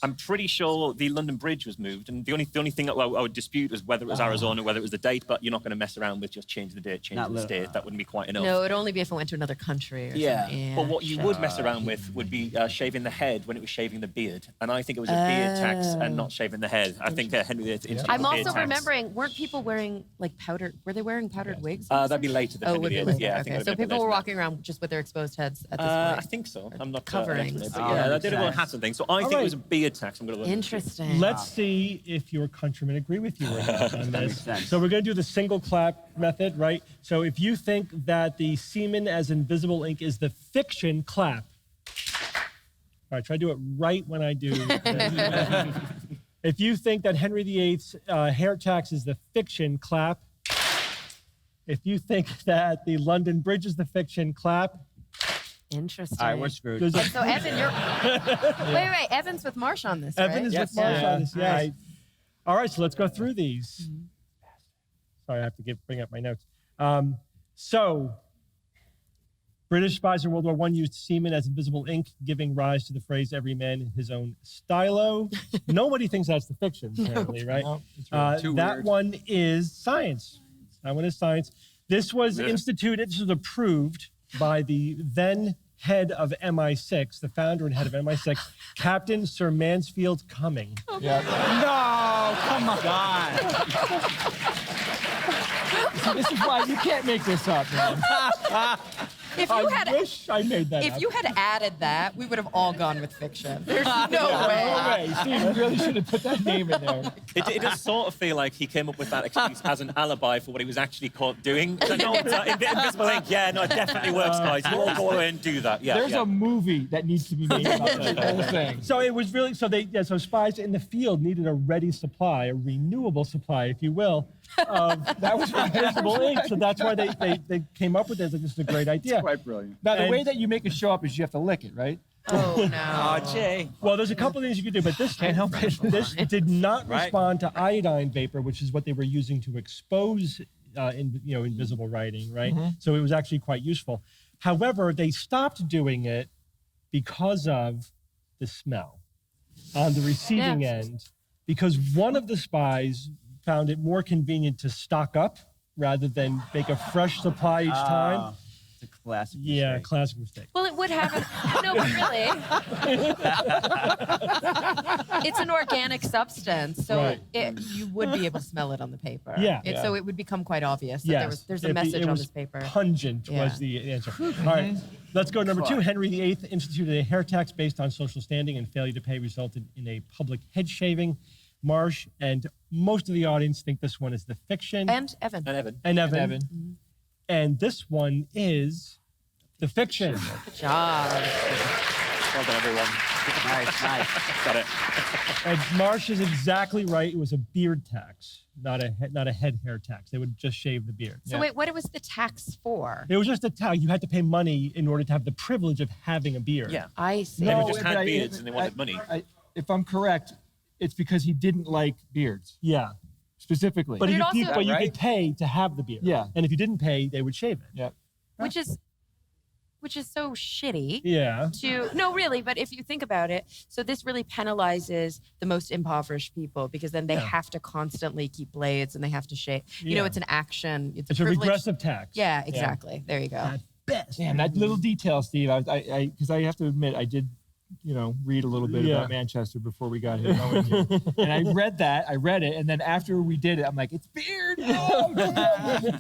Speaker 5: I'm pretty sure the London Bridge was moved, and the only thing that I would dispute was whether it was Arizona, whether it was the date. But you're not going to mess around with just changing the date, changing the state. That wouldn't be quite enough.
Speaker 4: No, it'd only be if it went to another country. Or something. Yeah.
Speaker 5: But what you would mess around with would be shaving the head when it was shaving the beard, and I think it was a beard tax and not shaving the head. I think Henry VIII introduced
Speaker 4: I'm
Speaker 5: the beard
Speaker 4: also
Speaker 5: tax.
Speaker 4: remembering, weren't people wearing like powdered? Were they wearing powdered wigs?
Speaker 5: That'd be later than
Speaker 4: Oh,
Speaker 5: Henry
Speaker 4: would be
Speaker 5: VIII.
Speaker 4: later.
Speaker 5: Yeah, I
Speaker 4: Okay.
Speaker 5: think
Speaker 4: So people were walking around just with their exposed heads at this
Speaker 5: I
Speaker 4: point.
Speaker 5: think so. I'm not
Speaker 4: Covering.
Speaker 5: but yeah, they did a little hats and things. So I think it was a beard tax. I'm going to look.
Speaker 4: Interesting.
Speaker 2: Let's see if your countrymen agree with you or not on this.
Speaker 7: sense.
Speaker 2: So we're going to do the single clap method, right? So if you think that the semen as invisible ink is the fiction, clap. All right, try to do it right when I do. If you think that Henry VIII's hair tax is the fiction, clap. If you think that the London Bridge is the fiction, clap.
Speaker 4: Interesting.
Speaker 7: All right, we're screwed.
Speaker 2: There's a-
Speaker 4: So Evan, you're wait. Evan's with Marsh on this,
Speaker 2: Evan
Speaker 4: right?
Speaker 2: is with Marsh on this. Yeah. All right, so let's go through these. Sorry, I have to bring up my notes. So, British spies in World War I used semen as invisible ink, giving rise to the phrase "every man his own stylo." Nobody thinks that's the fiction, apparently, right?
Speaker 6: No, it's really
Speaker 9: too
Speaker 2: that
Speaker 9: weird.
Speaker 2: one is science. That one is science. This was instituted, this was approved by the then head of MI6, the founder and head of MI6, Captain Sir Mansfield Cumming.
Speaker 6: Yeah.
Speaker 7: No, come on. God.
Speaker 6: This is why you can't make this up, man.
Speaker 4: If you had,
Speaker 2: wish I made that
Speaker 4: if
Speaker 2: up.
Speaker 4: you had added that, we would have all gone with fiction. There's no
Speaker 2: No
Speaker 4: way.
Speaker 2: way.
Speaker 6: Steve, you really should have put that name in there.
Speaker 5: It does sort of feel like he came up with that excuse as an alibi for what he was actually caught doing. So, no, it's invisible ink. Yeah, no, it definitely works, guys. You all go away and do that. Yeah.
Speaker 6: There's
Speaker 5: yeah.
Speaker 6: a movie that needs to be made about this whole thing.
Speaker 2: So it was really, so spies in the field needed a ready supply, a renewable supply, if you will, of that was invisible ink. So that's why they came up with this. Like, this is a great idea.
Speaker 9: Quite brilliant.
Speaker 6: Now, the
Speaker 2: And-
Speaker 6: way that you make it show up is you have to lick it, right?
Speaker 4: Oh no.
Speaker 7: Jay.
Speaker 2: Well, there's a couple of things you could do, but this
Speaker 6: Can't help it.
Speaker 2: This did not respond to iodine vapor, which is what they were using to expose invisible writing, right? So it was actually quite useful. However, they stopped doing it because of the smell on the receiving end, because one of the spies found it more convenient to stock up rather than make a fresh supply each time.
Speaker 7: It's a classic.
Speaker 2: Yeah,
Speaker 7: mistake.
Speaker 2: classic mistake.
Speaker 4: Well, it would have no, but really, it's an organic substance, so
Speaker 2: Right.
Speaker 4: you would be able to smell it on the paper.
Speaker 2: Yeah.
Speaker 4: So it would become quite obvious that
Speaker 2: Yes.
Speaker 4: there's a message
Speaker 2: it
Speaker 4: on
Speaker 2: was
Speaker 4: this paper.
Speaker 2: Pungent
Speaker 4: Yeah.
Speaker 2: was the answer. All right, let's go number 2. Henry VIII instituted a hair tax based on social standing, and failure to pay resulted in a public head shaving. Marsh and most of the audience think this one is the fiction.
Speaker 4: And Evan.
Speaker 5: And Evan.
Speaker 2: And Evan.
Speaker 6: Evan.
Speaker 2: And this one is the fiction.
Speaker 4: Good job.
Speaker 5: Well done, everyone.
Speaker 7: Nice.
Speaker 5: Got it.
Speaker 2: And Marsh is exactly right. It was a beard tax, not a head hair tax. They would just shave the beard.
Speaker 4: So wait, what was the tax for?
Speaker 2: It was just a tax. You had to pay money in order to have the privilege of having a beard.
Speaker 5: Yeah.
Speaker 4: I see.
Speaker 5: They
Speaker 6: No,
Speaker 5: just
Speaker 6: but
Speaker 5: had beards and they wanted money.
Speaker 6: If I'm correct, it's because he didn't like beards,
Speaker 2: Yeah.
Speaker 6: specifically.
Speaker 2: But,
Speaker 4: But it
Speaker 2: you,
Speaker 4: also-
Speaker 2: but you
Speaker 7: Right?
Speaker 2: could pay to have the beard.
Speaker 6: Yeah.
Speaker 2: And if you didn't pay, they would shave it.
Speaker 6: Yeah.
Speaker 4: which is so shitty.
Speaker 2: Yeah.
Speaker 4: No, really, but if you think about it, so this really penalizes the most impoverished people because then they have to constantly keep blades and they have to shave. You know,
Speaker 2: Yeah.
Speaker 4: it's an action. It's a
Speaker 2: It's a
Speaker 4: privilege.
Speaker 2: regressive tax.
Speaker 4: Yeah, exactly. There you go.
Speaker 2: At best.
Speaker 6: Damn, that little detail, Steve. Because I have to admit, I did, read a little bit
Speaker 2: Yeah.
Speaker 6: about Manchester before we got here. knowing you. And I read it, and then after we did it, I'm like, it's beard. Oh, no.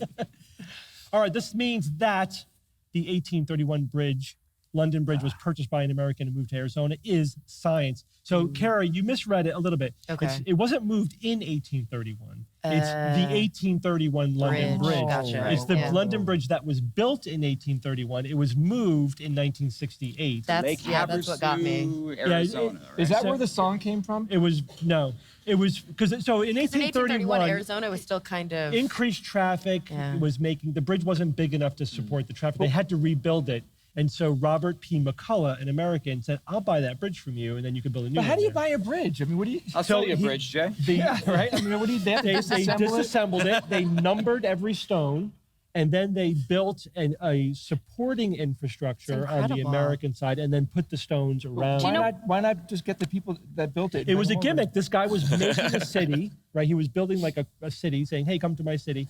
Speaker 2: All right, this means that the 1831 bridge, London Bridge, was purchased by an American and moved to Arizona, is science. So, Cara, you misread it a little bit.
Speaker 4: Okay.
Speaker 2: It wasn't moved in 1831. It's the 1831 London Bridge.
Speaker 4: Gotcha.
Speaker 2: It's the
Speaker 4: Yeah.
Speaker 2: London Bridge that was built in 1831. It was moved in 1968.
Speaker 9: Lake
Speaker 4: That's what got me.
Speaker 9: Havasu, Arizona.
Speaker 6: Is
Speaker 9: right?
Speaker 6: that where the song came from?
Speaker 2: It was, no. It was, because, so in
Speaker 4: In 1831,
Speaker 2: 1831,
Speaker 4: Arizona was still kind of.
Speaker 2: increased traffic
Speaker 4: Yeah.
Speaker 2: was making, the bridge wasn't big enough to support the traffic. They had to rebuild it. And so Robert P. McCullough, an American, said, "I'll buy that bridge from you, and then you can build a new
Speaker 6: But
Speaker 2: one."
Speaker 6: how do you
Speaker 2: there."
Speaker 6: buy a bridge? I mean, what do you?
Speaker 9: I'll sell you a bridge, Jay.
Speaker 6: Yeah, right. I mean, what do you? They have to
Speaker 2: They
Speaker 6: disassemble it?
Speaker 2: disassembled it. They numbered every stone, and then they built a supporting infrastructure on the
Speaker 4: incredible.
Speaker 2: American side, and then put the stones around.
Speaker 6: Why not just get the people that built it?
Speaker 2: It was a
Speaker 6: bring them over?
Speaker 2: gimmick. This guy was making a city, right? He was building like a city, saying, "Hey, come to my city."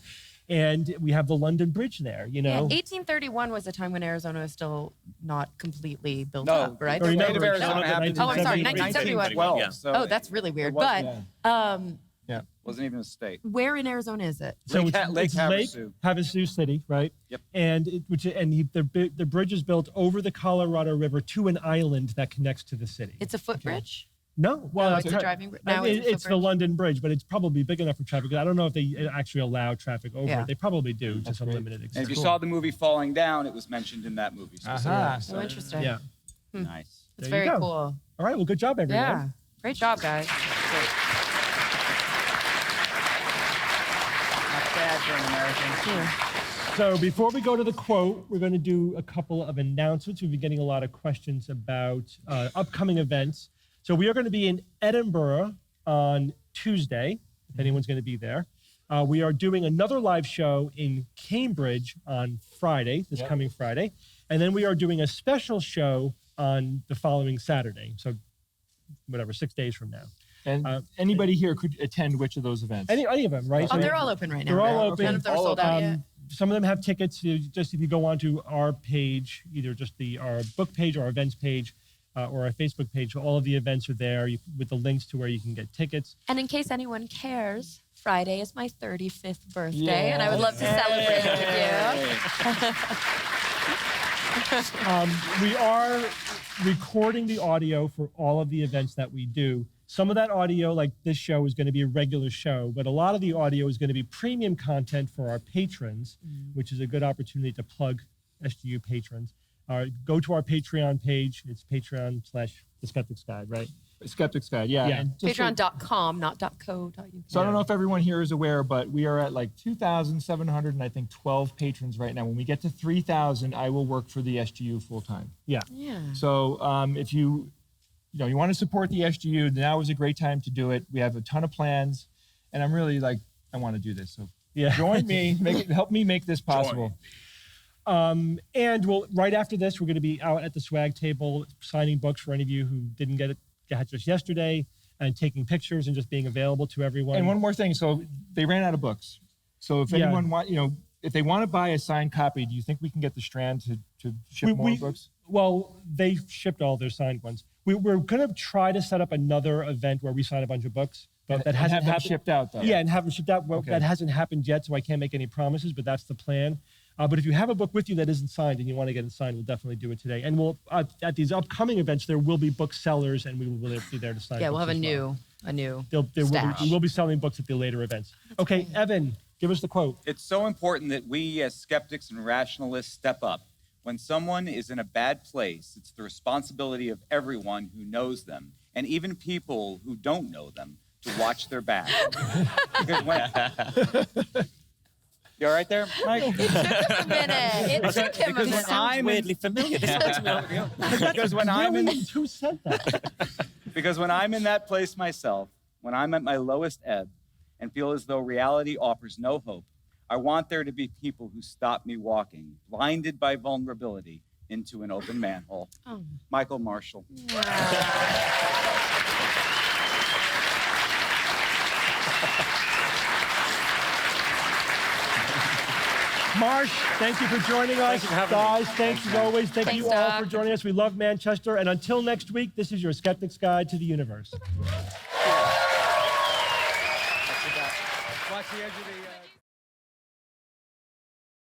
Speaker 2: And we have the London Bridge there, you
Speaker 4: Yeah,
Speaker 2: know.
Speaker 4: 1831 was a time when Arizona was still not completely built
Speaker 9: No,
Speaker 4: up, right?
Speaker 2: or
Speaker 4: There
Speaker 2: you
Speaker 4: were-
Speaker 9: State of Arizona
Speaker 2: No.
Speaker 9: happened in
Speaker 4: Oh, I'm sorry,
Speaker 9: 1971.
Speaker 4: 1971.
Speaker 5: Yeah.
Speaker 9: So
Speaker 4: Oh, that's really weird.
Speaker 9: it wasn't-
Speaker 4: But
Speaker 9: it wasn't even a state.
Speaker 4: where in Arizona is it?
Speaker 2: So
Speaker 9: Lake
Speaker 2: it's Lake
Speaker 9: Havasu.
Speaker 2: Havasu City, right?
Speaker 9: Yep.
Speaker 2: And the bridge is built over the Colorado River to an island that connects to the city.
Speaker 4: It's a footbridge?
Speaker 2: No, well,
Speaker 4: No, it's a driving bridge. Now it's a
Speaker 2: it's the
Speaker 4: footbridge?
Speaker 2: London Bridge, but it's probably big enough for traffic. I don't know if they actually allow traffic over
Speaker 4: Yeah.
Speaker 2: it. They probably do, just
Speaker 6: That's
Speaker 2: on
Speaker 6: great.
Speaker 2: limited
Speaker 9: And if
Speaker 2: extent.
Speaker 9: you saw the movie Falling Down, it was mentioned in that movie. specifically.
Speaker 6: Aha.
Speaker 4: Oh, interesting.
Speaker 2: Yeah.
Speaker 9: Nice.
Speaker 4: It's
Speaker 2: There you
Speaker 4: very
Speaker 2: go.
Speaker 4: cool.
Speaker 2: All right. Well, good job, everyone.
Speaker 4: Yeah. Great job, guys.
Speaker 7: Not bad for an American.
Speaker 2: So before we go to the quote, we're going to do a couple of announcements. We've been getting a lot of questions about upcoming events. So we are going to be in Edinburgh on Tuesday, if anyone's going to be there. We are doing another live show in Cambridge on Friday, this coming Friday. And then we are doing a special show on the following Saturday. So whatever, 6 days from now.
Speaker 6: And anybody here could attend which of those events?
Speaker 2: Any of them, right?
Speaker 4: Oh,
Speaker 2: So
Speaker 4: they're all open right now.
Speaker 2: They're all open.
Speaker 4: None of them are sold out yet.
Speaker 2: Some of them have tickets. Just if you go onto our page, either just our book page or our events page, or our Facebook page, all of the events are there with the links to where you can get tickets.
Speaker 4: And in case anyone cares, Friday is my 35th birthday, and I would love to celebrate with you.
Speaker 2: We are recording the audio for all of the events that we do. Some of that audio, like this show, is going to be a regular show, but a lot of the audio is going to be premium content for our patrons, which is a good opportunity to plug SGU patrons. Go to our Patreon page. It's Patreon/The Skeptics Guide, right?
Speaker 6: Skeptics Guide, yeah.
Speaker 2: Yeah.
Speaker 6: And just so-
Speaker 4: Patreon.com, not .co.uk.
Speaker 6: So I don't know if everyone here is aware, but we are at like 2,700 and I think 12 patrons right now. When we get to 3,000, I will work for the SGU full time.
Speaker 2: Yeah.
Speaker 4: Yeah.
Speaker 6: So if you want to support the SGU, now is a great time to do it. We have a ton of plans, and I'm really I want to do this. So
Speaker 2: Yeah.
Speaker 6: join me, help me make this possible.
Speaker 2: And right after this, we're going to be out at the swag table signing books for any of you who didn't get just yesterday, and taking pictures and just being available to everyone.
Speaker 6: And one more thing, so they ran out of books. So if
Speaker 2: Yeah.
Speaker 6: anyone if they want to buy a signed copy, do you think we can get the Strand to ship more books?
Speaker 2: Well, they shipped all their signed ones. We're going to try to set up another event where we sign a bunch of books, but that
Speaker 6: And
Speaker 2: hasn't
Speaker 6: have them
Speaker 2: happened.
Speaker 6: shipped out though.
Speaker 2: Yeah, and have them shipped out. Well,
Speaker 6: Okay.
Speaker 2: that hasn't happened yet, so I can't make any promises, but that's the plan. But if you have a book with you that isn't signed and you want to get it signed, we'll definitely do it today. And we'll at these upcoming events, there will be booksellers, and we will be there to sign.
Speaker 4: Yeah, we'll
Speaker 2: books
Speaker 4: have
Speaker 2: as well.
Speaker 4: a new
Speaker 2: We will be selling books at the later events. Okay, Evan, give us the quote.
Speaker 9: It's so important that we as skeptics and rationalists step up. When someone is in a bad place, it's the responsibility of everyone who knows them, and even people who don't know them, to watch their back. Because when, you all right there, Mike?
Speaker 4: It took a minute. It took him a
Speaker 9: Because
Speaker 4: minute.
Speaker 9: when I'm
Speaker 5: Weirdly familiar.
Speaker 9: because when I'm in
Speaker 2: Who said that?
Speaker 9: because when I'm in that place myself, when I'm at my lowest ebb and feel as though reality offers no hope, I want there to be people who stop me walking, blinded by vulnerability, into an open manhole.
Speaker 4: Oh.
Speaker 9: Michael Marshall.
Speaker 2: Marsh, thank you for joining us.
Speaker 5: Thank you for having me.
Speaker 2: Guys, thanks as always. Thank
Speaker 4: Thanks,
Speaker 2: you all
Speaker 4: Doc.
Speaker 2: for joining us. We love Manchester. And until next week, this is your Skeptic's Guide to the Universe.
Speaker 9: Watch the edge of the...